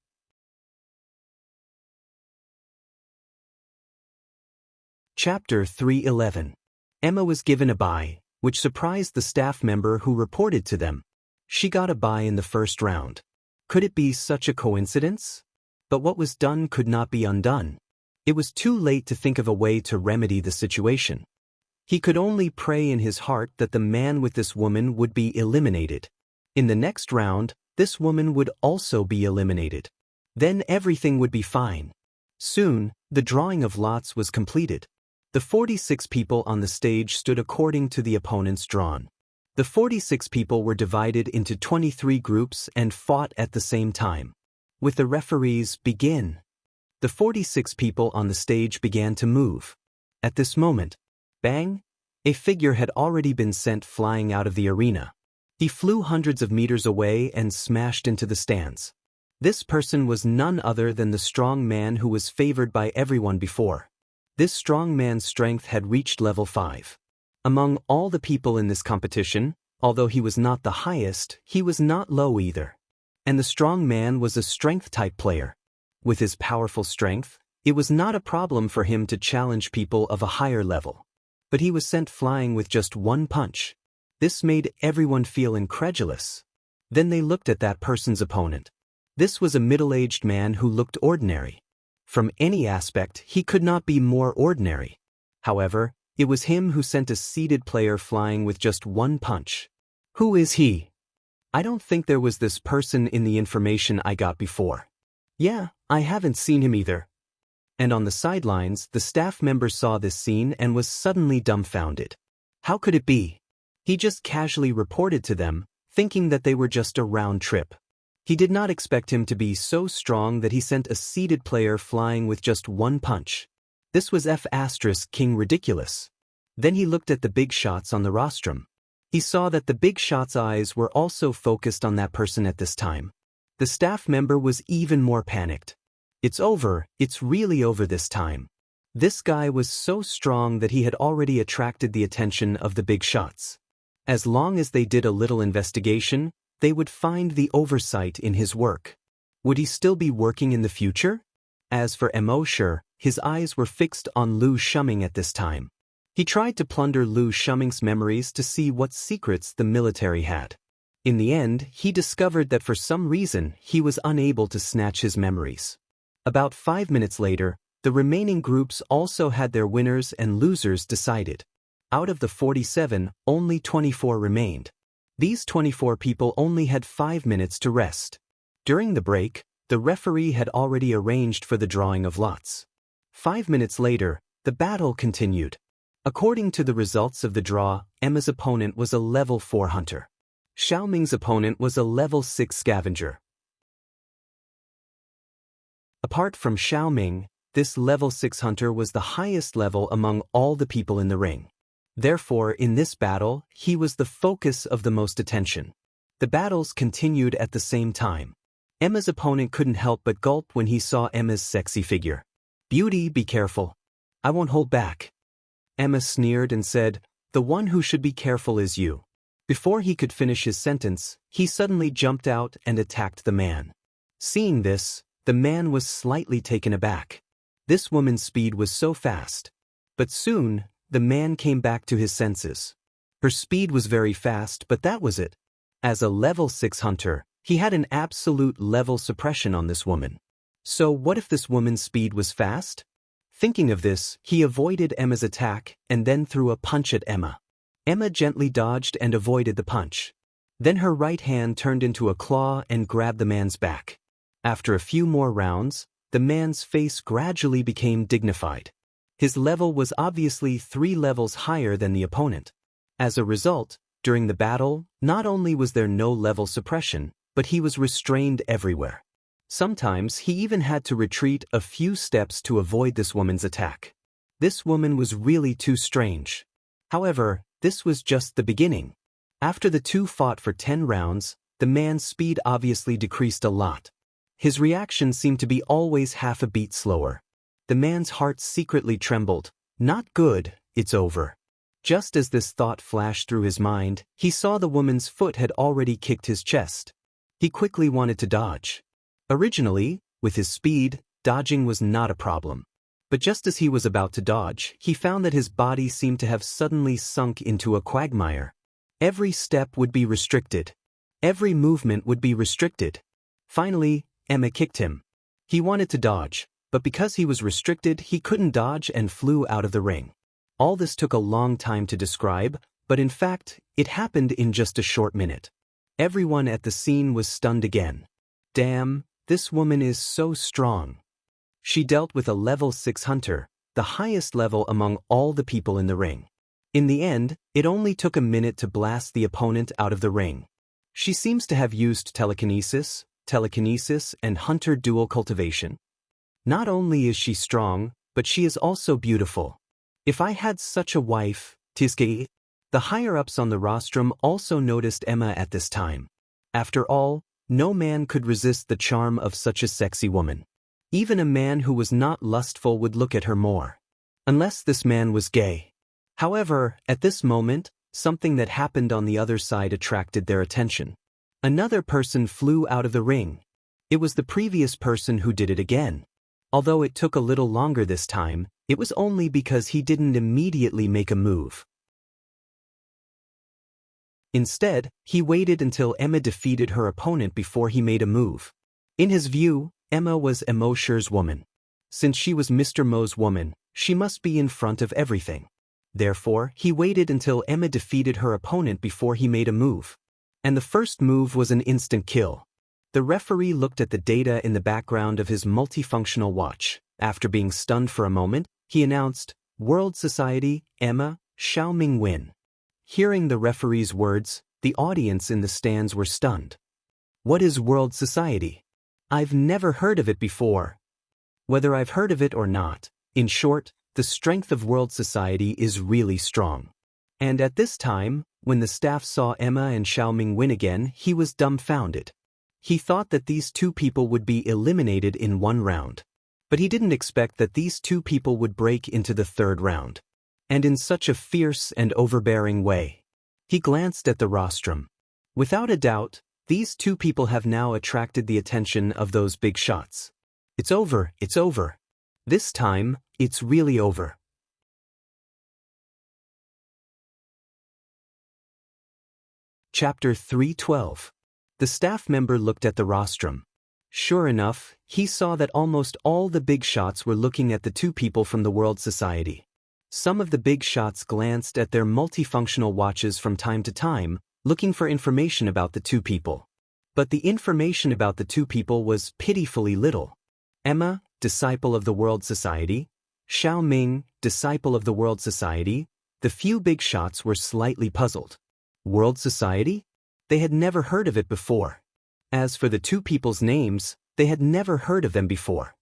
Chapter 3:11. Emma was given a bye, which surprised the staff member who reported to them. She got a bye in the first round. Could it be such a coincidence? But what was done could not be undone. It was too late to think of a way to remedy the situation. He could only pray in his heart that the man with this woman would be eliminated. In the next round, this woman would also be eliminated. Then everything would be fine. Soon, the drawing of lots was completed. The 46 people on the stage stood according to the opponents drawn. The 46 people were divided into 23 groups and fought at the same time. With the referees, "Begin." The 46 people on the stage began to move. At this moment, bang, a figure had already been sent flying out of the arena. He flew hundreds of meters away and smashed into the stands. This person was none other than the strong man who was favored by everyone before. This strong man's strength had reached level 5. Among all the people in this competition, although he was not the highest, he was not low either. And the strong man was a strength-type player. With his powerful strength, it was not a problem for him to challenge people of a higher level. But he was sent flying with just 1 punch. This made everyone feel incredulous. Then they looked at that person's opponent. This was a middle-aged man who looked ordinary. From any aspect, he could not be more ordinary. However, it was him who sent a seated player flying with just 1 punch. Who is he? I don't think there was this person in the information I got before. Yeah, I haven't seen him either. And on the sidelines, the staff member saw this scene and was suddenly dumbfounded. How could it be? He just casually reported to them, thinking that they were just a round trip. He did not expect him to be so strong that he sent a seated player flying with just 1 punch. This was King ridiculous. Then he looked at the big shots on the rostrum. He saw that the big shot's eyes were also focused on that person at this time. The staff member was even more panicked. It's over, it's really over this time. This guy was so strong that he had already attracted the attention of the big shots. As long as they did a little investigation, they would find the oversight in his work. Would he still be working in the future? As for Emosher, his eyes were fixed on Lu Shuming at this time. He tried to plunder Lu Shuming's memories to see what secrets the military had. In the end, he discovered that for some reason he was unable to snatch his memories. About 5 minutes later, the remaining groups also had their winners and losers decided. Out of the 47, only 24 remained. These 24 people only had 5 minutes to rest. During the break, the referee had already arranged for the drawing of lots. 5 minutes later, the battle continued. According to the results of the draw, Emma's opponent was a level 4 hunter. Xiaoming's opponent was a level 6 scavenger. Apart from Xiaoming, this level 6 hunter was the highest level among all the people in the ring. Therefore, in this battle, he was the focus of the most attention. The battles continued at the same time. Emma's opponent couldn't help but gulp when he saw Emma's sexy figure. "Beauty, be careful. I won't hold back." Emma sneered and said, "The one who should be careful is you." Before he could finish his sentence, he suddenly jumped out and attacked the man. Seeing this, the man was slightly taken aback. This woman's speed was so fast. But soon, the man came back to his senses. Her speed was very fast, but that was it. As a level 6 hunter, he had an absolute level suppression on this woman. So what if this woman's speed was fast? Thinking of this, he avoided Emma's attack and then threw a punch at Emma. Emma gently dodged and avoided the punch. Then her right hand turned into a claw and grabbed the man's back. After a few more rounds, the man's face gradually became dignified. His level was obviously 3 levels higher than the opponent. As a result, during the battle, not only was there no level suppression, but he was restrained everywhere. Sometimes he even had to retreat a few steps to avoid this woman's attack. This woman was really too strange. However, this was just the beginning. After the two fought for 10 rounds, the man's speed obviously decreased a lot. His reaction seemed to be always half a beat slower. The man's heart secretly trembled. Not good, it's over. Just as this thought flashed through his mind, he saw the woman's foot had already kicked his chest. He quickly wanted to dodge. Originally, with his speed, dodging was not a problem. But just as he was about to dodge, he found that his body seemed to have suddenly sunk into a quagmire. Every step would be restricted. Every movement would be restricted. Finally, Emma kicked him. He wanted to dodge, but because he was restricted, he couldn't dodge and flew out of the ring. All this took a long time to describe, but in fact, it happened in just a short minute. Everyone at the scene was stunned again. Damn, this woman is so strong. She dealt with a level 6 hunter, the highest level among all the people in the ring. In the end, it only took a minute to blast the opponent out of the ring. She seems to have used telekinesis, and hunter dual cultivation. Not only is she strong, but she is also beautiful. If I had such a wife, Tiske. The higher-ups on the rostrum also noticed Emma at this time. After all, no man could resist the charm of such a sexy woman. Even a man who was not lustful would look at her more. Unless this man was gay. However, at this moment, something that happened on the other side attracted their attention. Another person flew out of the ring. It was the previous person who did it again. Although it took a little longer this time, it was only because he didn't immediately make a move. Instead, he waited until Emma defeated her opponent before he made a move. In his view, Emma was Mosher's woman. Since she was Mr. Mo's woman, she must be in front of everything. Therefore, he waited until Emma defeated her opponent before he made a move. And the first move was an instant kill. The referee looked at the data in the background of his multifunctional watch. After being stunned for a moment, he announced, "World Society, Emma, Xiaoming win." Hearing the referee's words, the audience in the stands were stunned. What is World Society? I've never heard of it before. Whether I've heard of it or not, in short, the strength of World Society is really strong. And at this time, when the staff saw Emma and Xiaoming win again, he was dumbfounded. He thought that these two people would be eliminated in one round. But he didn't expect that these two people would break into the third round. And in such a fierce and overbearing way. He glanced at the rostrum. Without a doubt, these two people have now attracted the attention of those big shots. It's over, it's over. This time, it's really over. Chapter 312. The staff member looked at the rostrum. Sure enough, he saw that almost all the big shots were looking at the two people from the World Society. Some of the big shots glanced at their multifunctional watches from time to time, looking for information about the two people. But the information about the two people was pitifully little. Emma, disciple of the World Society. Xiaoming, disciple of the World Society. The few big shots were slightly puzzled. World Society? They had never heard of it before. As for the two people's names, they had never heard of them before.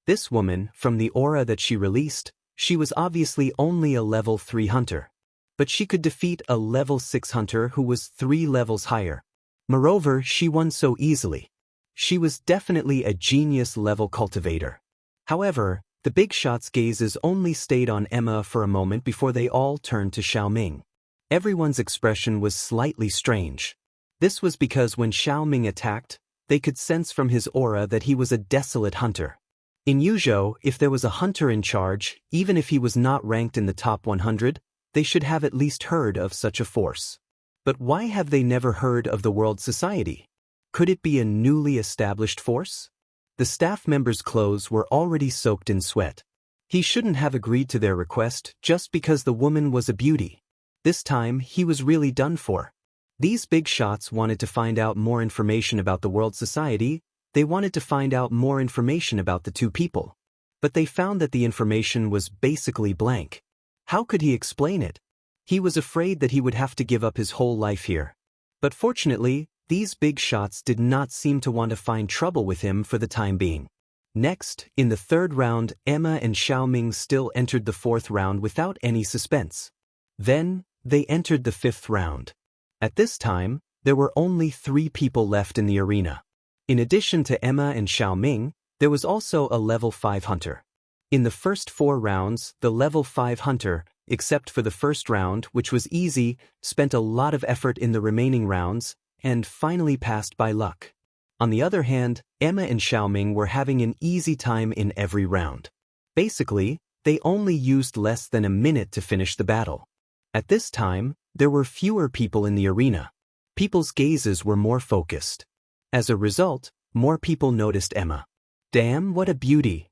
This woman, from the aura that she released, she was obviously only a level 3 hunter. But she could defeat a level 6 hunter who was 3 levels higher. Moreover, she won so easily. She was definitely a genius-level cultivator. However, the big shot's gazes only stayed on Emma for a moment before they all turned to Xiaoming. Everyone's expression was slightly strange. This was because when Xiaoming attacked, they could sense from his aura that he was a desolate hunter. In Yuzhou, if there was a hunter in charge, even if he was not ranked in the top 100, they should have at least heard of such a force. But why have they never heard of the World Society? Could it be a newly established force? The staff member's clothes were already soaked in sweat. He shouldn't have agreed to their request just because the woman was a beauty. This time, he was really done for. These big shots wanted to find out more information about the World Society. They wanted to find out more information about the two people. But they found that the information was basically blank. How could he explain it? He was afraid that he would have to give up his whole life here. But fortunately, these big shots did not seem to want to find trouble with him for the time being. Next, in the third round, Emma and Xiaoming still entered the fourth round without any suspense. Then, they entered the fifth round. At this time, there were only 3 people left in the arena. In addition to Emma and Xiaoming, there was also a level 5 hunter. In the first 4 rounds, the level 5 hunter, except for the first round, which was easy, spent a lot of effort in the remaining rounds, and finally passed by luck. On the other hand, Emma and Xiaoming were having an easy time in every round. Basically, they only used less than a minute to finish the battle. At this time, there were fewer people in the arena. People's gazes were more focused. As a result, more people noticed Emma. Damn, what a beauty!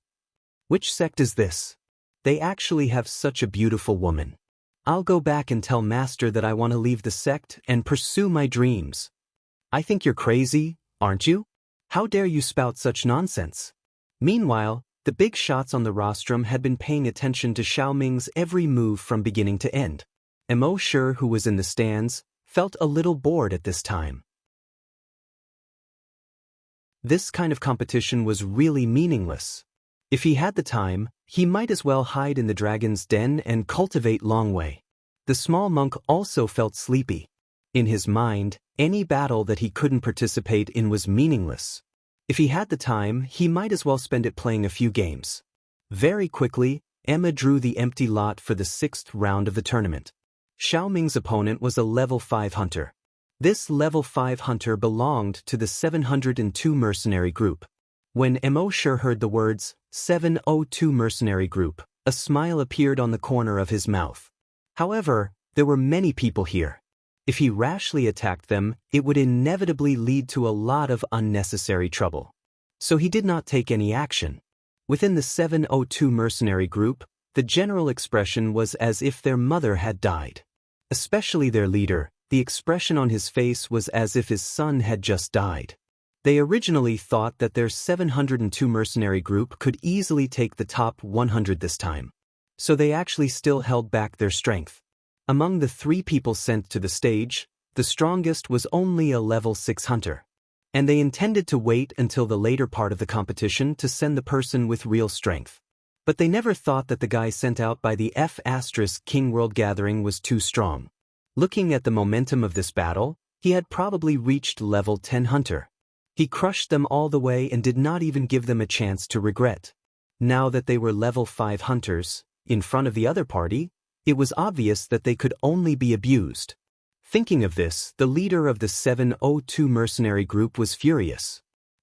Which sect is this? They actually have such a beautiful woman. I'll go back and tell Master that I want to leave the sect and pursue my dreams. I think you're crazy, aren't you? How dare you spout such nonsense? Meanwhile, the big shots on the rostrum had been paying attention to Xiaoming's every move from beginning to end. Emo Shi, who was in the stands, felt a little bored at this time. This kind of competition was really meaningless. If he had the time, he might as well hide in the dragon's den and cultivate Longwei. The small monk also felt sleepy. In his mind, any battle that he couldn't participate in was meaningless. If he had the time, he might as well spend it playing a few games. Very quickly, Emma drew the empty lot for the 6th round of the tournament. Xiaoming's opponent was a level 5 hunter. This level 5 hunter belonged to the 702 mercenary group. When Emo Shi heard the words, 702 mercenary group, a smile appeared on the corner of his mouth. However, there were many people here. If he rashly attacked them, it would inevitably lead to a lot of unnecessary trouble. So he did not take any action. Within the 702 mercenary group, the general expression was as if their mother had died. Especially their leader, the expression on his face was as if his son had just died. They originally thought that their 702 mercenary group could easily take the top 100 this time. So they actually still held back their strength. Among the 3 people sent to the stage, the strongest was only a level 6 hunter. And they intended to wait until the later part of the competition to send the person with real strength. But they never thought that the guy sent out by the F** King World Gathering was too strong. Looking at the momentum of this battle, he had probably reached level 10 hunter. He crushed them all the way and did not even give them a chance to regret. Now that they were level 5 hunters, in front of the other party, it was obvious that they could only be abused. Thinking of this, the leader of the 702 mercenary group was furious.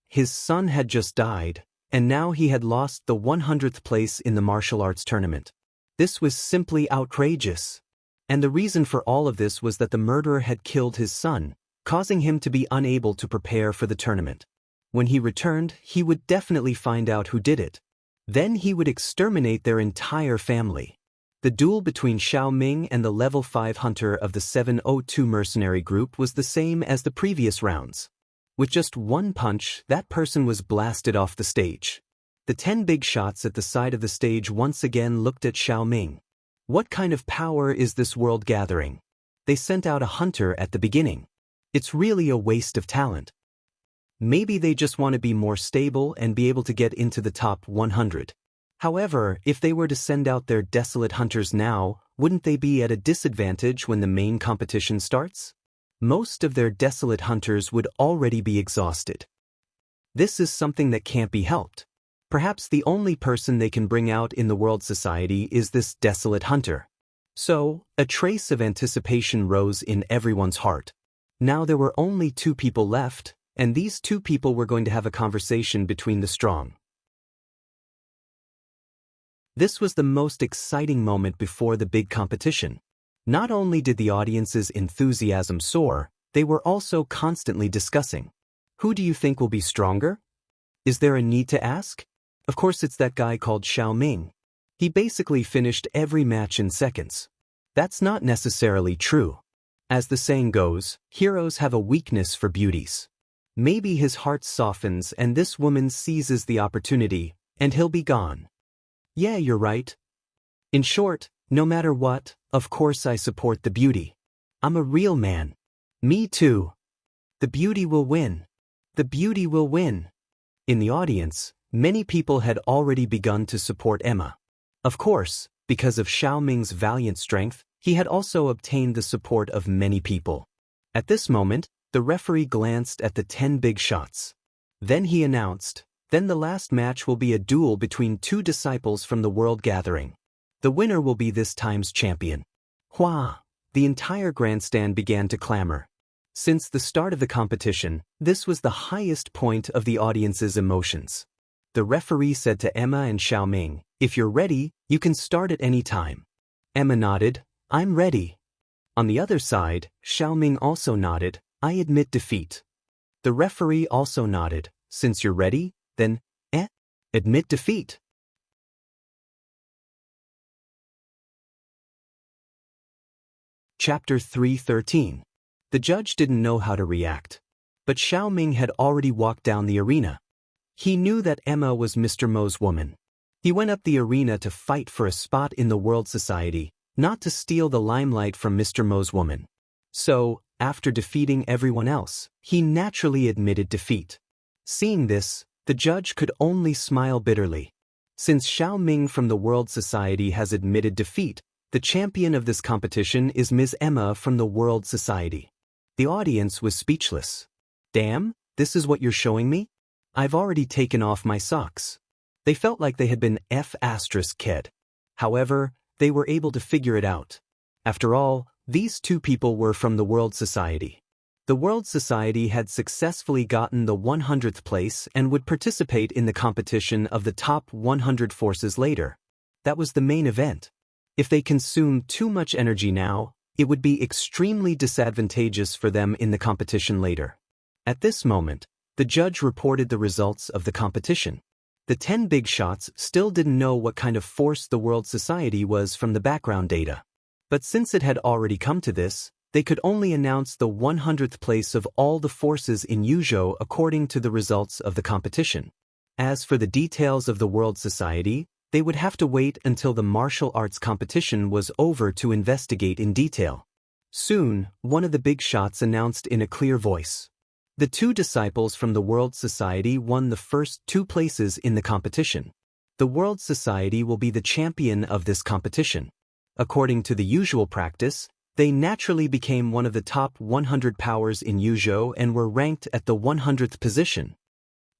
His son had just died, and now he had lost the 100th place in the martial arts tournament. This was simply outrageous. And the reason for all of this was that the murderer had killed his son, causing him to be unable to prepare for the tournament. When he returned, he would definitely find out who did it. Then he would exterminate their entire family. The duel between Xiaoming and the level 5 hunter of the 702 mercenary group was the same as the previous rounds. With just one punch, that person was blasted off the stage. The 10 big shots at the side of the stage once again looked at Xiaoming. What kind of power is this world gathering? They sent out a hunter at the beginning. It's really a waste of talent. Maybe they just want to be more stable and be able to get into the top 100. However, if they were to send out their desolate hunters now, wouldn't they be at a disadvantage when the main competition starts? most of their desolate hunters would already be exhausted. This is something that can't be helped. Perhaps the only person they can bring out in the world society is this desolate hunter. So, a trace of anticipation rose in everyone's heart. Now there were only 2 people left, and these 2 people were going to have a conversation between the strong. This was the most exciting moment before the big competition. Not only did the audience's enthusiasm soar, they were also constantly discussing. Who do you think will be stronger? Is there a need to ask? Of course it's that guy called Xiao Ming. He basically finished every match in seconds. That's not necessarily true. As the saying goes, heroes have a weakness for beauties. Maybe his heart softens and this woman seizes the opportunity, and he'll be gone. Yeah, you're right. In short, no matter what, of course I support the beauty. I'm a real man. Me too. The beauty will win. The beauty will win. In the audience, many people had already begun to support Emma. Of course, because of Xiao Ming's valiant strength, he had also obtained the support of many people. At this moment, the referee glanced at the 10 big shots. Then he announced, then the last match will be a duel between 2 disciples from the world gathering. The winner will be this time's champion. Hua! The entire grandstand began to clamor. Since the start of the competition, this was the highest point of the audience's emotions. The referee said to Emma and Xiao Ming, if you're ready, you can start at any time. Emma nodded, I'm ready. On the other side, Xiao Ming also nodded, I admit defeat. The referee also nodded, since you're ready, then, admit defeat. Chapter 3:13. The judge didn't know how to react. But Xiao Ming had already walked down the arena. He knew that Emma was Mr. Mo's woman. He went up the arena to fight for a spot in the world society, not to steal the limelight from Mr. Mo's woman. So, after defeating everyone else, he naturally admitted defeat. Seeing this, the judge could only smile bitterly. Since Xiao Ming from the world society has admitted defeat, the champion of this competition is Ms. Emma from the world society. The audience was speechless. Damn, this is what you're showing me? I've already taken off my socks. They felt like they had been F***ed. However, they were able to figure it out. After all, these 2 people were from the world society. The world society had successfully gotten the 100th place and would participate in the competition of the top 100 forces later. That was the main event. If they consumed too much energy now, it would be extremely disadvantageous for them in the competition later. At this moment, the judge reported the results of the competition. The 10 big shots still didn't know what kind of force the world society was from the background data. But since it had already come to this, they could only announce the 100th place of all the forces in Yuzhou according to the results of the competition. As for the details of the world society, they would have to wait until the martial arts competition was over to investigate in detail. Soon, one of the big shots announced in a clear voice. The 2 disciples from the World Society won the first 2 places in the competition. The World Society will be the champion of this competition. According to the usual practice, they naturally became one of the top 100 powers in Yuzhou and were ranked at the 100th position.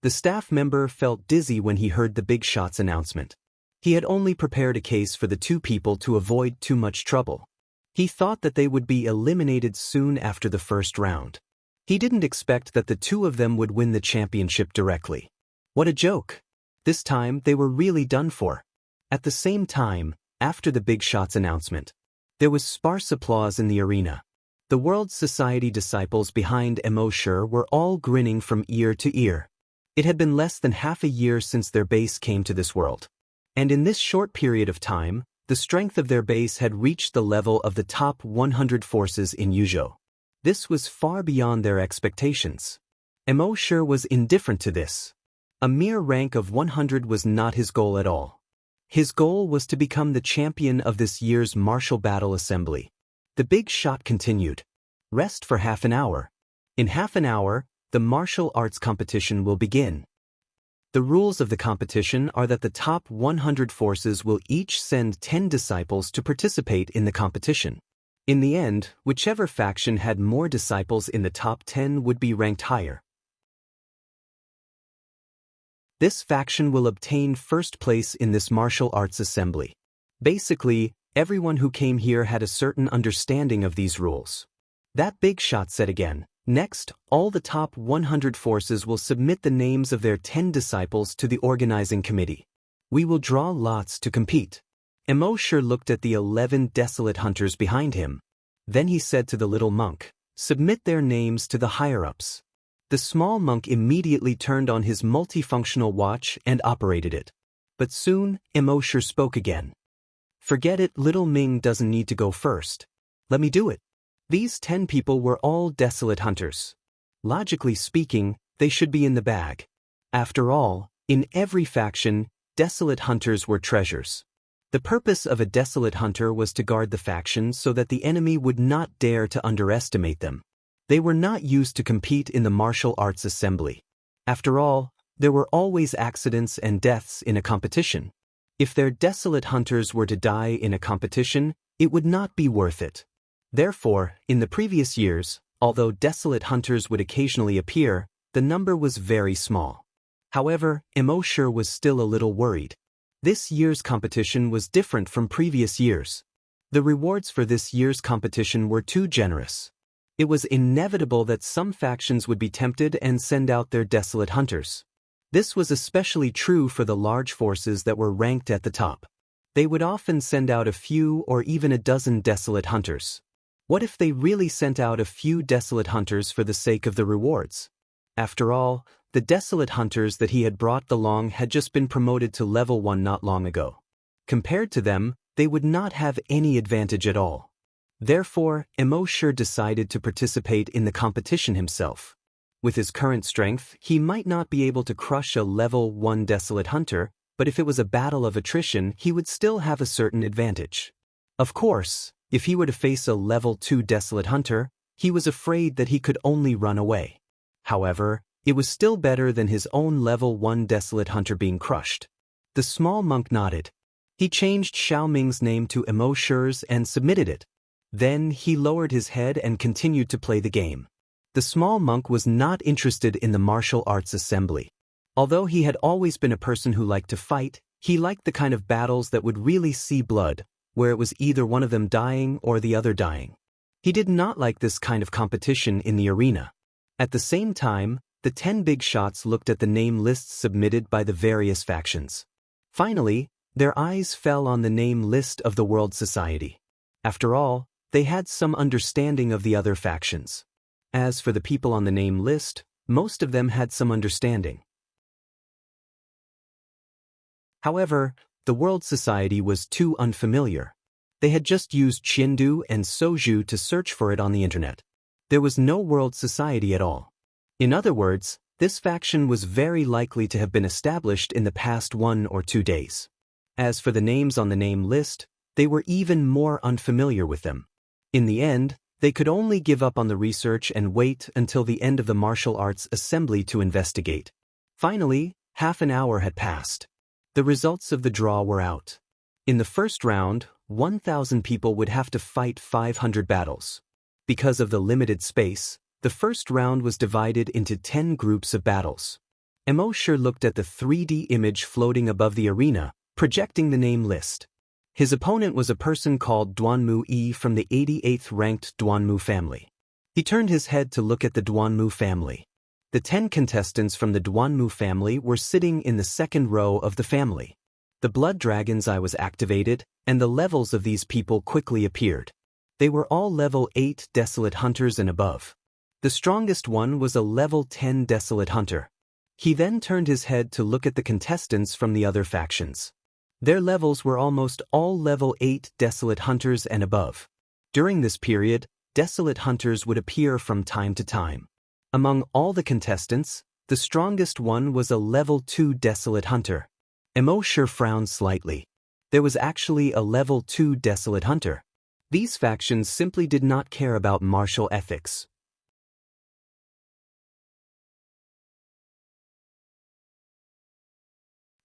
The staff member felt dizzy when he heard the big shot's announcement. He had only prepared a case for the 2 people to avoid too much trouble. He thought that they would be eliminated soon after the first round. He didn't expect that the 2 of them would win the championship directly. What a joke! This time they were really done for. At the same time, after the big shot's announcement, there was sparse applause in the arena. The World Society disciples behind Emosher were all grinning from ear to ear. It had been less than half a year since their base came to this world. And in this short period of time, the strength of their base had reached the level of the top 100 forces in Yuzhou. This was far beyond their expectations. Emosher was indifferent to this. A mere rank of 100 was not his goal at all. His goal was to become the champion of this year's martial battle assembly. The big shot continued. Rest for half an hour. In half an hour, the martial arts competition will begin. The rules of the competition are that the top 100 forces will each send 10 disciples to participate in the competition. In the end, whichever faction had more disciples in the top 10 would be ranked higher. This faction will obtain first place in this martial arts assembly. Basically, everyone who came here had a certain understanding of these rules. That big shot said again. Next, all the top 100 forces will submit the names of their 10 disciples to the organizing committee. We will draw lots to compete. Emosher looked at the 11 desolate hunters behind him. Then he said to the little monk, "Submit their names to the higher-ups." The small monk immediately turned on his multifunctional watch and operated it. But soon, Emosher spoke again. "Forget it, little Ming doesn't need to go first. Let me do it." These 10 people were all desolate hunters. Logically speaking, they should be in the bag. After all, in every faction, desolate hunters were treasures. The purpose of a desolate hunter was to guard the faction so that the enemy would not dare to underestimate them. They were not used to compete in the martial arts assembly. After all, there were always accidents and deaths in a competition. If their desolate hunters were to die in a competition, it would not be worth it. Therefore, in the previous years, although desolate hunters would occasionally appear, the number was very small. However, Emosher was still a little worried. This year's competition was different from previous years. The rewards for this year's competition were too generous. It was inevitable that some factions would be tempted and send out their desolate hunters. This was especially true for the large forces that were ranked at the top. They would often send out a few or even a dozen desolate hunters. What if they really sent out a few desolate hunters for the sake of the rewards? After all, the desolate hunters that he had brought along had just been promoted to level 1 not long ago. Compared to them, they would not have any advantage at all. Therefore, Emosher decided to participate in the competition himself. With his current strength, he might not be able to crush a level 1 desolate hunter, but if it was a battle of attrition, he would still have a certain advantage. Of course, if he were to face a level 2 desolate hunter, he was afraid that he could only run away. However, it was still better than his own level 1 desolate hunter being crushed. The small monk nodded. He changed Xiao Ming's name to Emosher's and submitted it. Then he lowered his head and continued to play the game. The small monk was not interested in the martial arts assembly. Although he had always been a person who liked to fight, he liked the kind of battles that would really see blood, where it was either one of them dying or the other dying. He did not like this kind of competition in the arena. At the same time, the 10 big shots looked at the name lists submitted by the various factions. Finally, their eyes fell on the name list of the World Society. After all, they had some understanding of the other factions. As for the people on the name list, most of them had some understanding. However, the World Society was too unfamiliar. They had just used Qiandu and Soju to search for it on the internet. There was no World Society at all. In other words, this faction was very likely to have been established in the past 1 or 2 days. As for the names on the name list, they were even more unfamiliar with them. In the end, they could only give up on the research and wait until the end of the martial arts assembly to investigate. Finally, half an hour had passed. The results of the draw were out. In the first round, 1,000 people would have to fight 500 battles. Because of the limited space, the first round was divided into 10 groups of battles. Emosher looked at the 3D image floating above the arena, projecting the name list. His opponent was a person called Duanmu Yi from the 88th ranked Duanmu family. He turned his head to look at the Duanmu family. The 10 contestants from the Duanmu family were sitting in the second row of the family. The blood dragon's eye was activated, and the levels of these people quickly appeared. They were all level 8 desolate hunters and above. The strongest one was a level 10 desolate hunter. He then turned his head to look at the contestants from the other factions. Their levels were almost all level 8 desolate hunters and above. During this period, desolate hunters would appear from time to time. Among all the contestants, the strongest one was a level 2 desolate hunter. Emosher frowned slightly. There was actually a level 2 desolate hunter. These factions simply did not care about martial ethics.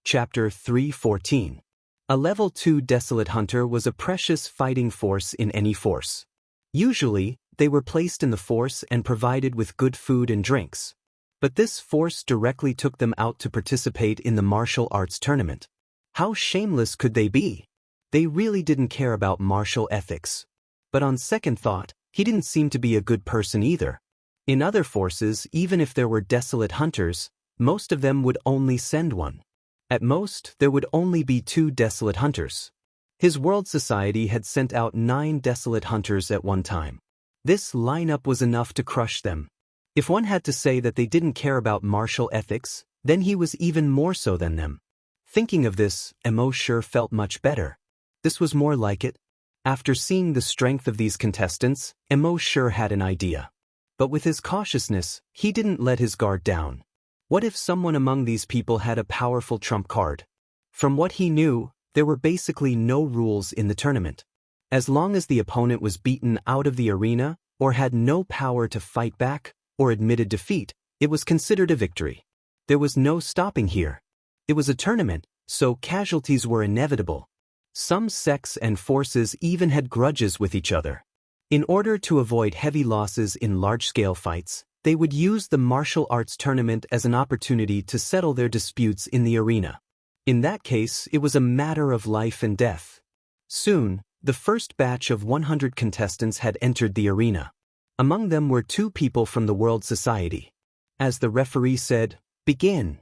Chapter 3:14. A level 2 desolate hunter was a precious fighting force in any force. Usually, they were placed in the force and provided with good food and drinks. But this force directly took them out to participate in the martial arts tournament. How shameless could they be? They really didn't care about martial ethics. But on second thought, he didn't seem to be a good person either. In other forces, even if there were desolate hunters, most of them would only send one. At most, there would only be 2 desolate hunters. His world society had sent out 9 desolate hunters at one time. This lineup was enough to crush them. If one had to say that they didn't care about martial ethics, then he was even more so than them. Thinking of this, Emo sure felt much better. This was more like it. After seeing the strength of these contestants, Emo sure had an idea. But with his cautiousness, he didn't let his guard down. What if someone among these people had a powerful trump card? From what he knew, there were basically no rules in the tournament. As long as the opponent was beaten out of the arena, or had no power to fight back, or admitted defeat, it was considered a victory. There was no stopping here. It was a tournament, so casualties were inevitable. Some sects and forces even had grudges with each other. In order to avoid heavy losses in large-scale fights, they would use the martial arts tournament as an opportunity to settle their disputes in the arena. In that case, it was a matter of life and death. Soon, the first batch of 100 contestants had entered the arena. Among them were 2 people from the World Society. As the referee said, "Begin."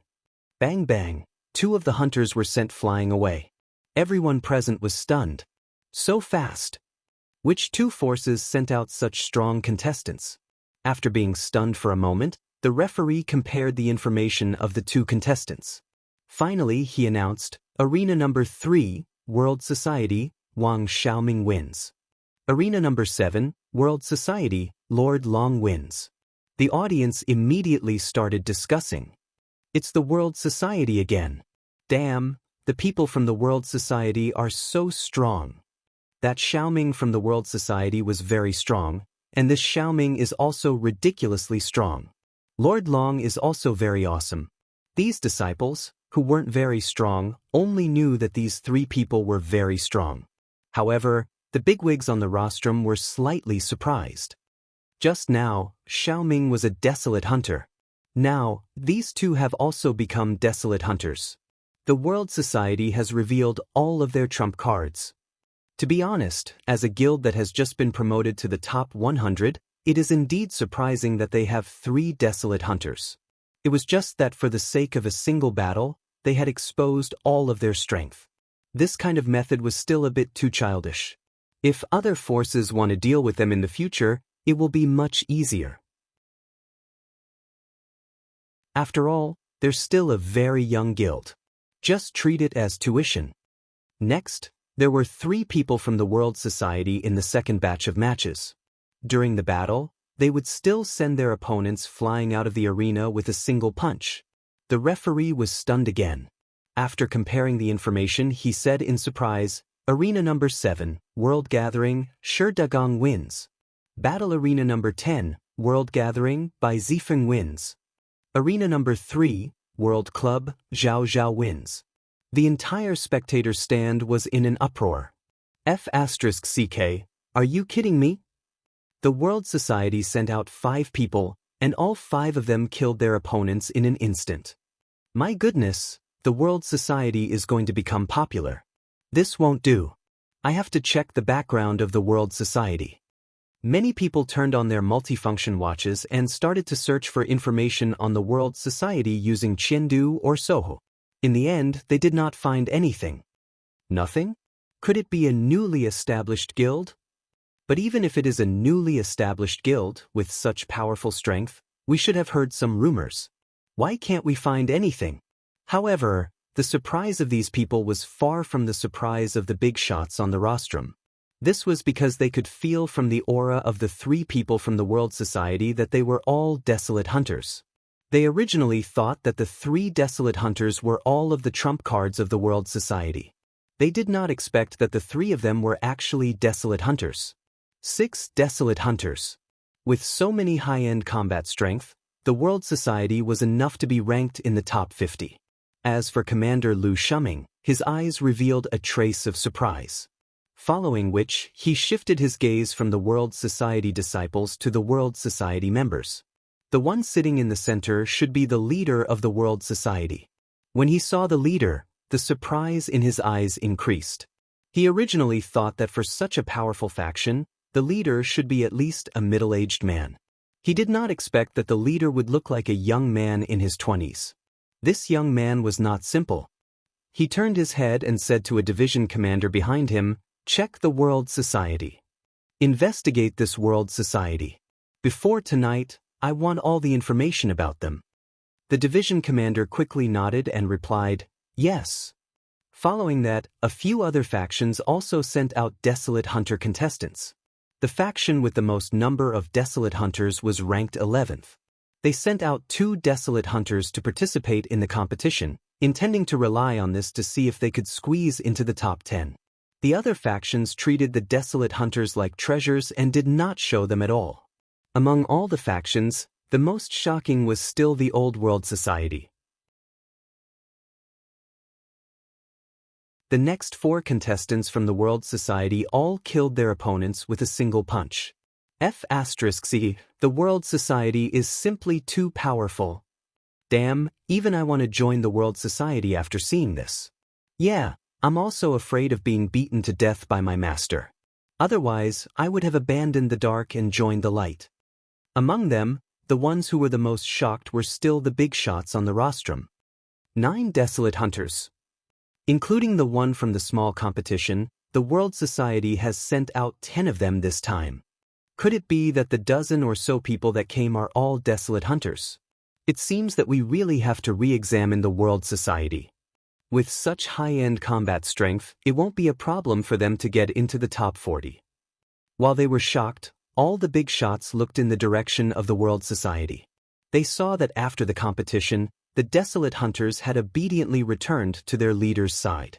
Bang bang, 2 of the hunters were sent flying away. Everyone present was stunned. So fast. Which 2 forces sent out such strong contestants? After being stunned for a moment, the referee compared the information of the 2 contestants. Finally, he announced, Arena number 3, World Society, Wang Xiaoming wins. Arena number 7, World Society, Lord Long wins. The audience immediately started discussing. It's the World Society again. Damn, the people from the World Society are so strong. That Xiaoming from the World Society was very strong, and this Xiaoming is also ridiculously strong. Lord Long is also very awesome. These disciples, who weren't very strong, only knew that these 3 people were very strong. However, the bigwigs on the rostrum were slightly surprised. Just now, Xiaoming was a desolate hunter. Now, these 2 have also become desolate hunters. The World Society has revealed all of their trump cards. To be honest, as a guild that has just been promoted to the top 100, it is indeed surprising that they have 3 desolate hunters. It was just that for the sake of a single battle, they had exposed all of their strength. This kind of method was still a bit too childish. If other forces want to deal with them in the future, it will be much easier. After all, they're still a very young guild. Just treat it as tuition. Next, there were 3 people from the World Society in the second batch of matches. During the battle, they would still send their opponents flying out of the arena with a single punch. The referee was stunned again. After comparing the information, he said in surprise, Arena number 7, World Gathering, Shi Dagong wins. Battle Arena number 10, World Gathering, by Zifeng wins. Arena number 3, World Club, Zhao Zhao wins. The entire spectator stand was in an uproar. F***CK, are you kidding me? The World Society sent out 5 people, and all 5 of them killed their opponents in an instant. My goodness, the World Society is going to become popular. This won't do. I have to check the background of the World Society. Many people turned on their multifunction watches and started to search for information on the World Society using Qiandu or Soho. In the end, they did not find anything. Nothing? Could it be a newly established guild? But even if it is a newly established guild with such powerful strength, we should have heard some rumors. Why can't we find anything? However, the surprise of these people was far from the surprise of the big shots on the rostrum. This was because they could feel from the aura of the 3 people from the World Society that they were all desolate hunters. They originally thought that the 3 desolate hunters were all of the trump cards of the World Society. They did not expect that the 3 of them were actually desolate hunters. 6 desolate hunters. With so many high-end combat strength, the World Society was enough to be ranked in the top 50. As for Commander Lu Shuming, his eyes revealed a trace of surprise. following which he shifted his gaze from the World Society disciples to the World Society members. The one sitting in the center should be the leader of the World Society. When he saw the leader, the surprise in his eyes increased. He originally thought that for such a powerful faction, the leader should be at least a middle-aged man. He did not expect that the leader would look like a young man in his 20s. This young man was not simple. He turned his head and said to a division commander behind him, "Check the World Society. Investigate this World Society. Before tonight, I want all the information about them." The division commander quickly nodded and replied, "Yes." Following that, a few other factions also sent out Desolate Hunter contestants. The faction with the most number of Desolate Hunters was ranked 11th. They sent out 2 Desolate Hunters to participate in the competition, intending to rely on this to see if they could squeeze into the top 10. The other factions treated the Desolate Hunters like treasures and did not show them at all. Among all the factions, the most shocking was still the Old World Society. The next 4 contestants from the World Society all killed their opponents with a single punch. F*C, the World Society is simply too powerful. Damn, even I want to join the World Society after seeing this. Yeah, I'm also afraid of being beaten to death by my master. Otherwise, I would have abandoned the dark and joined the light. Among them, the ones who were the most shocked were still the big shots on the rostrum. 9 Desolate Hunters. Including the one from the small competition, the World Society has sent out 10 of them this time. Could it be that the dozen or so people that came are all Desolate Hunters? It seems that we really have to re-examine the World Society. With such high-end combat strength, it won't be a problem for them to get into the top 40. While they were shocked, all the big shots looked in the direction of the World Society. They saw that after the competition, the Desolate Hunters had obediently returned to their leader's side.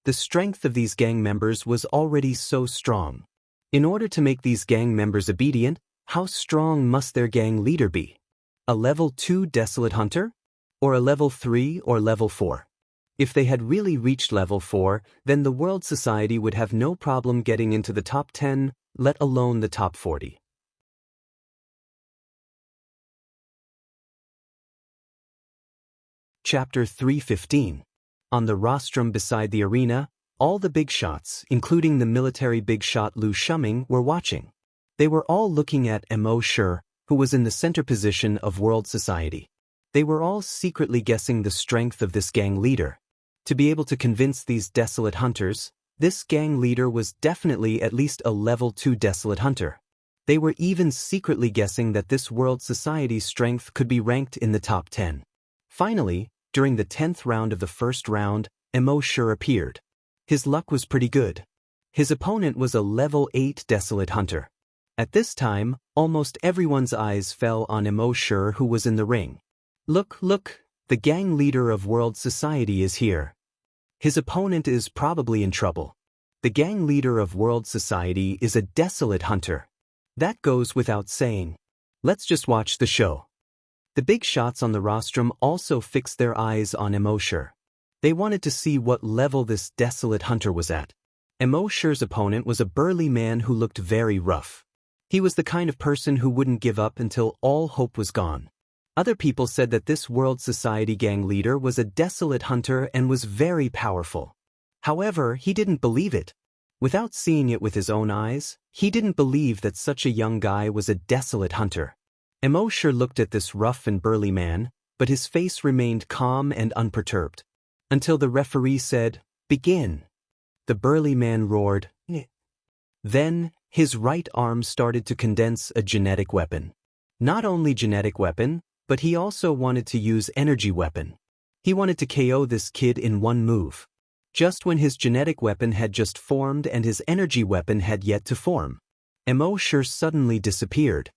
The strength of these gang members was already so strong. In order to make these gang members obedient, how strong must their gang leader be? A level 2 Desolate Hunter? Or a level 3 or level 4? If they had really reached level 4, then the World Society would have no problem getting into the top 10, let alone the top 40. Chapter 315. On the rostrum beside the arena, all the big shots, including the military big shot Lu Shuming, were watching. They were all looking at embark, who was in the center position of World Society. They were all secretly guessing the strength of this gang leader. To be able to convince these Desolate Hunters, this gang leader was definitely at least a level 2 Desolate Hunter. They were even secretly guessing that this World Society's strength could be ranked in the top 10. Finally, during the 10th round of the first round, embark appeared. His luck was pretty good. His opponent was a level 8 Desolate Hunter. At this time, almost everyone's eyes fell on embark, who was in the ring. Look, the gang leader of World Society is here. His opponent is probably in trouble. The gang leader of World Society is a Desolate Hunter. That goes without saying. Let's just watch the show. The big shots on the rostrum also fixed their eyes on embark. They wanted to see what level this Desolate Hunter was at. Embark's opponent was a burly man who looked very rough. He was the kind of person who wouldn't give up until all hope was gone. Other people said that this World Society gang leader was a Desolate Hunter and was very powerful. However, he didn't believe it. Without seeing it with his own eyes, he didn't believe that such a young guy was a Desolate Hunter. embark looked at this rough and burly man, but his face remained calm and unperturbed. Until the referee said, "Begin." The burly man roared. Then, his right arm started to condense a genetic weapon. Not only genetic weapon, but he also wanted to use energy weapon. He wanted to KO this kid in one move. Just when his genetic weapon had just formed and his energy weapon had yet to form, embark suddenly disappeared.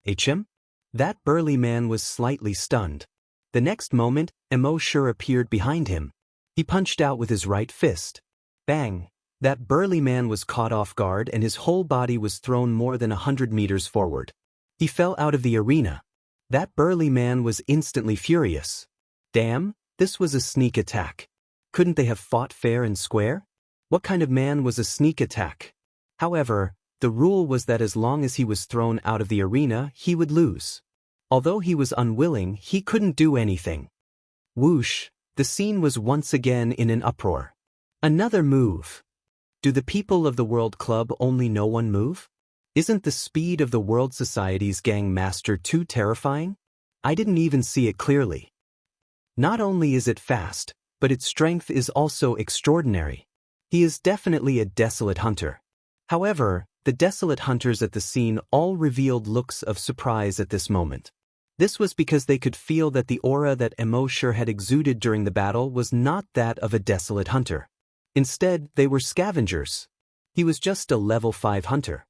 HM? That burly man was slightly stunned. The next moment, embark appeared behind him. He punched out with his right fist. Bang! That burly man was caught off guard and his whole body was thrown more than 100 meters forward. He fell out of the arena. That burly man was instantly furious. Damn, this was a sneak attack. Couldn't they have fought fair and square? What kind of man was a sneak attack? However, the rule was that as long as he was thrown out of the arena, he would lose. Although he was unwilling, he couldn't do anything. Whoosh, the scene was once again in an uproar. Another move. Do the people of the World Club only know one move? Isn't the speed of the World Society's Gang Master too terrifying? I didn't even see it clearly. Not only is it fast, but its strength is also extraordinary. He is definitely a desolate hunter. However, the desolate hunters at the scene all revealed looks of surprise at this moment. This was because they could feel that the aura that embark had exuded during the battle was not that of a desolate hunter. Instead, they were scavengers. He was just a level 5 hunter.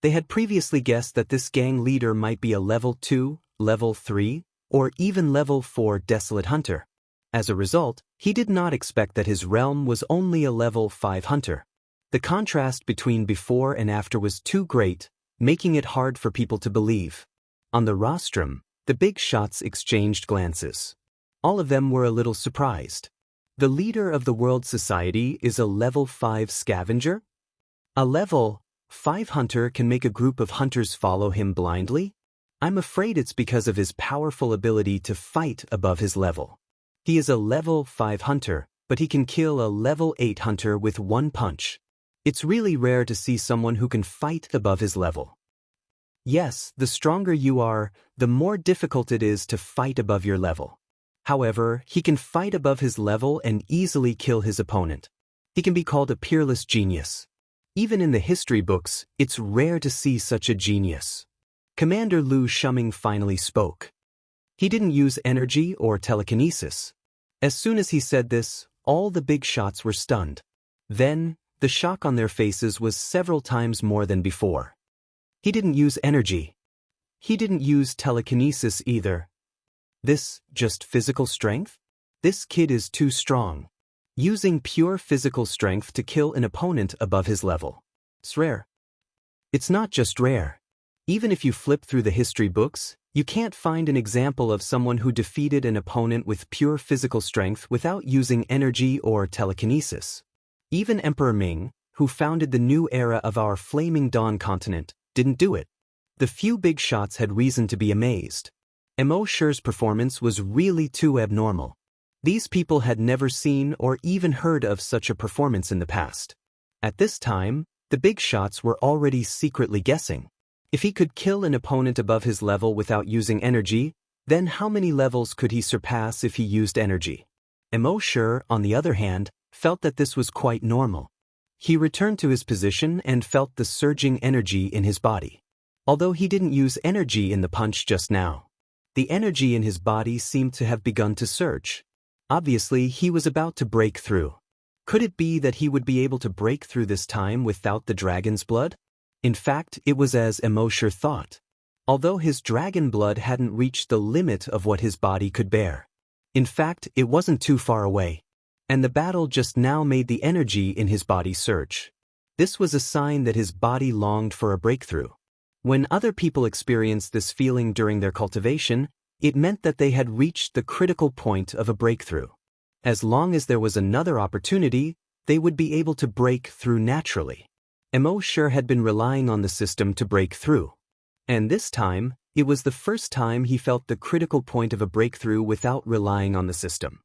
They had previously guessed that this gang leader might be a level 2, level 3, or even level 4 desolate hunter. As a result, he did not expect that his realm was only a level 5 hunter. The contrast between before and after was too great, making it hard for people to believe. On the rostrum, the big shots exchanged glances. All of them were a little surprised. The leader of the World Society is a level 5 scavenger? A level 5 hunter can make a group of hunters follow him blindly? I'm afraid it's because of his powerful ability to fight above his level. He is a level 5 hunter, but he can kill a level 8 hunter with one punch. It's really rare to see someone who can fight above his level. Yes, the stronger you are, the more difficult it is to fight above your level. However, he can fight above his level and easily kill his opponent. He can be called a peerless genius. Even in the history books, it's rare to see such a genius. Commander Lu Shuming finally spoke. He didn't use energy or telekinesis. As soon as he said this, all the big shots were stunned. Then, the shock on their faces was several times more than before. He didn't use energy. He didn't use telekinesis either. This, just physical strength? This kid is too strong. Using pure physical strength to kill an opponent above his level. It's rare. It's not just rare. Even if you flip through the history books, you can't find an example of someone who defeated an opponent with pure physical strength without using energy or telekinesis. Even Emperor Ming, who founded the new era of our Flaming Dawn continent, didn't do it. The few big shots had reason to be amazed. Embark's performance was really too abnormal. These people had never seen or even heard of such a performance in the past. At this time, the big shots were already secretly guessing. If he could kill an opponent above his level without using energy, then how many levels could he surpass if he used energy? Embark, on the other hand, felt that this was quite normal. He returned to his position and felt the surging energy in his body. Although he didn't use energy in the punch just now, the energy in his body seemed to have begun to surge. Obviously, he was about to break through. Could it be that he would be able to break through this time without the dragon's blood? In fact, it was as embark thought. Although his dragon blood hadn't reached the limit of what his body could bear. In fact, it wasn't too far away. And the battle just now made the energy in his body surge. This was a sign that his body longed for a breakthrough. When other people experienced this feeling during their cultivation, it meant that they had reached the critical point of a breakthrough. As long as there was another opportunity, they would be able to break through naturally. Embark had been relying on the system to break through. And this time, it was the first time he felt the critical point of a breakthrough without relying on the system.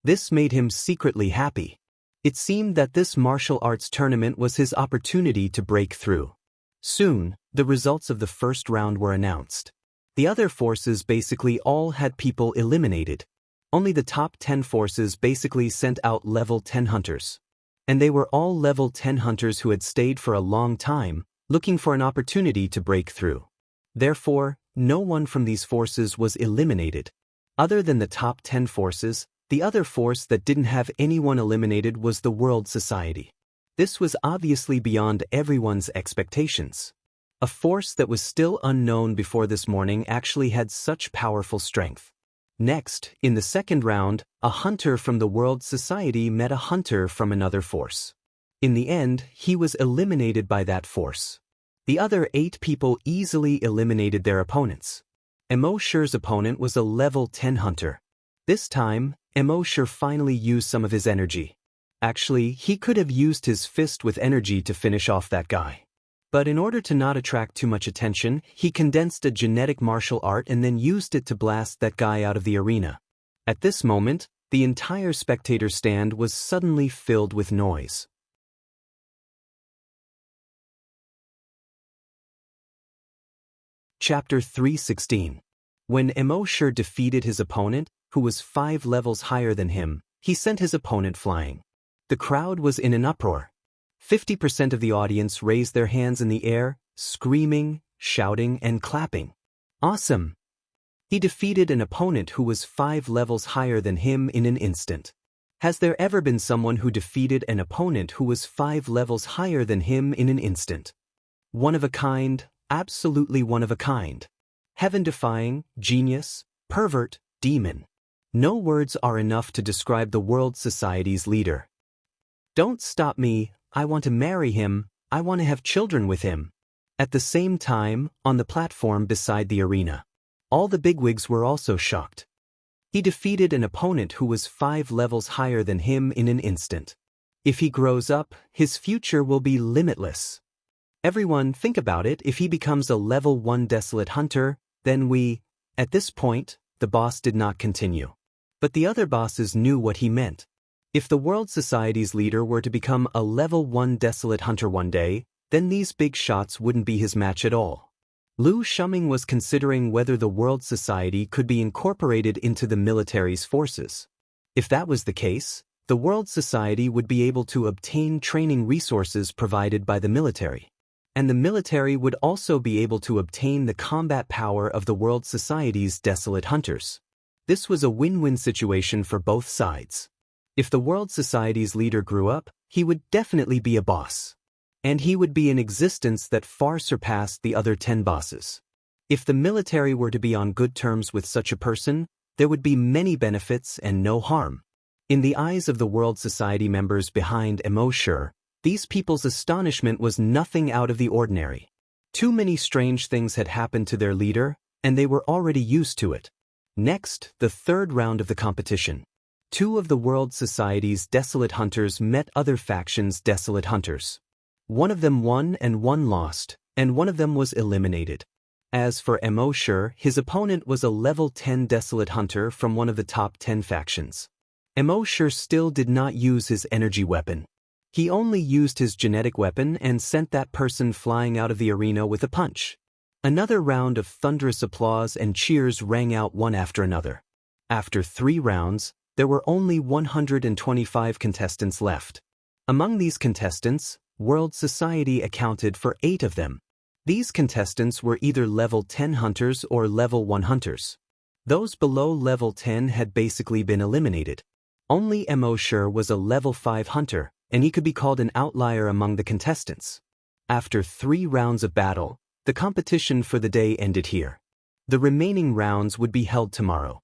This made him secretly happy. It seemed that this martial arts tournament was his opportunity to break through. Soon, the results of the first round were announced. The other forces basically all had people eliminated. Only the top 10 forces basically sent out level 10 hunters. And they were all level 10 hunters who had stayed for a long time, looking for an opportunity to break through. Therefore, no one from these forces was eliminated. Other than the top 10 forces, the other force that didn't have anyone eliminated was the World Society. This was obviously beyond everyone's expectations. A force that was still unknown before this morning actually had such powerful strength. Next, in the second round, a hunter from the World Society met a hunter from another force. In the end, he was eliminated by that force. The other 8 people easily eliminated their opponents. Emosher's opponent was a level 10 hunter. This time, Emosher finally used some of his energy. Actually, he could have used his fist with energy to finish off that guy. But in order to not attract too much attention, he condensed a genetic martial art and then used it to blast that guy out of the arena. At this moment, the entire spectator stand was suddenly filled with noise. Chapter 316. When Emosher defeated his opponent, who was 5 levels higher than him, he sent his opponent flying. The crowd was in an uproar. 50% of the audience raised their hands in the air, screaming, shouting, and clapping. Awesome! He defeated an opponent who was 5 levels higher than him in an instant. Has there ever been someone who defeated an opponent who was 5 levels higher than him in an instant? One of a kind, absolutely one of a kind. Heaven-defying, genius, pervert, demon. No words are enough to describe the world society's leader. Don't stop me, I want to marry him, I want to have children with him. At the same time, on the platform beside the arena, all the bigwigs were also shocked. He defeated an opponent who was 5 levels higher than him in an instant. If he grows up, his future will be limitless. Everyone, think about it, if he becomes a level 1 desolate hunter, then we… At this point, the boss did not continue. But the other bosses knew what he meant. If the world society's leader were to become a level 1 desolate hunter one day, then these big shots wouldn't be his match at all. Liu Shuming was considering whether the world society could be incorporated into the military's forces. If that was the case, the world society would be able to obtain training resources provided by the military. And the military would also be able to obtain the combat power of the world society's desolate hunters. This was a win-win situation for both sides. If the world society's leader grew up, he would definitely be a boss. And he would be an existence that far surpassed the other 10 bosses. If the military were to be on good terms with such a person, there would be many benefits and no harm. In the eyes of the world society members behind Emosher, these people's astonishment was nothing out of the ordinary. Too many strange things had happened to their leader, and they were already used to it. Next, the third round of the competition. 2 of the world society's desolate hunters met other factions' desolate hunters. One of them won and one lost, and one of them was eliminated. As for Emosher, his opponent was a level 10 desolate hunter from one of the top 10 factions. Emosher still did not use his energy weapon. He only used his genetic weapon and sent that person flying out of the arena with a punch. Another round of thunderous applause and cheers rang out one after another. After 3 rounds, there were only 125 contestants left. Among these contestants, World Society accounted for 8 of them. These contestants were either level 10 hunters or level 1 hunters. Those below level 10 had basically been eliminated. Only Emosher was a level 5 hunter, and he could be called an outlier among the contestants. After 3 rounds of battle, the competition for the day ended here. The remaining rounds would be held tomorrow.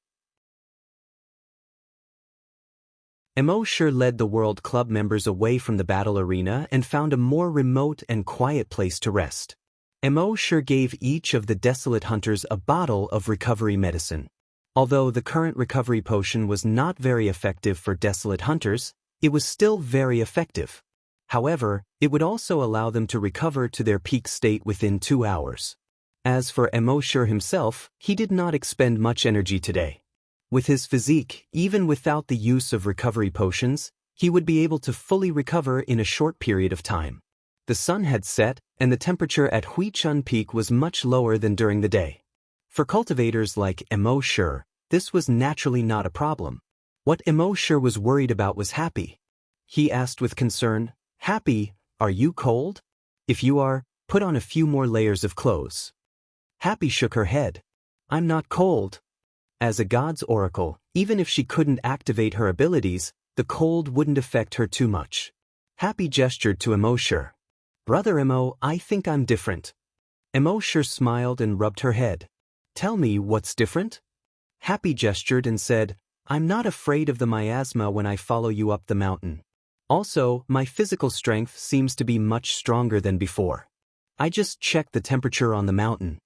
Emosher led the World Club members away from the battle arena and found a more remote and quiet place to rest. Emosher gave each of the desolate hunters a bottle of recovery medicine. Although the current recovery potion was not very effective for desolate hunters, it was still very effective. However, it would also allow them to recover to their peak state within 2 hours. As for Emosher himself, he did not expend much energy today. With his physique, even without the use of recovery potions, he would be able to fully recover in a short period of time. The sun had set, and the temperature at Huichun Peak was much lower than during the day. For cultivators like Emosher, this was naturally not a problem. What Emosher was worried about was Happy. He asked with concern, "Happy, are you cold? If you are, put on a few more layers of clothes." Happy shook her head. "I'm not cold." As a god's oracle, even if she couldn't activate her abilities, the cold wouldn't affect her too much. Happy gestured to Emosher. "Brother Emo, I think I'm different." Emosher smiled and rubbed her head. "Tell me what's different?" Happy gestured and said, "I'm not afraid of the miasma when I follow you up the mountain. Also, my physical strength seems to be much stronger than before. I just checked the temperature on the mountain.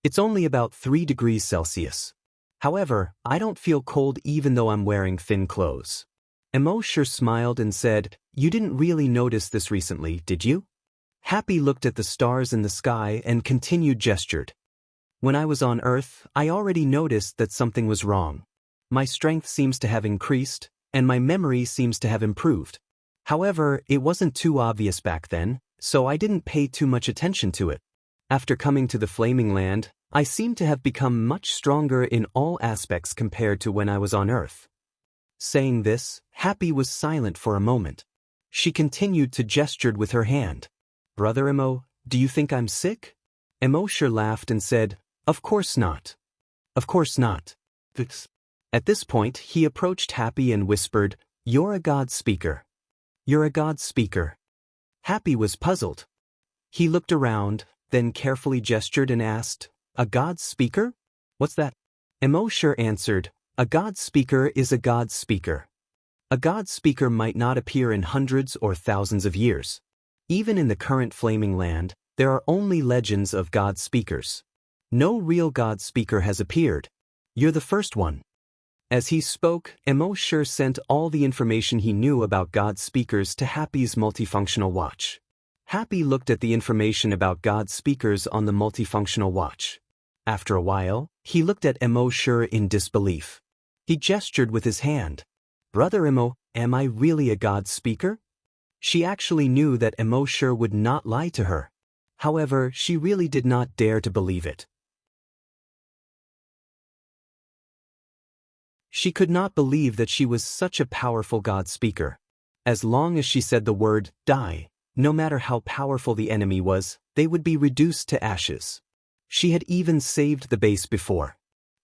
It's only about 3 degrees Celsius. However, I don't feel cold even though I'm wearing thin clothes. Emo sure smiled and said, "You didn't really notice this recently, did you?" Happy looked at the stars in the sky and continued gestured. "When I was on Earth, I already noticed that something was wrong. My strength seems to have increased, and my memory seems to have improved. However, it wasn't too obvious back then, so I didn't pay too much attention to it. After coming to the Flaming Land, I seem to have become much stronger in all aspects compared to when I was on Earth." Saying this, Happy was silent for a moment. She continued to gesture with her hand. "Brother Emo, do you think I'm sick?" Emo sure laughed and said, "Of course not. Of course not." At this point, he approached Happy and whispered, "You're a God speaker. You're a God speaker." Happy was puzzled. He looked around, then carefully gestured and asked, "A God speaker? What's that?" Emo sure answered, "A God speaker is a God speaker. A God speaker might not appear in hundreds or thousands of years. Even in the current Flaming Land, there are only legends of God speakers. No real God speaker has appeared. You're the first one." As he spoke, Emo sure sent all the information he knew about God speakers to Happy's multifunctional watch. Happy looked at the information about God speakers on the multifunctional watch. After a while, he looked at Emo sure in disbelief. He gestured with his hand. "Brother Emo, am I really a God speaker?" She actually knew that Emo sure would not lie to her. However, she really did not dare to believe it. She could not believe that she was such a powerful God speaker. As long as she said the word, "die," no matter how powerful the enemy was, they would be reduced to ashes. She had even saved the base before.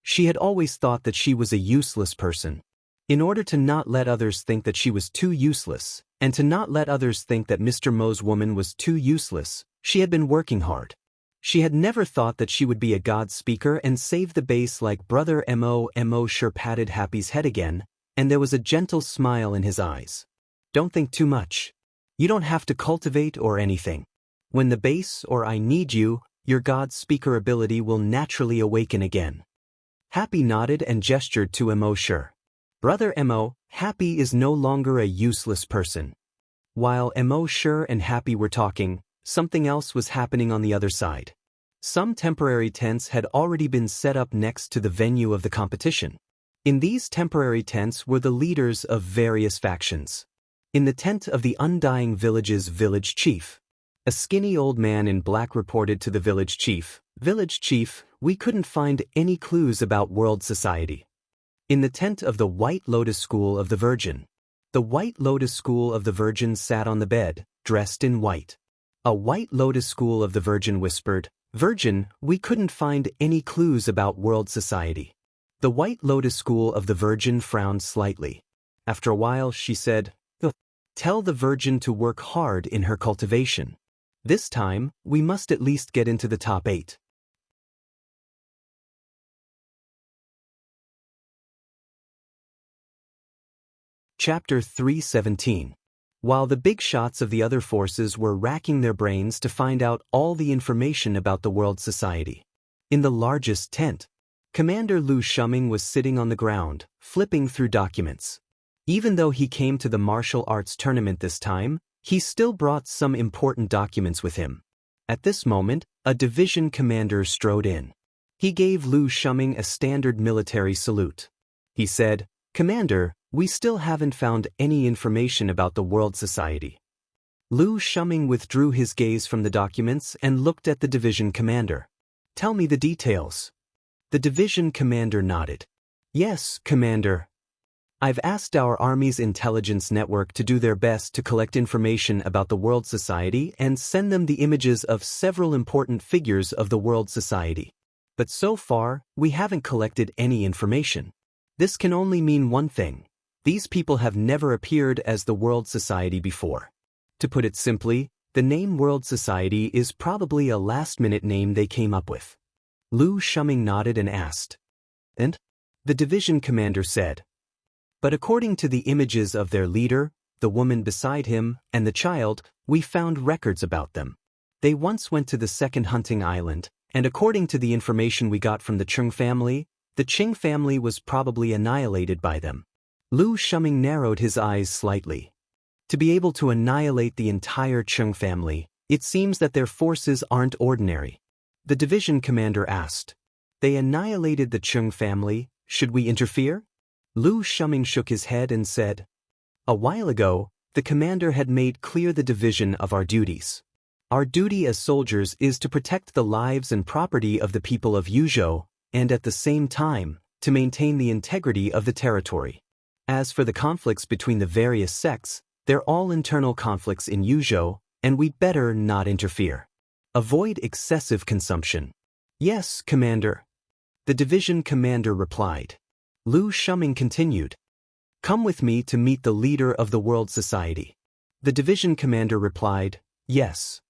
She had always thought that she was a useless person. In order to not let others think that she was too useless, and to not let others think that Mr. Mo's woman was too useless, she had been working hard. She had never thought that she would be a God speaker and save the base like Brother Emo. Emo sure patted Happy's head again, and there was a gentle smile in his eyes. "Don't think too much. You don't have to cultivate or anything. When the base or I need you, your God speaker ability will naturally awaken again." Happy nodded and gestured to Emo sure. "Brother Emo, Happy is no longer a useless person." While Emo sure and Happy were talking, something else was happening on the other side. Some temporary tents had already been set up next to the venue of the competition. In these temporary tents were the leaders of various factions. In the tent of the Undying Village's village chief, a skinny old man in black reported to the village chief, "Village chief, we couldn't find any clues about world society." In the tent of the White Lotus School of the Virgin, the White Lotus School of the Virgin sat on the bed, dressed in white. A White Lotus School of the Virgin whispered, "Virgin, we couldn't find any clues about world society." The White Lotus School of the Virgin frowned slightly. After a while she said, "Tell the Virgin to work hard in her cultivation. This time, we must at least get into the top 8. Chapter 317. While the big shots of the other forces were racking their brains to find out all the information about the world society. In the largest tent, Commander Lu Shuming was sitting on the ground, flipping through documents. Even though he came to the martial arts tournament this time, he still brought some important documents with him. At this moment, a division commander strode in. He gave Lu Shuming a standard military salute. He said, "Commander, we still haven't found any information about the world society." Lu Shuming withdrew his gaze from the documents and looked at the division commander. "Tell me the details." The division commander nodded. "Yes, Commander. I've asked our Army's intelligence network to do their best to collect information about the world society and send them the images of several important figures of the world society. But so far, we haven't collected any information. This can only mean one thing. These people have never appeared as the world society before. To put it simply, the name World Society is probably a last-minute name they came up with." Lu Shuming nodded and asked, "And?" The division commander said, "But according to the images of their leader, the woman beside him, and the child, we found records about them. They once went to the second hunting island, And according to the information we got from the Chung family, the Qing family was probably annihilated by them. Lu Shuming narrowed his eyes slightly. To be able to annihilate the entire Chung family, it seems that their forces aren't ordinary. The division commander asked. They annihilated the Chung family, should we interfere? Lu Shuming shook his head and said, a while ago, the commander had made clear the division of our duties. Our duty as soldiers is to protect the lives and property of the people of Yuzhou, and at the same time, to maintain the integrity of the territory. As for the conflicts between the various sects, they're all internal conflicts in Yuzhou, and we'd better not interfere. Avoid excessive consumption. Yes, Commander. The division commander replied. Lu Shuming continued. Come with me to meet the leader of the World Society. The division commander replied, yes.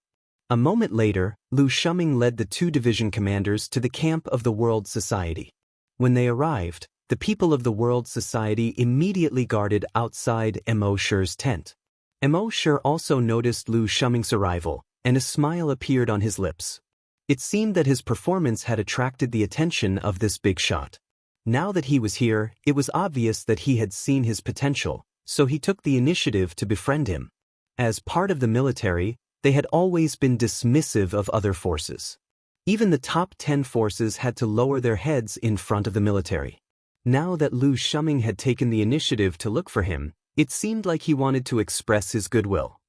A moment later, Lu Shuming led the two division commanders to the camp of the World Society. When they arrived, the people of the World Society immediately guarded outside Mo Shi's tent. Mo Shi also noticed Lu Shuming's arrival, and a smile appeared on his lips. It seemed that his performance had attracted the attention of this big shot. Now that he was here, it was obvious that he had seen his potential, so he took the initiative to befriend him. As part of the military, they had always been dismissive of other forces. Even the top 10 forces had to lower their heads in front of the military. Now that Lu Shuming had taken the initiative to look for him, it seemed like he wanted to express his goodwill.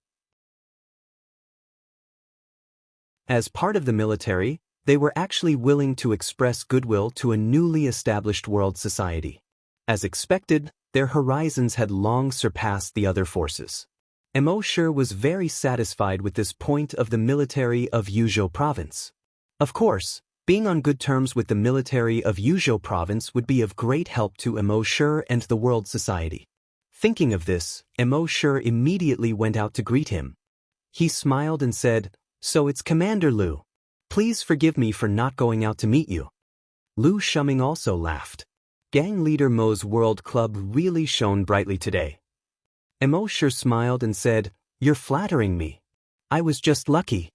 As part of the military, they were actually willing to express goodwill to a newly established world society. As expected, their horizons had long surpassed the other forces. Mo Shi was very satisfied with this point of the military of Yuzhou province. Of course, being on good terms with the military of Yuzhou province would be of great help to Mo Shi and the world society. Thinking of this, Mo Shi immediately went out to greet him. He smiled and said, so it's Commander Lu. Please forgive me for not going out to meet you. Lu Shuming also laughed. Gang leader Mo's World Club really shone brightly today. Mo Shi smiled and said, you're flattering me. I was just lucky.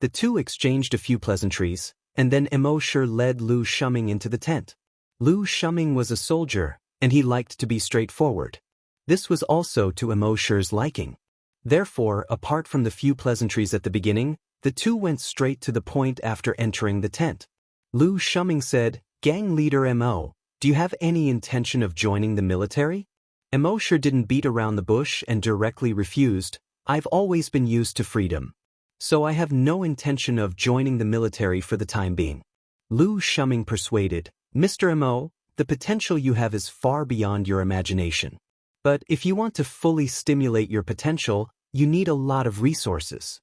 The two exchanged a few pleasantries, and then Mo Shi led Lu Shuming into the tent. Lu Shuming was a soldier, and he liked to be straightforward. This was also to Mo Shi's liking. Therefore, apart from the few pleasantries at the beginning, the two went straight to the point after entering the tent. Lu Shuming said, Gang leader Mo, do you have any intention of joining the military? Mo Shi didn't beat around the bush and directly refused, I've always been used to freedom. So I have no intention of joining the military for the time being. Lu Shuming persuaded, Mr. Mo, the potential you have is far beyond your imagination. But if you want to fully stimulate your potential, you need a lot of resources.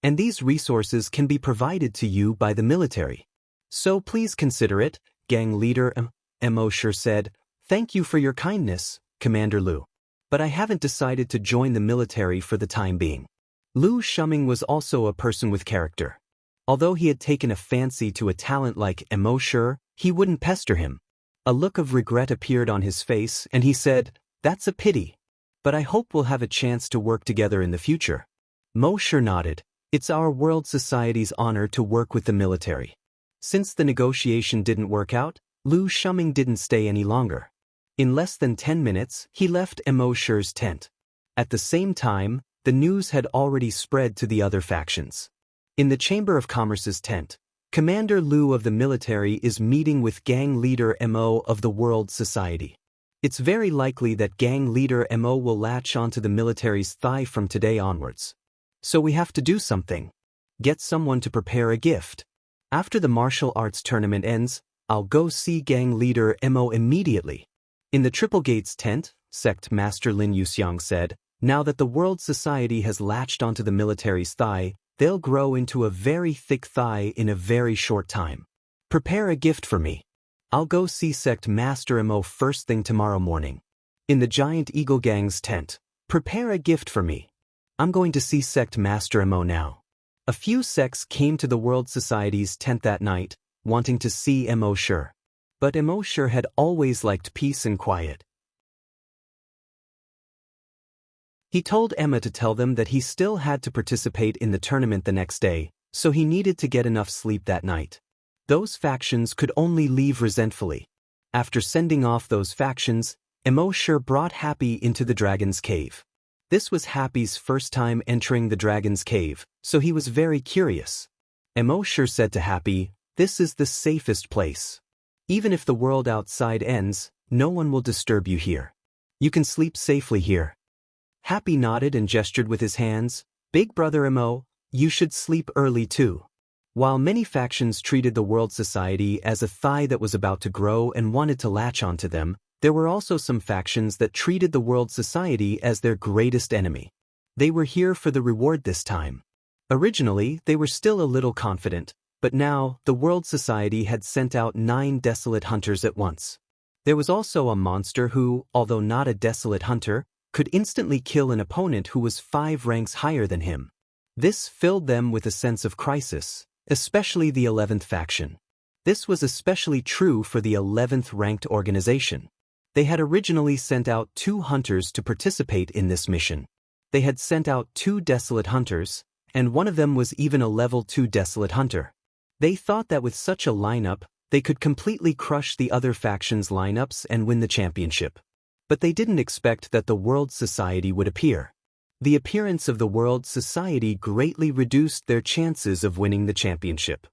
And these resources can be provided to you by the military. So please consider it, gang leader Mo Shi said. Thank you for your kindness, Commander Lu. But I haven't decided to join the military for the time being. Lu Shuming was also a person with character. Although he had taken a fancy to a talent like Mo Shi, he wouldn't pester him. A look of regret appeared on his face and he said, that's a pity. But I hope we'll have a chance to work together in the future. Mo Shi nodded. It's our world society's honor to work with the military. Since the negotiation didn't work out, Lu Shuming didn't stay any longer. In less than 10 minutes, he left Mo Shi's tent. At the same time, the news had already spread to the other factions. In the Chamber of Commerce's tent, Commander Lu of the military is meeting with gang leader Mo of the World Society. It's very likely that gang leader Mo will latch onto the military's thigh from today onwards. So we have to do something. Get someone to prepare a gift. After the martial arts tournament ends, I'll go see gang leader Mo immediately. In the Triple Gates tent, Sect Master Lin Yuxiang said, now that the World Society has latched onto the military's thigh, they'll grow into a very thick thigh in a very short time. Prepare a gift for me. I'll go see Sect Master Mo first thing tomorrow morning. In the Giant Eagle Gang's tent, prepare a gift for me. I'm going to see Sect Master Mo now. A few sects came to the World Society's tent that night, wanting to see Mo Shi. But Mo Shi had always liked peace and quiet. He told Emma to tell them that he still had to participate in the tournament the next day, so he needed to get enough sleep that night. Those factions could only leave resentfully. After sending off those factions, Emosure brought Happy into the dragon's cave. This was Happy's first time entering the dragon's cave, so he was very curious. Emosure said to Happy, "This is the safest place. Even if the world outside ends, no one will disturb you here. You can sleep safely here." Happy nodded and gestured with his hands. "Big brother Emo, you should sleep early too." While many factions treated the world society as a thigh that was about to grow and wanted to latch onto them, there were also some factions that treated the world society as their greatest enemy. They were here for the reward this time. Originally, they were still a little confident, but now, the world society had sent out 9 desolate hunters at once. There was also a monster who, although not a desolate hunter, could instantly kill an opponent who was 5 ranks higher than him. This filled them with a sense of crisis, especially the 11th faction. This was especially true for the 11th ranked organization. They had originally sent out 2 hunters to participate in this mission. They had sent out 2 desolate hunters, and one of them was even a level 2 desolate hunter. They thought that with such a lineup, they could completely crush the other factions' lineups and win the championship. But they didn't expect that the World Society would appear. The appearance of the World Society greatly reduced their chances of winning the championship.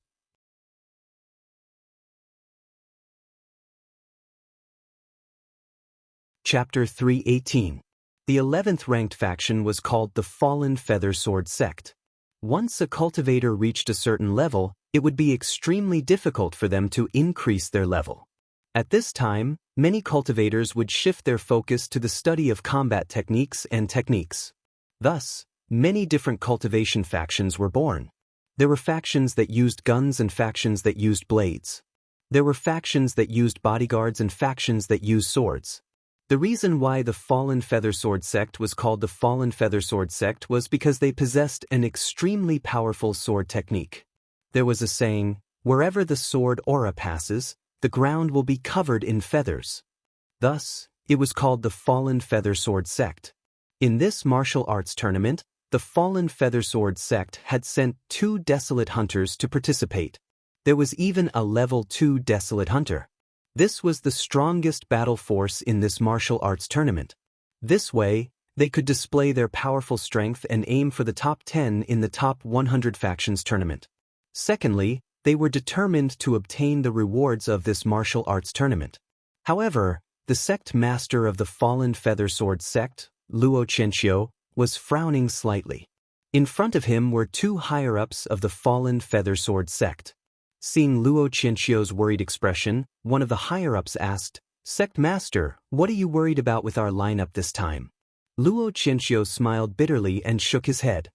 Chapter 318. The 11th ranked faction was called the Fallen Feather Sword Sect. Once a cultivator reached a certain level, it would be extremely difficult for them to increase their level. At this time, many cultivators would shift their focus to the study of combat techniques and techniques. Thus, many different cultivation factions were born. There were factions that used guns and factions that used blades. There were factions that used bodyguards and factions that used swords. The reason why the Fallen Feather Sword Sect was called the Fallen Feather Sword Sect was because they possessed an extremely powerful sword technique. There was a saying, "Wherever the sword aura passes, the ground will be covered in feathers." Thus, it was called the Fallen Feather Sword Sect. In this martial arts tournament, the Fallen Feather Sword Sect had sent 2 desolate hunters to participate. There was even a level 2 desolate hunter. This was the strongest battle force in this martial arts tournament. This way, they could display their powerful strength and aim for the top 10 in the top 100 factions tournament. Secondly, they were determined to obtain the rewards of this martial arts tournament. However, the sect master of the Fallen Feather Sword Sect, Luo Qianxiu, was frowning slightly. In front of him were 2 higher-ups of the Fallen Feather Sword Sect. Seeing Luo Qianxiu's worried expression, one of the higher-ups asked, "Sect Master, what are you worried about with our lineup this time?" Luo Qianxiu smiled bitterly and shook his head.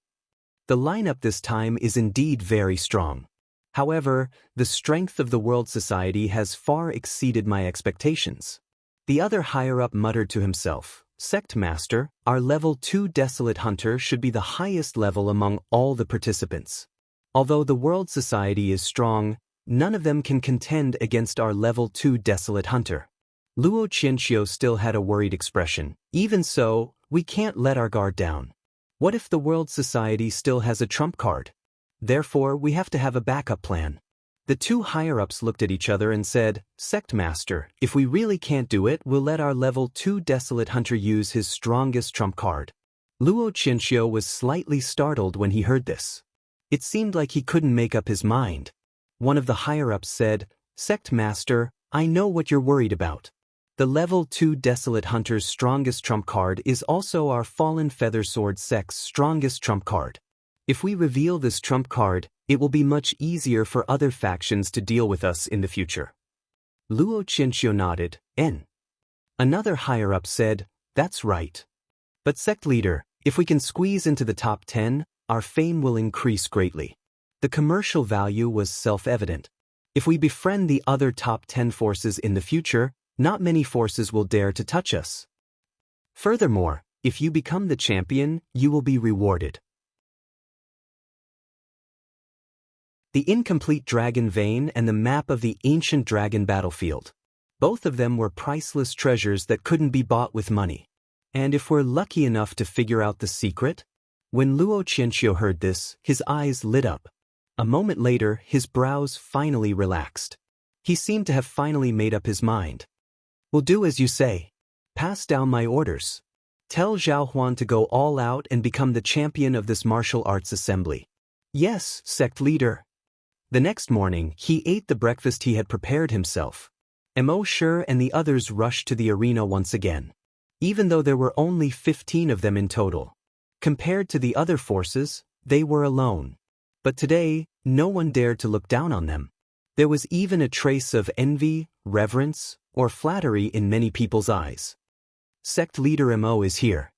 "The lineup this time is indeed very strong. However, the strength of the World Society has far exceeded my expectations." The other higher-up muttered to himself, "Sect Master, our level 2 Desolate Hunter should be the highest level among all the participants. Although the World Society is strong, none of them can contend against our level 2 Desolate Hunter." Luo Qianxiu still had a worried expression. "Even so, we can't let our guard down. What if the World Society still has a trump card? Therefore, we have to have a backup plan." The 2 higher-ups looked at each other and said, "Sect Master, if we really can't do it, we'll let our level 2 Desolate Hunter use his strongest trump card." Luo Qianxiu was slightly startled when he heard this. It seemed like he couldn't make up his mind. One of the higher-ups said, "Sect Master, I know what you're worried about. The level 2 Desolate Hunter's strongest trump card is also our Fallen Feather Sword Sect's strongest trump card. If we reveal this trump card, it will be much easier for other factions to deal with us in the future." Luo Qianxiu nodded. Another higher-up said, "That's right. But Sect Leader, if we can squeeze into the top 10, our fame will increase greatly." The commercial value was self-evident. If we befriend the other top 10 forces in the future, not many forces will dare to touch us. Furthermore, if you become the champion, you will be rewarded. The incomplete dragon vein and the map of the ancient dragon battlefield. Both of them were priceless treasures that couldn't be bought with money. And if we're lucky enough to figure out the secret? When Luo Qianxiu heard this, his eyes lit up. A moment later, his brows finally relaxed. He seemed to have finally made up his mind. "Will do as you say. Pass down my orders. Tell Zhao Huan to go all out and become the champion of this martial arts assembly." "Yes, sect leader." The next morning, he ate the breakfast he had prepared himself. Mo Shi and the others rushed to the arena once again. Even though there were only 15 of them in total. Compared to the other forces, they were alone. But today, no one dared to look down on them. There was even a trace of envy, reverence, or flattery in many people's eyes. Sect leader Mo is here.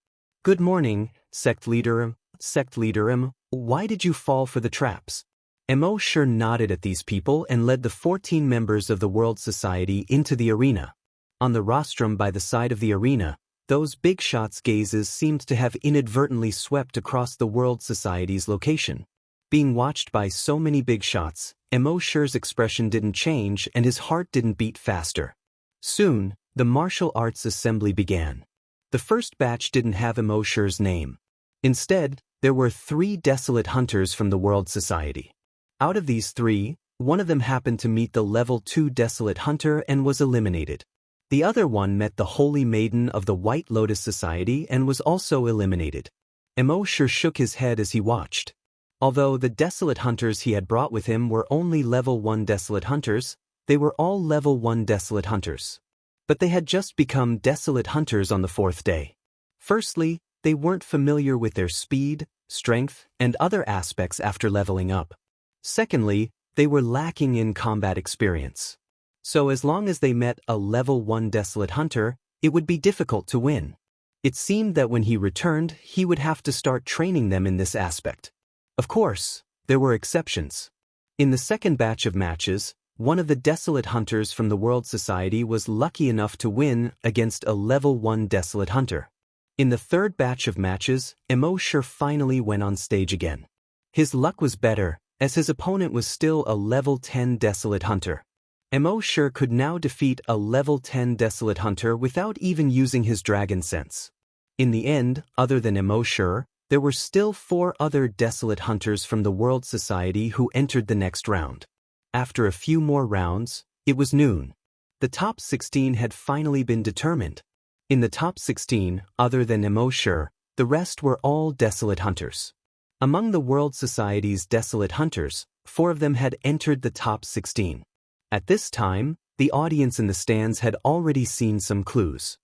"Good morning, sect leader. Sect leader M, why did you fall for the traps?" Mo Shi nodded at these people and led the 14 members of the World Society into the arena. On the rostrum by the side of the arena, those big shots' gazes seemed to have inadvertently swept across the World Society's location. Being watched by so many big shots, Mo Shi's expression didn't change and his heart didn't beat faster. Soon, the martial arts assembly began. The first batch didn't have Mo Shi's name. Instead, there were 3 desolate hunters from the World Society. Out of these 3, one of them happened to meet the level 2 desolate hunter and was eliminated. The other one met the Holy Maiden of the White Lotus Society and was also eliminated. Mo Shi shook his head as he watched. Although the desolate hunters he had brought with him were only level 1 desolate hunters, they were all level 1 desolate hunters. But they had just become desolate hunters on the 4th day. Firstly, they weren't familiar with their speed, strength, and other aspects after leveling up. Secondly, they were lacking in combat experience. So as long as they met a level 1 desolate hunter, it would be difficult to win. It seemed that when he returned, he would have to start training them in this aspect. Of course, there were exceptions. In the second batch of matches, one of the desolate hunters from the World Society was lucky enough to win against a level 1 desolate hunter. In the third batch of matches, Mo Shi finally went on stage again. His luck was better, as his opponent was still a level 10 desolate hunter. Mo Shi could now defeat a level 10 desolate hunter without even using his dragon sense. In the end, other than Mo Shi, there were still 4 other desolate hunters from the World Society who entered the next round. After a few more rounds, it was noon. The top 16 had finally been determined. In the top 16, other than Mo Shi, the rest were all desolate hunters. Among the World Society's desolate hunters, 4 of them had entered the top 16. At this time, the audience in the stands had already seen some clues.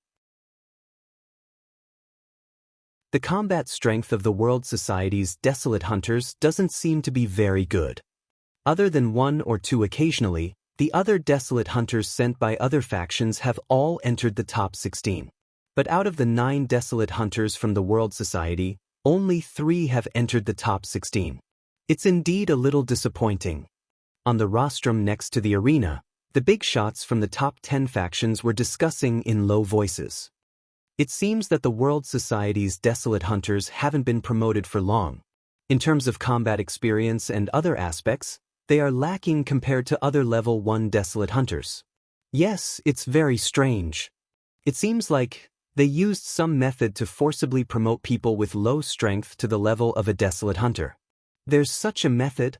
The combat strength of the World Society's desolate hunters doesn't seem to be very good. Other than 1 or 2 occasionally, the other desolate hunters sent by other factions have all entered the top 16. But out of the 9 desolate hunters from the World Society, only 3 have entered the top 16. It's indeed a little disappointing. On the rostrum next to the arena, the big shots from the top 10 factions were discussing in low voices. It seems that the World Society's desolate hunters haven't been promoted for long. In terms of combat experience and other aspects, they are lacking compared to other level 1 desolate hunters. Yes, it's very strange. It seems like they used some method to forcibly promote people with low strength to the level of a desolate hunter. There's such a method.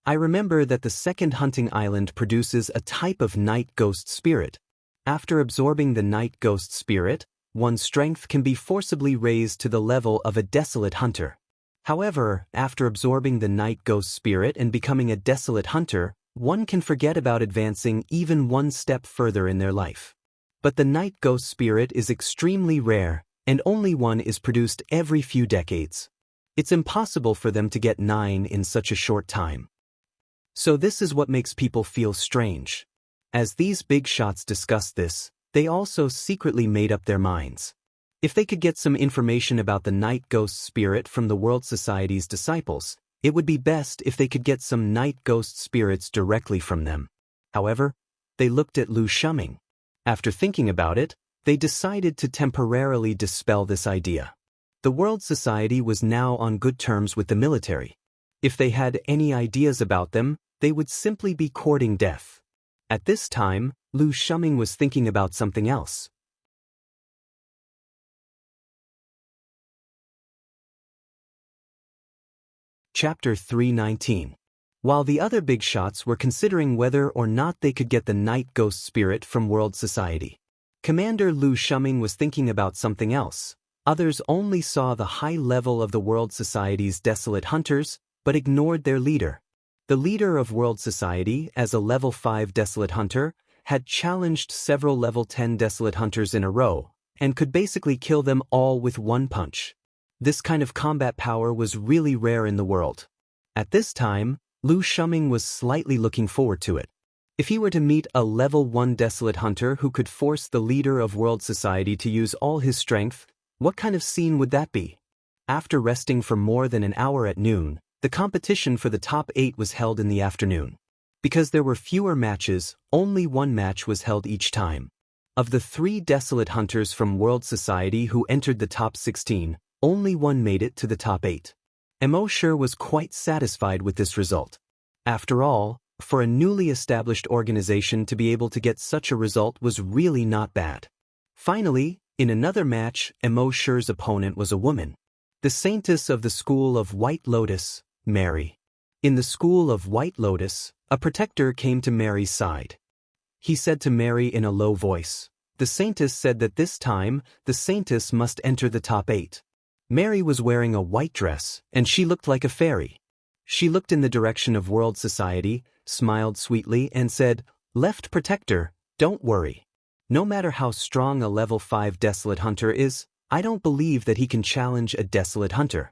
I remember that the second hunting island produces a type of night ghost spirit. After absorbing the night ghost spirit, one's strength can be forcibly raised to the level of a desolate hunter. However, after absorbing the night ghost spirit and becoming a desolate hunter, one can forget about advancing even one step further in their life. But the night ghost spirit is extremely rare, and only one is produced every few decades. It's impossible for them to get 9 in such a short time. So this is what makes people feel strange. As these big shots discussed this, they also secretly made up their minds. If they could get some information about the night ghost spirit from the World Society's disciples, it would be best if they could get some night ghost spirits directly from them. However, they looked at Lu Shuming. After thinking about it, they decided to temporarily dispel this idea. The World Society was now on good terms with the military. If they had any ideas about them, they would simply be courting death. At this time, Lu Shuming was thinking about something else. Chapter 319. While the other big shots were considering whether or not they could get the night ghost spirit from World Society. Commander Lu Shuming was thinking about something else. Others only saw the high level of the World Society's desolate hunters, but ignored their leader. The leader of World Society, as a level 5 desolate hunter, had challenged several level 10 desolate hunters in a row, and could basically kill them all with one punch. This kind of combat power was really rare in the world. At this time, Lu Shuming was slightly looking forward to it. If he were to meet a level 1 desolate hunter who could force the leader of World Society to use all his strength, what kind of scene would that be? After resting for more than an hour at noon, the competition for the top 8 was held in the afternoon. Because there were fewer matches, only one match was held each time. Of the 3 desolate hunters from World Society who entered the top 16, only one made it to the top 8. Mo was quite satisfied with this result. After all, for a newly established organization to be able to get such a result was really not bad. Finally, in another match, Mo's opponent was a woman. The saintess of the School of White Lotus, Mary. In the School of White Lotus, a protector came to Mary's side. He said to Mary in a low voice. The saintess said that this time, the saintess must enter the top 8. Mary was wearing a white dress, and she looked like a fairy. She looked in the direction of World Society, smiled sweetly, and said, "Left Protector, don't worry. No matter how strong a level 5 desolate hunter is, I don't believe that he can challenge a desolate hunter."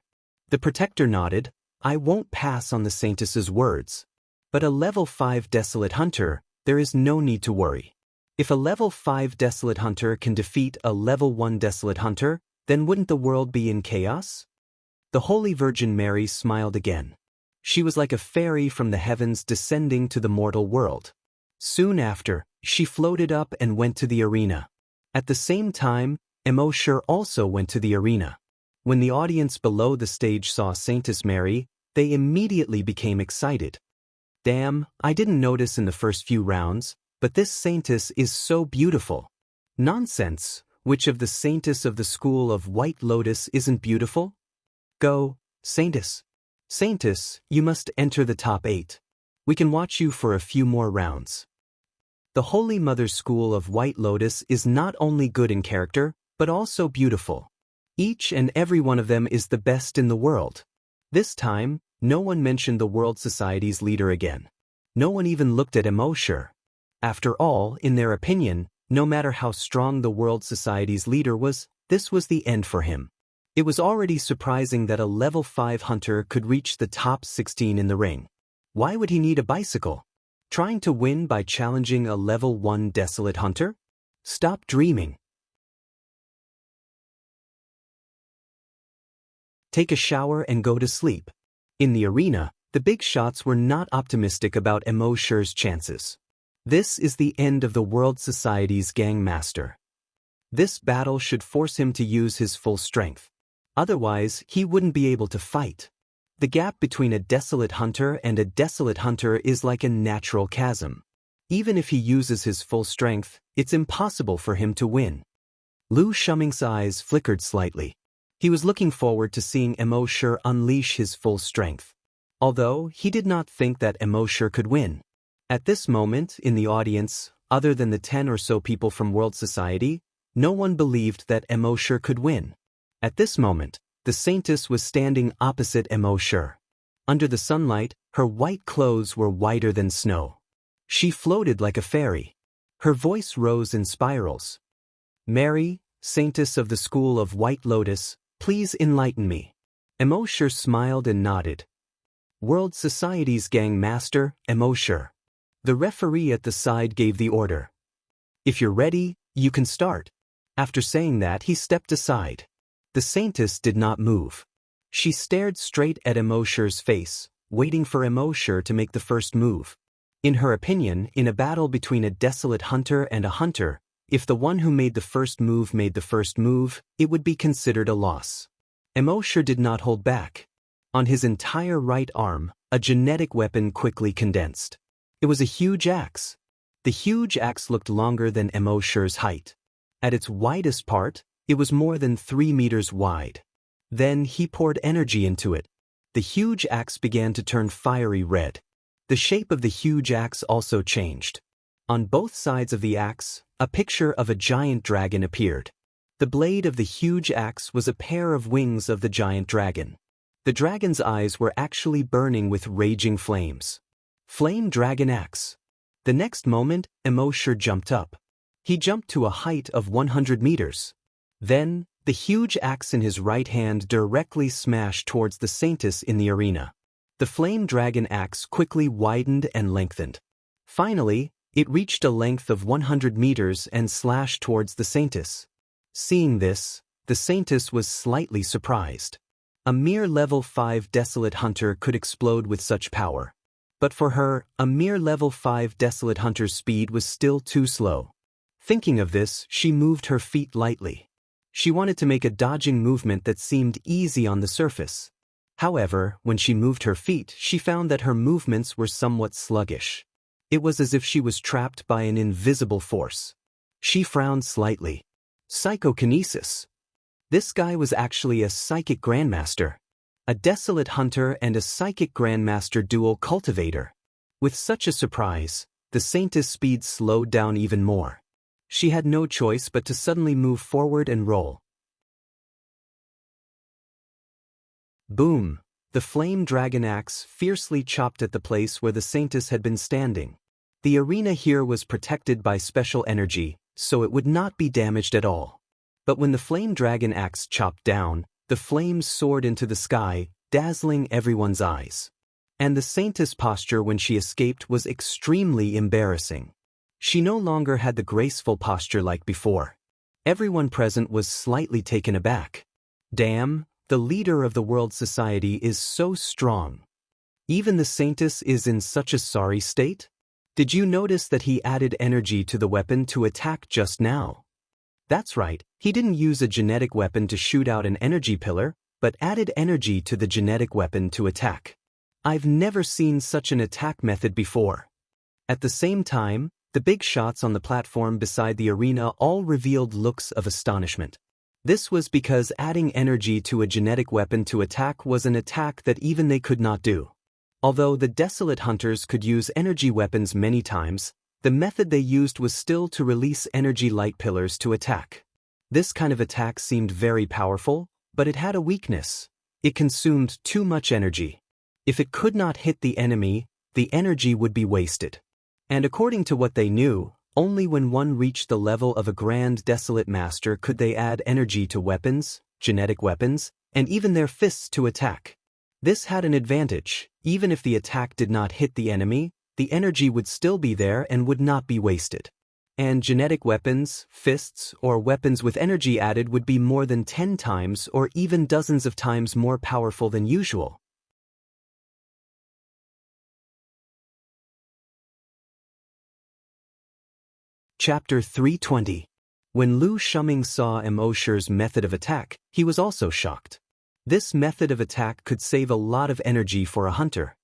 The Protector nodded. "I won't pass on the saintess's words. But a level 5 desolate hunter, there is no need to worry. If a level 5 desolate hunter can defeat a level 1 desolate hunter, then wouldn't the world be in chaos?" The Holy Virgin Mary smiled again. She was like a fairy from the heavens descending to the mortal world. Soon after, she floated up and went to the arena. At the same time, Mo also went to the arena. When the audience below the stage saw Saintess Mary, they immediately became excited. "Damn, I didn't notice in the first few rounds, but this saintess is so beautiful." "Nonsense, which of the saintess of the School of White Lotus isn't beautiful? Go, saintess. Saintess, you must enter the top 8. We can watch you for a few more rounds." The Holy Mother's School of White Lotus is not only good in character, but also beautiful. Each and every one of them is the best in the world. This time, no one mentioned the World Society's leader again. No one even looked at Mo. After all, in their opinion, no matter how strong the World Society's leader was, this was the end for him. It was already surprising that a level 5 hunter could reach the top 16 in the ring. Why would he need a bicycle? Trying to win by challenging a level 1 desolate hunter? Stop dreaming. Take a shower and go to sleep. In the arena, the big shots were not optimistic about Mo's chances. This is the end of the World Society's Gang Master. This battle should force him to use his full strength. Otherwise, he wouldn't be able to fight. The gap between a desolate hunter and a desolate hunter is like a natural chasm. Even if he uses his full strength, it's impossible for him to win. Lu Shuming's eyes flickered slightly. He was looking forward to seeing Mo unleash his full strength. Although, he did not think that Mo could win. At this moment, in the audience, other than the 10 or so people from World Society, no one believed that Mo could win. At this moment, the saintess was standing opposite Mo. Under the sunlight, her white clothes were whiter than snow. She floated like a fairy. Her voice rose in spirals. "Mary, saintess of the School of White Lotus, please enlighten me." Mo smiled and nodded. "World Society's Gang Master, Mo." The referee at the side gave the order. "If you're ready, you can start." After saying that, he stepped aside. The saintess did not move. She stared straight at Mo's face, waiting for Mo to make the first move. In her opinion, in a battle between a desolate hunter and a hunter, if the one who made the first move made the first move, it would be considered a loss. Mo did not hold back. On his entire right arm, a genetic weapon quickly condensed. It was a huge axe. The huge axe looked longer than Mo's height. At its widest part, it was more than 3 meters wide. Then he poured energy into it. The huge axe began to turn fiery red. The shape of the huge axe also changed. On both sides of the axe, a picture of a giant dragon appeared. The blade of the huge axe was a pair of wings of the giant dragon. The dragon's eyes were actually burning with raging flames. Flame Dragon Axe. The next moment, Emosher jumped up. He jumped to a height of 100 meters. Then, the huge axe in his right hand directly smashed towards the Saintess in the arena. The Flame Dragon Axe quickly widened and lengthened. Finally, it reached a length of 100 meters and slashed towards the Saintess. Seeing this, the Saintess was slightly surprised. A mere level 5 Desolate Hunter could explode with such power. But for her, a mere level 5 Desolate Hunter's speed was still too slow. Thinking of this, she moved her feet lightly. She wanted to make a dodging movement that seemed easy on the surface. However, when she moved her feet, she found that her movements were somewhat sluggish. It was as if she was trapped by an invisible force. She frowned slightly. Psychokinesis. This guy was actually a psychic grandmaster. A Desolate Hunter and a psychic grandmaster dual cultivator. With such a surprise, the Saintess' speed slowed down even more. She had no choice but to suddenly move forward and roll. Boom! The Flame Dragon Axe fiercely chopped at the place where the Saintess had been standing. The arena here was protected by special energy, so it would not be damaged at all. But when the Flame Dragon Axe chopped down, the flames soared into the sky, dazzling everyone's eyes. And the Saintess' posture when she escaped was extremely embarrassing. She no longer had the graceful posture like before. Everyone present was slightly taken aback. Damn, the leader of the world society is so strong. Even the Saintess is in such a sorry state? Did you notice that he added energy to the weapon to attack just now? That's right, he didn't use a genetic weapon to shoot out an energy pillar, but added energy to the genetic weapon to attack. I've never seen such an attack method before. At the same time, the big shots on the platform beside the arena all revealed looks of astonishment. This was because adding energy to a genetic weapon to attack was an attack that even they could not do. Although the Desolate Hunters could use energy weapons many times, the method they used was still to release energy light pillars to attack. This kind of attack seemed very powerful, but it had a weakness. It consumed too much energy. If it could not hit the enemy, the energy would be wasted. And according to what they knew, only when one reached the level of a Grand Desolate Master could they add energy to weapons, genetic weapons, and even their fists to attack. This had an advantage. Even if the attack did not hit the enemy, the energy would still be there and would not be wasted. And genetic weapons, fists, or weapons with energy added would be more than 10 times or even dozens of times more powerful than usual. Chapter 320. When Lu Shuming saw Emosher's method of attack, he was also shocked. This method of attack could save a lot of energy for a hunter.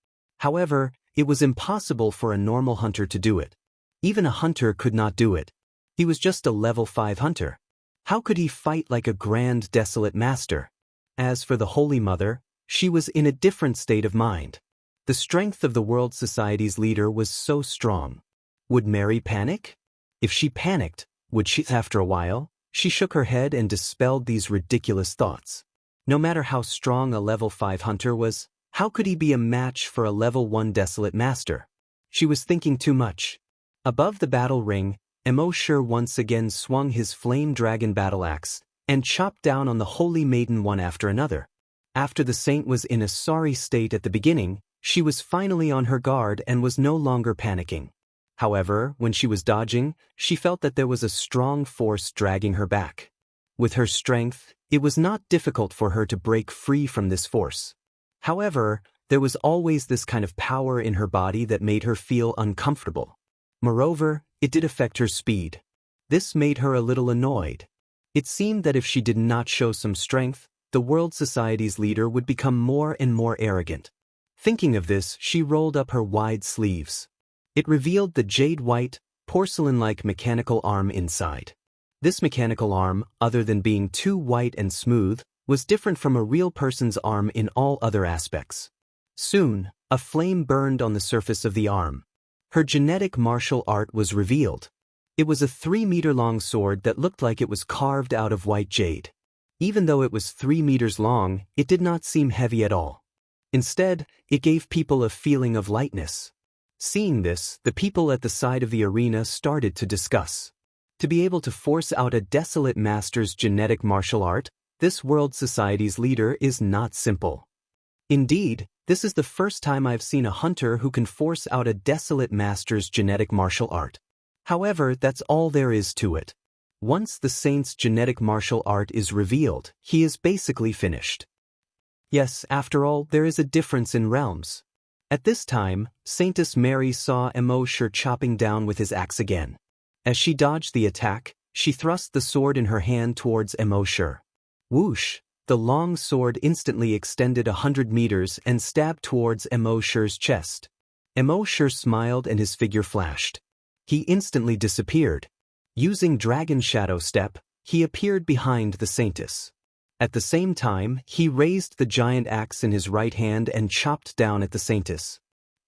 However, it was impossible for a normal hunter to do it. Even a hunter could not do it. He was just a level 5 hunter. How could he fight like a Grand Desolate Master? As for the Holy Mother, she was in a different state of mind. The strength of the World Society's leader was so strong. Would Mary panic? If she panicked, would she? After a while, she shook her head and dispelled these ridiculous thoughts. No matter how strong a level 5 hunter was, how could he be a match for a level 1 Desolate Master? She was thinking too much. Above the battle ring, Emosher once again swung his Flame Dragon battle axe and chopped down on the Holy Maiden one after another. After the saint was in a sorry state at the beginning, she was finally on her guard and was no longer panicking. However, when she was dodging, she felt that there was a strong force dragging her back. With her strength, it was not difficult for her to break free from this force. However, there was always this kind of power in her body that made her feel uncomfortable. Moreover, it did affect her speed. This made her a little annoyed. It seemed that if she did not show some strength, the World Society's leader would become more and more arrogant. Thinking of this, she rolled up her wide sleeves. It revealed the jade-white, porcelain-like mechanical arm inside. This mechanical arm, other than being too white and smooth, was different from a real person's arm in all other aspects. Soon, a flame burned on the surface of the arm. Her genetic martial art was revealed. It was a 3-meter-long sword that looked like it was carved out of white jade. Even though it was 3 meters long, it did not seem heavy at all. Instead, it gave people a feeling of lightness. Seeing this, the people at the side of the arena started to discuss. To be able to force out a desolate master's genetic martial art, this world society's leader is not simple. Indeed, this is the first time I've seen a hunter who can force out a desolate master's genetic martial art. However, that's all there is to it. Once the saint's genetic martial art is revealed, he is basically finished. Yes, after all, there is a difference in realms. At this time, Saintess Mary saw embark chopping down with his axe again. As she dodged the attack, she thrust the sword in her hand towards embark. Whoosh! The long sword instantly extended 100 meters and stabbed towards embark's chest. Embark smiled and his figure flashed. He instantly disappeared. Using Dragon Shadow Step, he appeared behind the saintess. At the same time, he raised the giant axe in his right hand and chopped down at the saintess.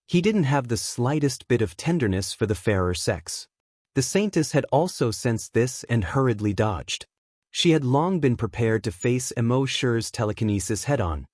He didn't have the slightest bit of tenderness for the fairer sex. The saintess had also sensed this and hurriedly dodged. She had long been prepared to face embark's telekinesis head-on.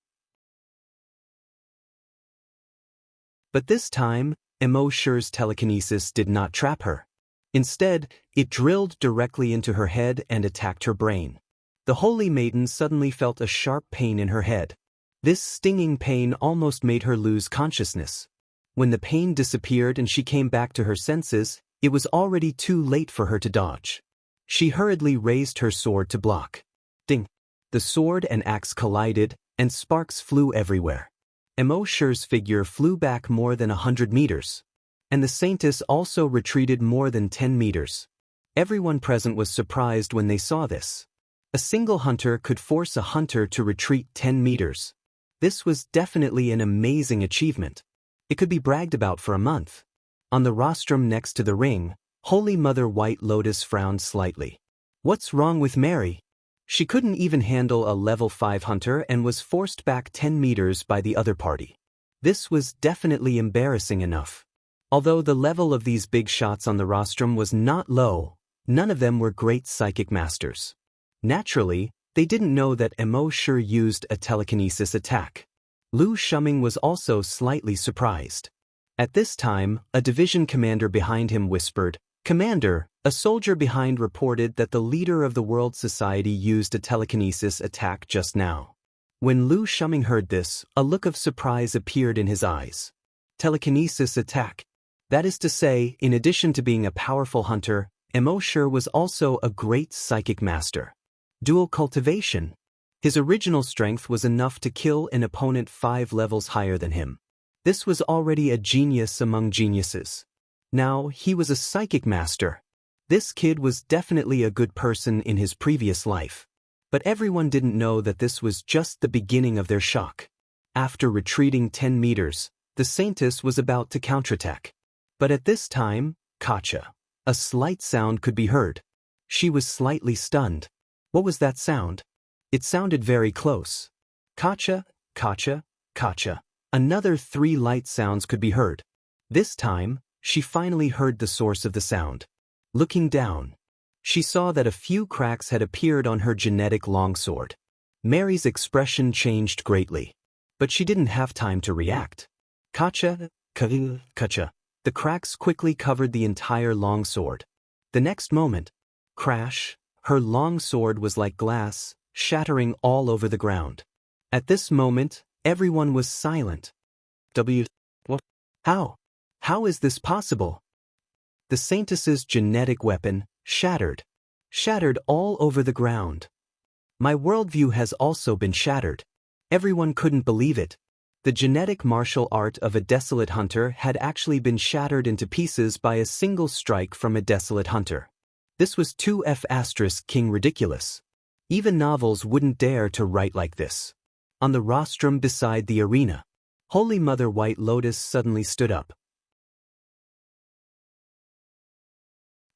But this time, embark's telekinesis did not trap her. Instead, it drilled directly into her head and attacked her brain. The holy maiden suddenly felt a sharp pain in her head. This stinging pain almost made her lose consciousness. When the pain disappeared and she came back to her senses, it was already too late for her to dodge. She hurriedly raised her sword to block. Ding! The sword and axe collided, and sparks flew everywhere. Embark's figure flew back more than 100 meters. And the saintess also retreated more than 10 meters. Everyone present was surprised when they saw this. A single hunter could force a hunter to retreat 10 meters. This was definitely an amazing achievement. It could be bragged about for a month. On the rostrum next to the ring, Holy Mother White Lotus frowned slightly. What's wrong with Mary? She couldn't even handle a level 5 hunter and was forced back 10 meters by the other party. This was definitely embarrassing enough. Although the level of these big shots on the rostrum was not low, none of them were great psychic masters. Naturally, they didn't know that embark used a telekinesis attack. Lu Shuming was also slightly surprised. At this time, a division commander behind him whispered, "Commander," a soldier behind reported that the leader of the World Society used a telekinesis attack just now. When Lu Shuming heard this, a look of surprise appeared in his eyes. Telekinesis attack. That is to say, in addition to being a powerful hunter, embark was also a great psychic master. Dual cultivation. His original strength was enough to kill an opponent 5 levels higher than him. This was already a genius among geniuses. Now, he was a psychic master. This kid was definitely a good person in his previous life. But everyone didn't know that this was just the beginning of their shock. After retreating 10 meters, the saintess was about to counterattack. But at this time, Kacha. A slight sound could be heard. She was slightly stunned. What was that sound? It sounded very close. Kacha, Kacha, Kacha. Another 3 light sounds could be heard. This time, she finally heard the source of the sound. Looking down, she saw that a few cracks had appeared on her genetic longsword. Mary's expression changed greatly. But she didn't have time to react. Kacha, Kacha. The cracks quickly covered the entire longsword. The next moment, crash, her longsword was like glass, shattering all over the ground. At this moment, everyone was silent. What? How? How is this possible? The saintess's genetic weapon shattered all over the ground. My worldview has also been shattered. Everyone couldn't believe it. The genetic martial art of a desolate hunter had actually been shattered into pieces by a single strike from a desolate hunter. This was 2F** King ridiculous. Even novels wouldn't dare to write like this. On the rostrum beside the arena, Holy Mother White Lotus suddenly stood up.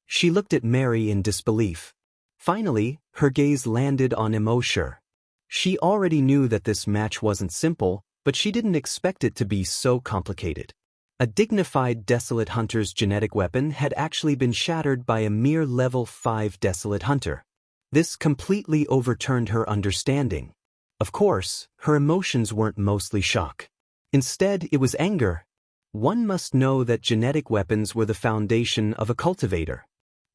She looked at Mary in disbelief. Finally, her gaze landed on embark. She already knew that this match wasn't simple, But she didn't expect it to be so complicated. A dignified Desolate Hunter's genetic weapon had actually been shattered by a mere level 5 Desolate Hunter. This completely overturned her understanding. Of course, her emotions weren't mostly shock. Instead, it was anger. One must know that genetic weapons were the foundation of a cultivator.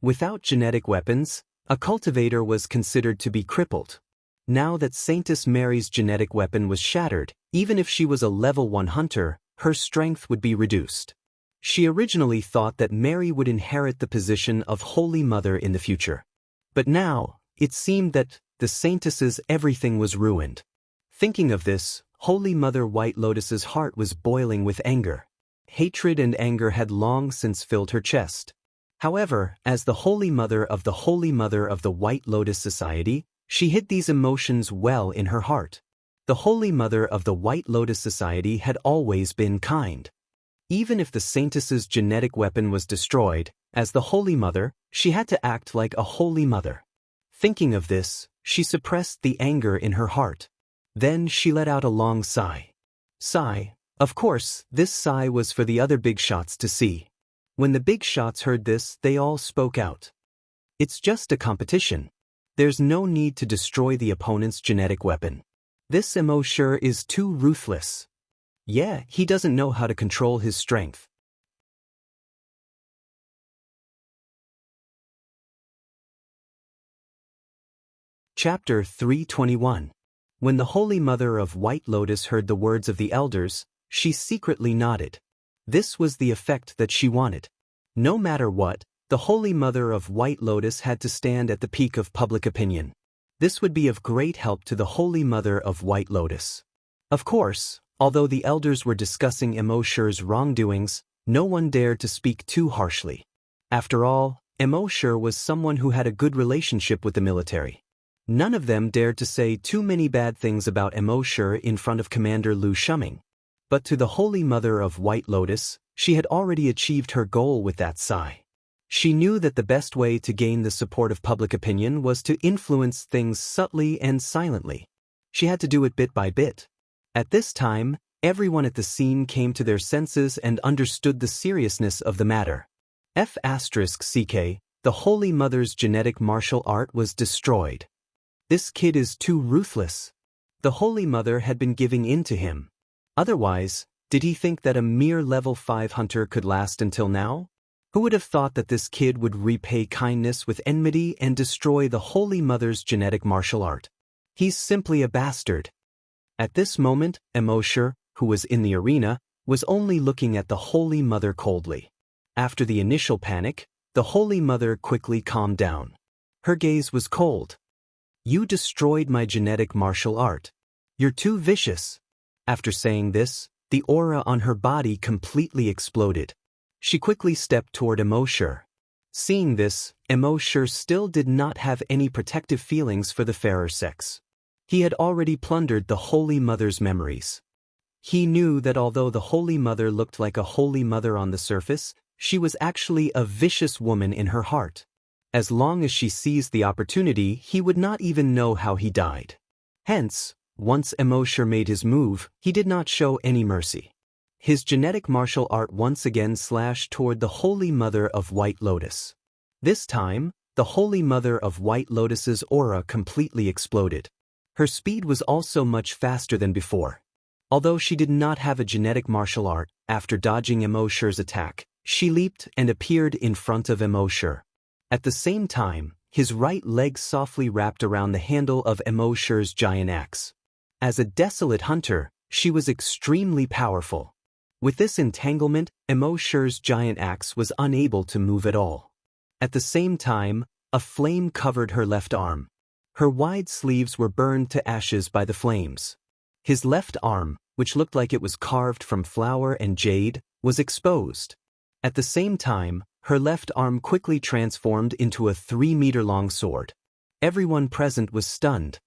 Without genetic weapons, a cultivator was considered to be crippled. Now that Saintess Mary's genetic weapon was shattered, even if she was a level 1 hunter, her strength would be reduced. She originally thought that Mary would inherit the position of Holy Mother in the future. But now, it seemed that the Saintess's everything was ruined. Thinking of this, Holy Mother White Lotus's heart was boiling with anger. Hatred and anger had long since filled her chest. However, as the Holy Mother of the White Lotus Society, she hid these emotions well in her heart. The Holy Mother of the White Lotus Society had always been kind. Even if the Saintess's genetic weapon was destroyed, as the Holy Mother, she had to act like a Holy Mother. Thinking of this, she suppressed the anger in her heart. Then she let out a long sigh. Of course, this sigh was for the other big shots to see. When the big shots heard this, they all spoke out. It's just a competition. There's no need to destroy the opponent's genetic weapon. This embark is too ruthless. Yeah, he doesn't know how to control his strength. Chapter 321. When the Holy Mother of White Lotus heard the words of the elders, she secretly nodded. This was the effect that she wanted. No matter what, the Holy Mother of White Lotus had to stand at the peak of public opinion. This would be of great help to the Holy Mother of White Lotus. Of course, although the elders were discussing embark's wrongdoings, no one dared to speak too harshly. After all, embark was someone who had a good relationship with the military. None of them dared to say too many bad things about embark in front of Commander Lu Shuming. But to the Holy Mother of White Lotus, she had already achieved her goal with that sigh. She knew that the best way to gain the support of public opinion was to influence things subtly and silently. She had to do it bit by bit. At this time, everyone at the scene came to their senses and understood the seriousness of the matter. *CK, the Holy Mother's genetic martial art was destroyed. This kid is too ruthless. The Holy Mother had been giving in to him. Otherwise, did he think that a mere level 5 hunter could last until now? Who would have thought that this kid would repay kindness with enmity and destroy the Holy Mother's genetic martial art? He's simply a bastard. At this moment, embark, who was in the arena, was only looking at the Holy Mother coldly. After the initial panic, the Holy Mother quickly calmed down. Her gaze was cold. You destroyed my genetic martial art. You're too vicious. After saying this, the aura on her body completely exploded. She quickly stepped toward embark. Seeing this, embark still did not have any protective feelings for the fairer sex. He had already plundered the Holy Mother's memories. He knew that although the Holy Mother looked like a Holy Mother on the surface, she was actually a vicious woman in her heart. As long as she seized the opportunity, he would not even know how he died. Hence, once embark made his move, he did not show any mercy. His genetic martial art once again slashed toward the Holy Mother of White Lotus. This time, the Holy Mother of White Lotus's aura completely exploded. Her speed was also much faster than before. Although she did not have a genetic martial art, after dodging embark's attack, she leaped and appeared in front of embark. At the same time, his right leg softly wrapped around the handle of embark's giant axe. As a desolate hunter, she was extremely powerful. With this entanglement, embark's giant axe was unable to move at all. At the same time, a flame covered her left arm. Her wide sleeves were burned to ashes by the flames. His left arm, which looked like it was carved from flower and jade, was exposed. At the same time, her left arm quickly transformed into a 3-meter-long sword. Everyone present was stunned.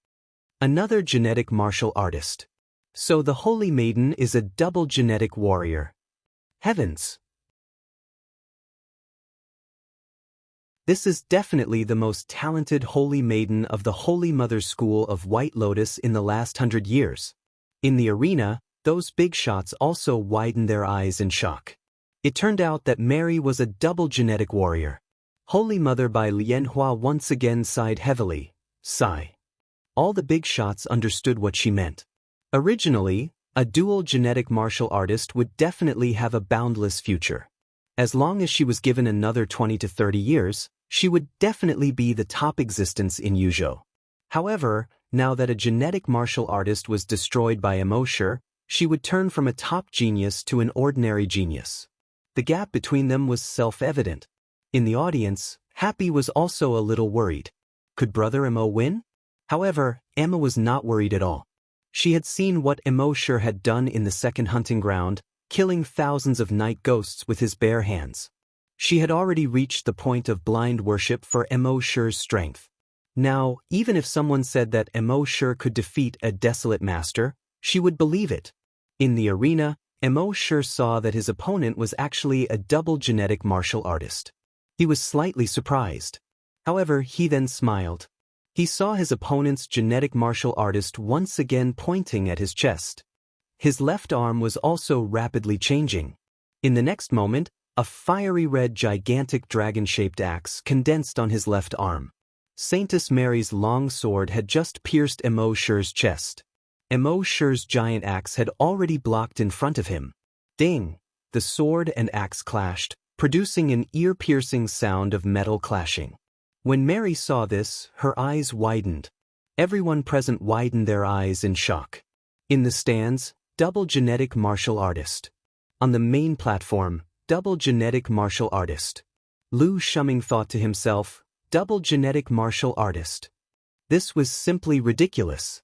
Another genetic martial artist. So the Holy Maiden is a double genetic warrior. Heavens! This is definitely the most talented Holy Maiden of the Holy Mother School of White Lotus in the last 100 years. In the arena, those big shots also widened their eyes in shock. It turned out that Mary was a double genetic warrior. Holy Mother by Lianhua once again sighed heavily. Sigh. All the big shots understood what she meant. Originally, a dual genetic martial artist would definitely have a boundless future. As long as she was given another 20 to 30 years, she would definitely be the top existence in Yuzhou. However, now that a genetic martial artist was destroyed by embark, she would turn from a top genius to an ordinary genius. The gap between them was self-evident. In the audience, Happy was also a little worried. Could Brother Emo win? However, Emma was not worried at all. She had seen what embark had done in the second hunting ground, killing thousands of night ghosts with his bare hands. She had already reached the point of blind worship for embark's strength. Now, even if someone said that embark could defeat a desolate master, she would believe it. In the arena, embark saw that his opponent was actually a double genetic martial artist. He was slightly surprised. However, he then smiled. He saw his opponent's genetic martial artist once again pointing at his chest. His left arm was also rapidly changing. In the next moment, a fiery red gigantic dragon-shaped axe condensed on his left arm. Saintess Mary's long sword had just pierced embark's chest. Embark's giant axe had already blocked in front of him. Ding! The sword and axe clashed, producing an ear-piercing sound of metal clashing. When Mary saw this, her eyes widened. Everyone present widened their eyes in shock. In the stands, double genetic martial artist. On the main platform, double genetic martial artist. Lu Shuming thought to himself, double genetic martial artist. This was simply ridiculous.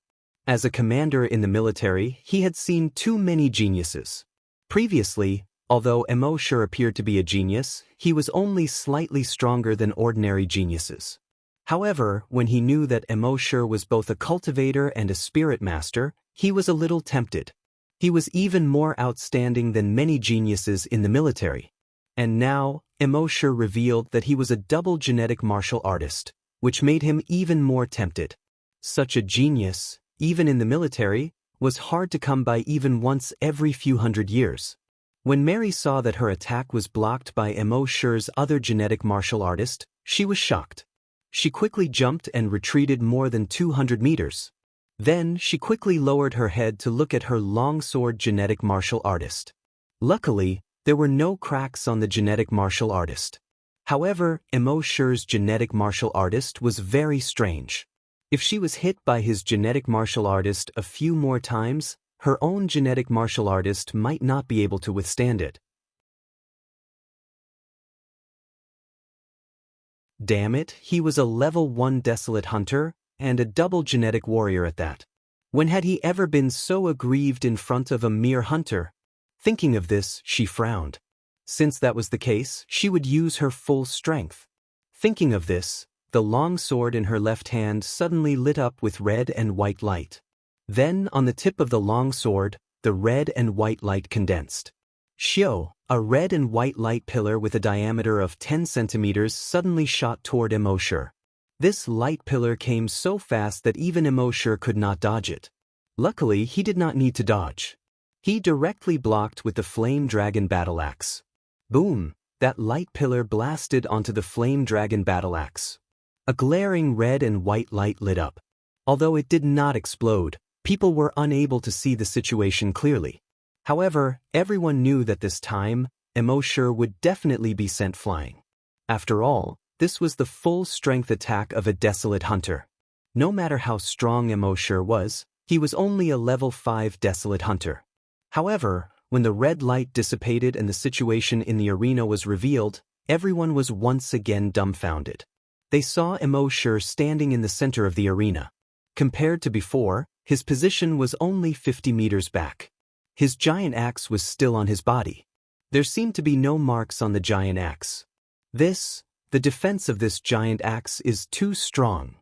As a commander in the military, he had seen too many geniuses. Previously, although embark appeared to be a genius, he was only slightly stronger than ordinary geniuses. However, when he knew that embark was both a cultivator and a spirit master, he was a little tempted. He was even more outstanding than many geniuses in the military. And now, embark revealed that he was a double genetic martial artist, which made him even more tempted. Such a genius, even in the military, was hard to come by even once every few hundred years. When Mary saw that her attack was blocked by embark's other genetic martial artist, she was shocked. She quickly jumped and retreated more than 200 meters. Then, she quickly lowered her head to look at her longsword genetic martial artist. Luckily, there were no cracks on the genetic martial artist. However, embark's genetic martial artist was very strange. If she was hit by his genetic martial artist a few more times, her own genetic martial artist might not be able to withstand it. Damn it, he was a level 1 desolate hunter, and a double genetic warrior at that. When had he ever been so aggrieved in front of a mere hunter? Thinking of this, she frowned. Since that was the case, she would use her full strength. Thinking of this, the long sword in her left hand suddenly lit up with red and white light. Then, on the tip of the long sword, the red and white light condensed. Xiao, a red and white light pillar with a diameter of 10 centimeters suddenly shot toward embark. This light pillar came so fast that even embark could not dodge it. Luckily, he did not need to dodge. He directly blocked with the flame dragon battle axe. Boom! That light pillar blasted onto the flame dragon battle axe. A glaring red and white light lit up. Although it did not explode, people were unable to see the situation clearly. However, everyone knew that this time, embark would definitely be sent flying. After all, this was the full-strength attack of a desolate hunter. No matter how strong embark was, he was only a level 5 desolate hunter. However, when the red light dissipated and the situation in the arena was revealed, everyone was once again dumbfounded. They saw embark standing in the center of the arena. Compared to before, his position was only 50 meters back. His giant axe was still on his body. There seemed to be no marks on the giant axe. The defense of this giant axe is too strong.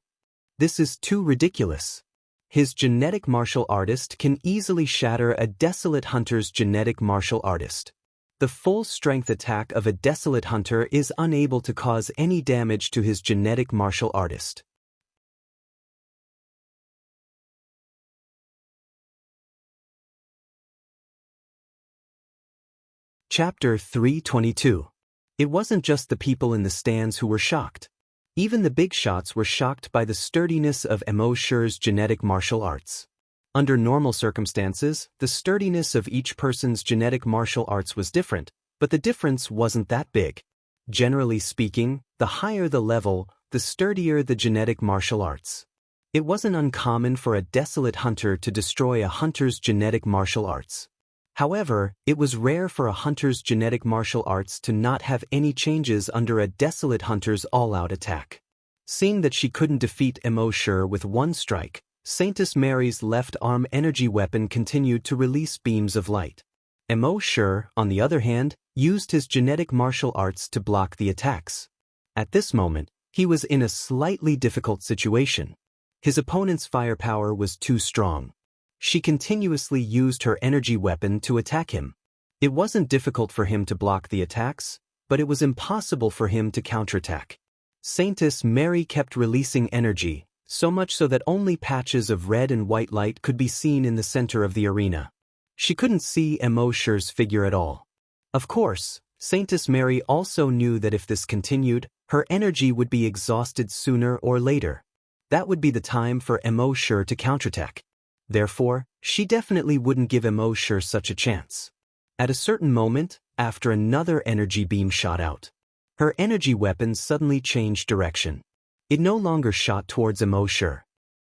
This is too ridiculous. His genetic martial artist can easily shatter a desolate hunter's genetic martial artist. The full-strength attack of a desolate hunter is unable to cause any damage to his genetic martial artist. Chapter 322. It wasn't just the people in the stands who were shocked. Even the big shots were shocked by the sturdiness of Emo Shi's genetic martial arts. Under normal circumstances, the sturdiness of each person's genetic martial arts was different, but the difference wasn't that big. Generally speaking, the higher the level, the sturdier the genetic martial arts. It wasn't uncommon for a desolate hunter to destroy a hunter's genetic martial arts. However, it was rare for a hunter's genetic martial arts to not have any changes under a desolate hunter's all-out attack. Seeing that she couldn't defeat Emo Shi with one strike, Saintess Mary's left arm energy weapon continued to release beams of light. Emo Shi, on the other hand, used his genetic martial arts to block the attacks. At this moment, he was in a slightly difficult situation. His opponent's firepower was too strong. She continuously used her energy weapon to attack him. It wasn't difficult for him to block the attacks, but it was impossible for him to counterattack. Saintess Mary kept releasing energy, so much so that only patches of red and white light could be seen in the center of the arena. She couldn't see Emo Shi's figure at all. Of course, Saintess Mary also knew that if this continued, her energy would be exhausted sooner or later. That would be the time for Emo Shi to counterattack. Therefore, she definitely wouldn't give Emo Shi such a chance. At a certain moment, after another energy beam shot out, her energy weapon suddenly changed direction. It no longer shot towards Emo Shi.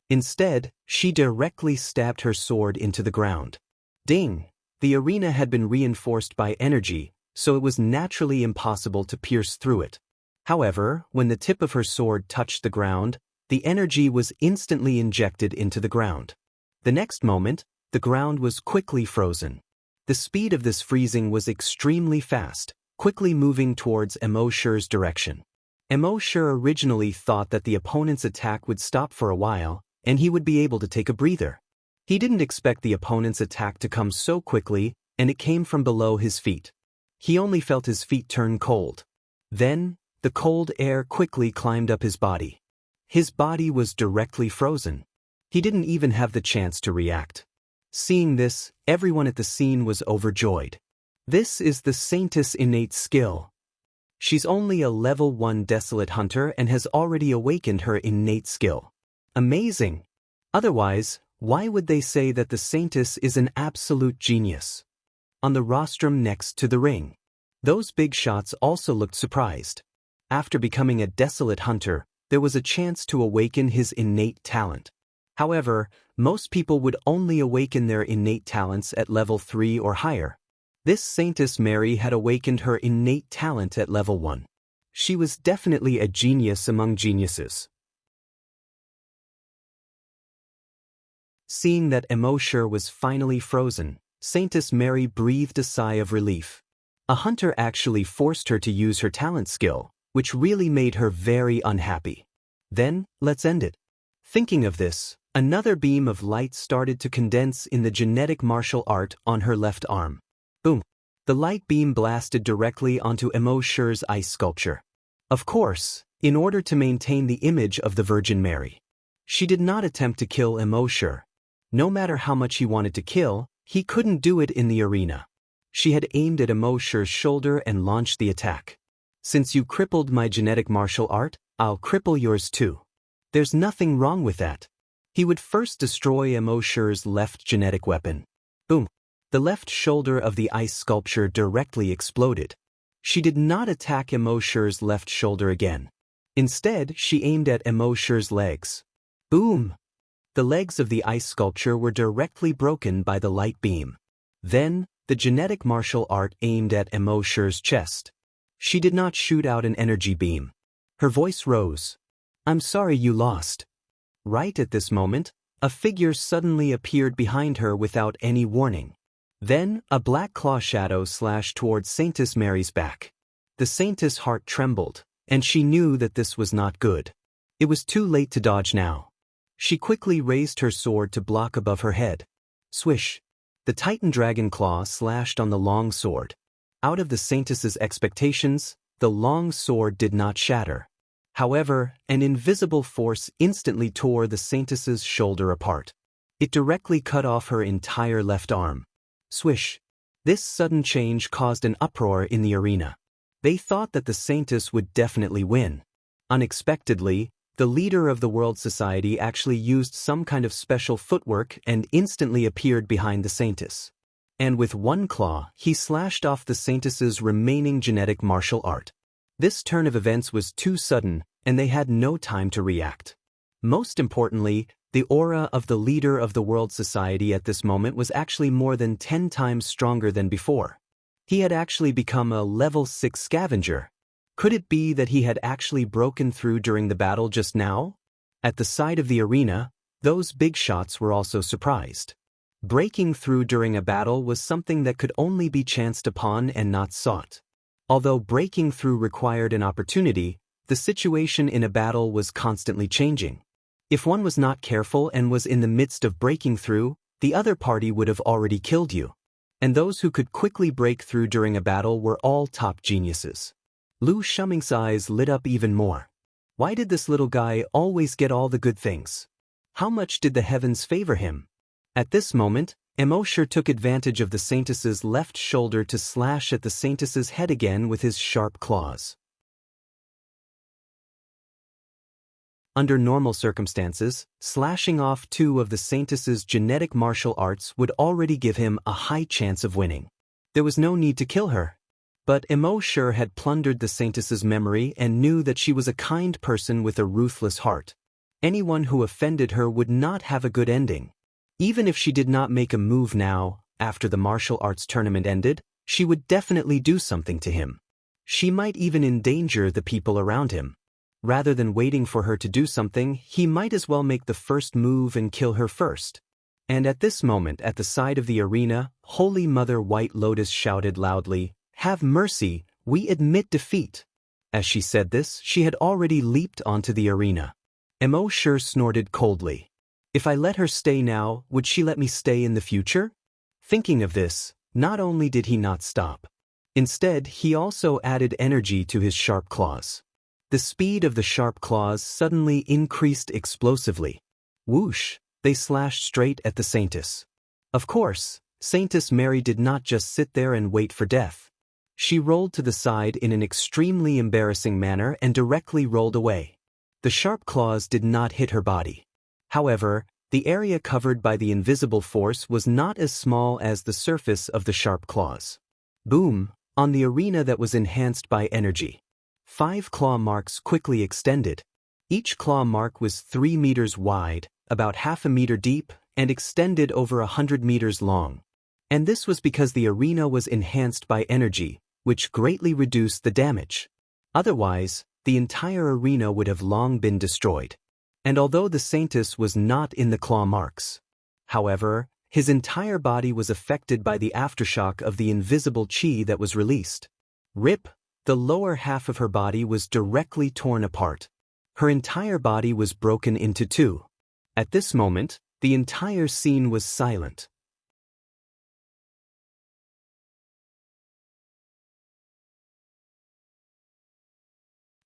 Instead, she directly stabbed her sword into the ground. Ding! The arena had been reinforced by energy, so it was naturally impossible to pierce through it. However, when the tip of her sword touched the ground, the energy was instantly injected into the ground. The next moment, the ground was quickly frozen. The speed of this freezing was extremely fast, quickly moving towards Emo Shi's direction. Emo Shi originally thought that the opponent's attack would stop for a while, and he would be able to take a breather. He didn't expect the opponent's attack to come so quickly, and it came from below his feet. He only felt his feet turn cold. Then, the cold air quickly climbed up his body. His body was directly frozen. He didn't even have the chance to react. Seeing this, everyone at the scene was overjoyed. This is the Saintess' innate skill. She's only a level 1 desolate hunter and has already awakened her innate skill. Amazing! Otherwise, why would they say that the Saintess is an absolute genius? On the rostrum next to the ring, those big shots also looked surprised. After becoming a desolate hunter, there was a chance to awaken his innate talent. However, most people would only awaken their innate talents at level 3 or higher. This Saintess Mary had awakened her innate talent at level 1. She was definitely a genius among geniuses. Seeing that Emo Shi was finally frozen, Saintess Mary breathed a sigh of relief. A hunter actually forced her to use her talent skill, which really made her very unhappy. Then, let's end it. Thinking of this, another beam of light started to condense in the genetic martial art on her left arm. Boom! The light beam blasted directly onto Emo Shi's ice sculpture. Of course, in order to maintain the image of the Virgin Mary, she did not attempt to kill Emo Shi. No matter how much he wanted to kill, he couldn't do it in the arena. She had aimed at Emo Shi's shoulder and launched the attack. Since you crippled my genetic martial art, I'll cripple yours too. There's nothing wrong with that. He would first destroy Emo Shi's left genetic weapon. Boom! The left shoulder of the ice sculpture directly exploded. She did not attack Emo Shi's left shoulder again. Instead, she aimed at Emo Shi's legs. Boom! The legs of the ice sculpture were directly broken by the light beam. Then, the genetic martial art aimed at Emo Shi's chest. She did not shoot out an energy beam. Her voice rose. I'm sorry you lost. Right at this moment, a figure suddenly appeared behind her without any warning. Then, a black claw shadow slashed towards Saintess Mary's back. The Saintess' heart trembled, and she knew that this was not good. It was too late to dodge now. She quickly raised her sword to block above her head. Swish! The Titan Dragon Claw slashed on the long sword. Out of the Saintess's expectations, the long sword did not shatter. However, an invisible force instantly tore the Saintess's shoulder apart. It directly cut off her entire left arm. Swish! This sudden change caused an uproar in the arena. They thought that the Saintess would definitely win. Unexpectedly, the leader of the World Society actually used some kind of special footwork and instantly appeared behind the Saintess. And with one claw, he slashed off the Saintess's remaining genetic martial art. This turn of events was too sudden, and they had no time to react. Most importantly, the aura of the leader of the World Society at this moment was actually more than 10 times stronger than before. He had actually become a level 6 scavenger. Could it be that he had actually broken through during the battle just now? At the side of the arena, those big shots were also surprised. Breaking through during a battle was something that could only be chanced upon and not sought. Although breaking through required an opportunity, the situation in a battle was constantly changing. If one was not careful and was in the midst of breaking through, the other party would have already killed you. And those who could quickly break through during a battle were all top geniuses. Lu Shuming's eyes lit up even more. Why did this little guy always get all the good things? How much did the heavens favor him? At this moment, Emosher took advantage of the Saintess's left shoulder to slash at the Saintess's head again with his sharp claws. Under normal circumstances, slashing off 2 of the Saintess's genetic martial arts would already give him a high chance of winning. There was no need to kill her. But Emosher had plundered the Saintess's memory and knew that she was a kind person with a ruthless heart. Anyone who offended her would not have a good ending. Even if she did not make a move now, after the martial arts tournament ended, she would definitely do something to him. She might even endanger the people around him. Rather than waiting for her to do something, he might as well make the first move and kill her first. And at this moment at the side of the arena, Holy Mother White Lotus shouted loudly, "Have mercy, we admit defeat." As she said this, she had already leaped onto the arena. Emosher snorted coldly. If I let her stay now, would she let me stay in the future? Thinking of this, not only did he not stop. Instead, he also added energy to his sharp claws. The speed of the sharp claws suddenly increased explosively. Whoosh, they slashed straight at the Saintess. Of course, Saintess Mary did not just sit there and wait for death. She rolled to the side in an extremely embarrassing manner and directly rolled away. The sharp claws did not hit her body. However, the area covered by the invisible force was not as small as the surface of the sharp claws. Boom, on the arena that was enhanced by energy. 5 claw marks quickly extended. Each claw mark was 3 meters wide, about half a meter deep, and extended over 100 meters long. And this was because the arena was enhanced by energy, which greatly reduced the damage. Otherwise, the entire arena would have long been destroyed. And although the Saintess was not in the claw marks, however, his entire body was affected by the aftershock of the invisible chi that was released. Rip, the lower half of her body was directly torn apart. Her entire body was broken into 2. At this moment, the entire scene was silent.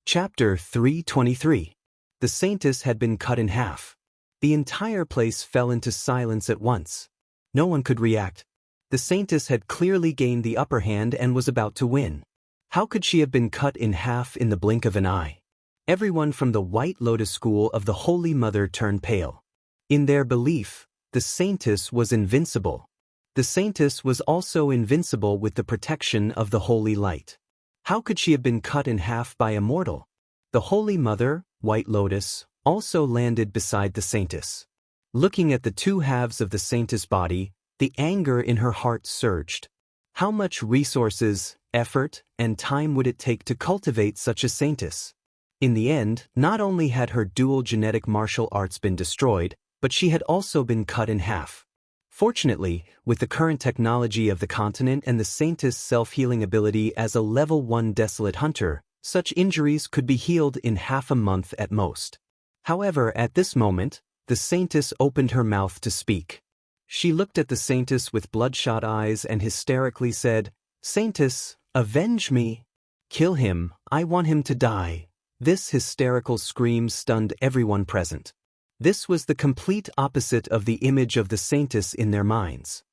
Chapter 323. The Saintess had been cut in half. The entire place fell into silence at once. No one could react. The Saintess had clearly gained the upper hand and was about to win. How could she have been cut in half in the blink of an eye? Everyone from the White Lotus school of the Holy Mother turned pale. In their belief, the Saintess was invincible. The Saintess was also invincible with the protection of the Holy Light. How could she have been cut in half by a mortal? The Holy Mother, White Lotus, also landed beside the Saintess. Looking at the 2 halves of the Saintess' body, the anger in her heart surged. How much resources, effort, and time would it take to cultivate such a Saintess? In the end, not only had her dual genetic martial arts been destroyed, but she had also been cut in half. Fortunately, with the current technology of the continent and the Saintess' self-healing ability as a level 1 desolate hunter, such injuries could be healed in half a month at most. However, at this moment, the Saintess opened her mouth to speak. She looked at the Saintess with bloodshot eyes and hysterically said, "Saintess, avenge me. Kill him, I want him to die." This hysterical scream stunned everyone present. This was the complete opposite of the image of the Saintess in their minds.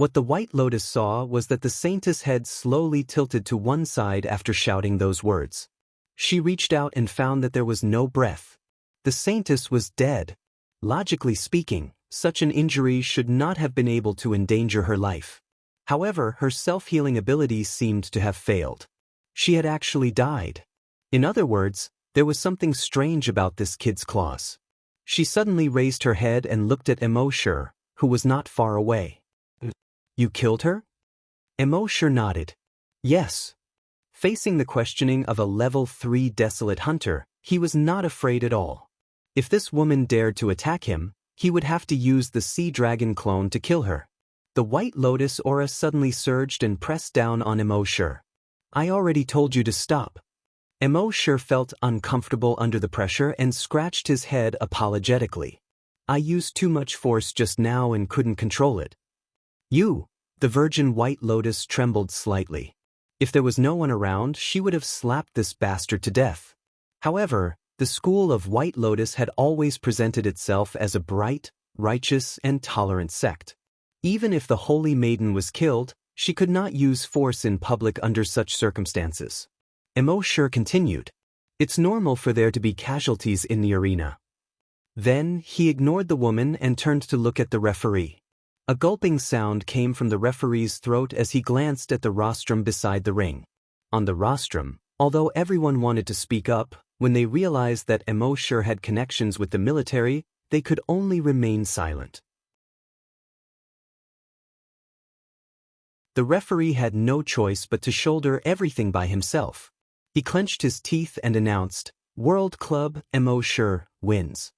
What the White Lotus saw was that the Saintess' head slowly tilted to one side after shouting those words. She reached out and found that there was no breath. The Saintess was dead. Logically speaking, such an injury should not have been able to endanger her life. However, her self-healing abilities seemed to have failed. She had actually died. In other words, there was something strange about this kid's claws. She suddenly raised her head and looked at Emosure, who was not far away. "You killed her?" Emosure nodded. "Yes." Facing the questioning of a level 3 desolate hunter, he was not afraid at all. If this woman dared to attack him, he would have to use the sea dragon clone to kill her. The White Lotus aura suddenly surged and pressed down on Emosure. "I already told you to stop." Emosure felt uncomfortable under the pressure and scratched his head apologetically. "I used too much force just now and couldn't control it." "You?" The virgin White Lotus trembled slightly. If there was no one around, she would have slapped this bastard to death. However, the school of White Lotus had always presented itself as a bright, righteous, and tolerant sect. Even if the Holy Maiden was killed, she could not use force in public under such circumstances. Emosure continued. "It's normal for there to be casualties in the arena." Then, he ignored the woman and turned to look at the referee. A gulping sound came from the referee's throat as he glanced at the rostrum beside the ring. On the rostrum, although everyone wanted to speak up, when they realized that Emosure had connections with the military, they could only remain silent. The referee had no choice but to shoulder everything by himself. He clenched his teeth and announced, "World Club Emosure wins."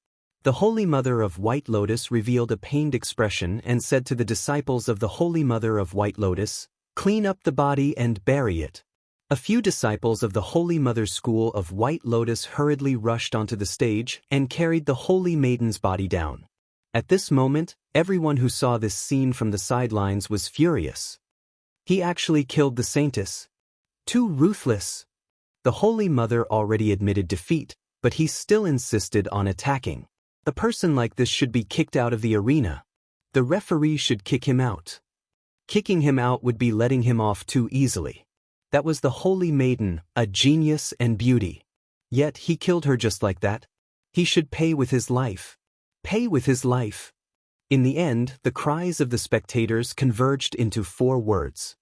The Holy Mother of White Lotus revealed a pained expression and said to the disciples of the Holy Mother of White Lotus, "Clean up the body and bury it." A few disciples of the Holy Mother's school of White Lotus hurriedly rushed onto the stage and carried the Holy Maiden's body down. At this moment, everyone who saw this scene from the sidelines was furious. He actually killed the Saintess. Too ruthless. The Holy Mother already admitted defeat, but he still insisted on attacking. A person like this should be kicked out of the arena. The referee should kick him out. Kicking him out would be letting him off too easily. That was the Holy Maiden, a genius and beauty. Yet he killed her just like that. He should pay with his life. Pay with his life. In the end, the cries of the spectators converged into 4 words.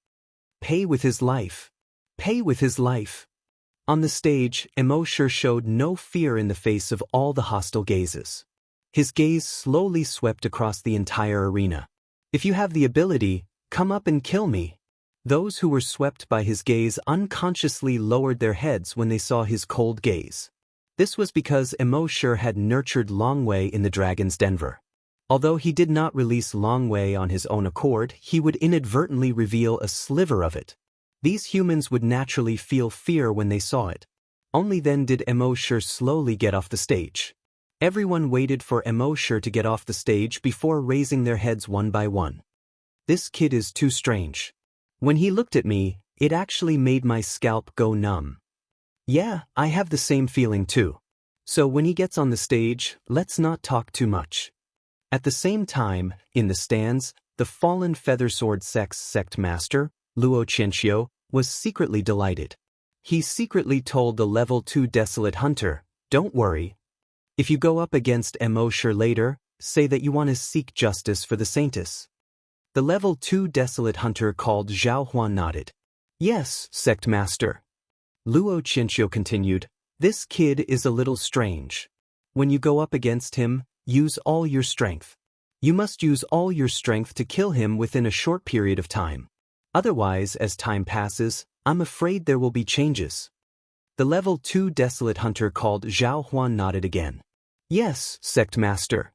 Pay with his life. Pay with his life. On the stage, Emosure showed no fear in the face of all the hostile gazes. His gaze slowly swept across the entire arena. "If you have the ability, come up and kill me." Those who were swept by his gaze unconsciously lowered their heads when they saw his cold gaze. This was because Emosure had nurtured Longwei in the Dragon's Denver. Although he did not release Longwei on his own accord, he would inadvertently reveal a sliver of it. These humans would naturally feel fear when they saw it. Only then did Emosure slowly get off the stage. Everyone waited for Emosure to get off the stage before raising their heads one by one. "This kid is too strange. When he looked at me, it actually made my scalp go numb." "Yeah, I have the same feeling too. So when he gets on the stage, let's not talk too much." At the same time, in the stands, the fallen Feathersword sect master, Luo Qianxiu, was secretly delighted. He secretly told the level 2 desolate hunter, "Don't worry. If you go up against Emosure later, say that you want to seek justice for the Saintess." The level 2 desolate hunter called Zhao Huan nodded. "Yes, sect master." Luo Qianxiu continued, "This kid is a little strange. When you go up against him, use all your strength. You must use all your strength to kill him within a short period of time. Otherwise, as time passes, I'm afraid there will be changes." The level 2 desolate hunter called Zhao Huan nodded again. "Yes, sect master."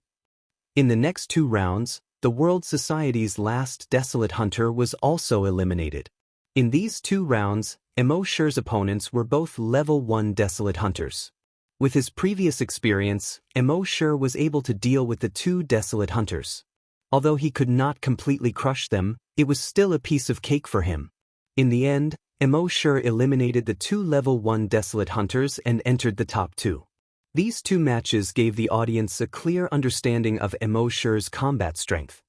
In the next 2 rounds, the World Society's last desolate hunter was also eliminated. In these 2 rounds, Emosure's opponents were both level 1 desolate hunters. With his previous experience, Emosure was able to deal with the 2 desolate hunters. Although he could not completely crush them, it was still a piece of cake for him. In the end, Emosure eliminated the 2 level 1 desolate hunters and entered the top 2. These 2 matches gave the audience a clear understanding of Emosure's combat strength.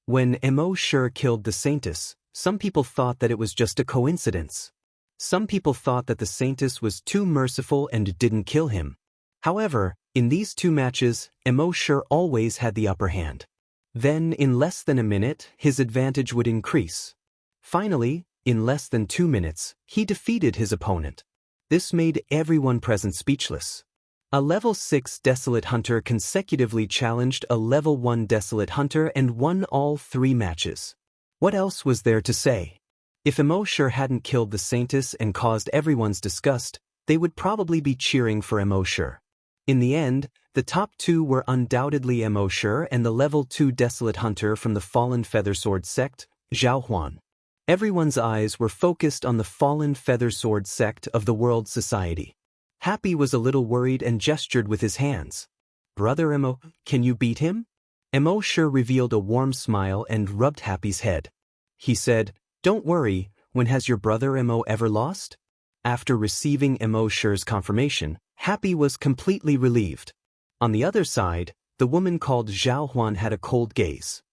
When embark killed the Saintess, some people thought that it was just a coincidence. Some people thought that the Saintess was too merciful and didn't kill him. However, in these two matches, embark always had the upper hand. Then, in less than a minute, his advantage would increase. Finally, in less than 2 minutes, he defeated his opponent. This made everyone present speechless. A level 6 Desolate Hunter consecutively challenged a level 1 Desolate Hunter and won all 3 matches. What else was there to say? If embark hadn't killed the Saintess and caused everyone's disgust, they would probably be cheering for embark. In the end, the top 2 were undoubtedly embark and the level 2 Desolate Hunter from the Fallen Feathersword sect, Zhao Huan. Everyone's eyes were focused on the Fallen Feathersword sect of the World Society. Happy was a little worried and gestured with his hands. Brother Embark, can you beat him? Embark revealed a warm smile and rubbed Happy's head. He said, "Don't worry, when has your brother Embark ever lost?" After receiving embark's confirmation, Happy was completely relieved. On the other side, the woman called Zhao Huan had a cold gaze.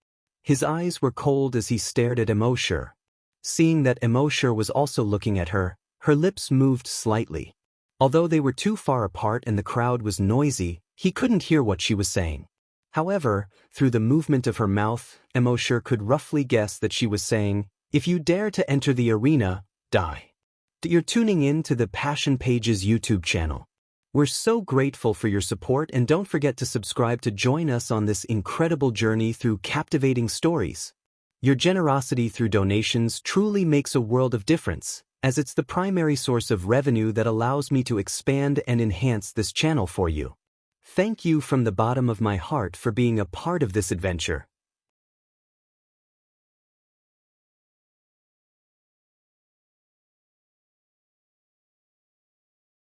His eyes were cold as he stared at embark. Seeing that embark was also looking at her, her lips moved slightly. Although they were too far apart and the crowd was noisy, he couldn't hear what she was saying. However, through the movement of her mouth, embark could roughly guess that she was saying, "If you dare to enter the arena, die." You're tuning in to the Passion Pages YouTube channel. We're so grateful for your support, and don't forget to subscribe to join us on this incredible journey through captivating stories. Your generosity through donations truly makes a world of difference, as it's the primary source of revenue that allows me to expand and enhance this channel for you. Thank you from the bottom of my heart for being a part of this adventure.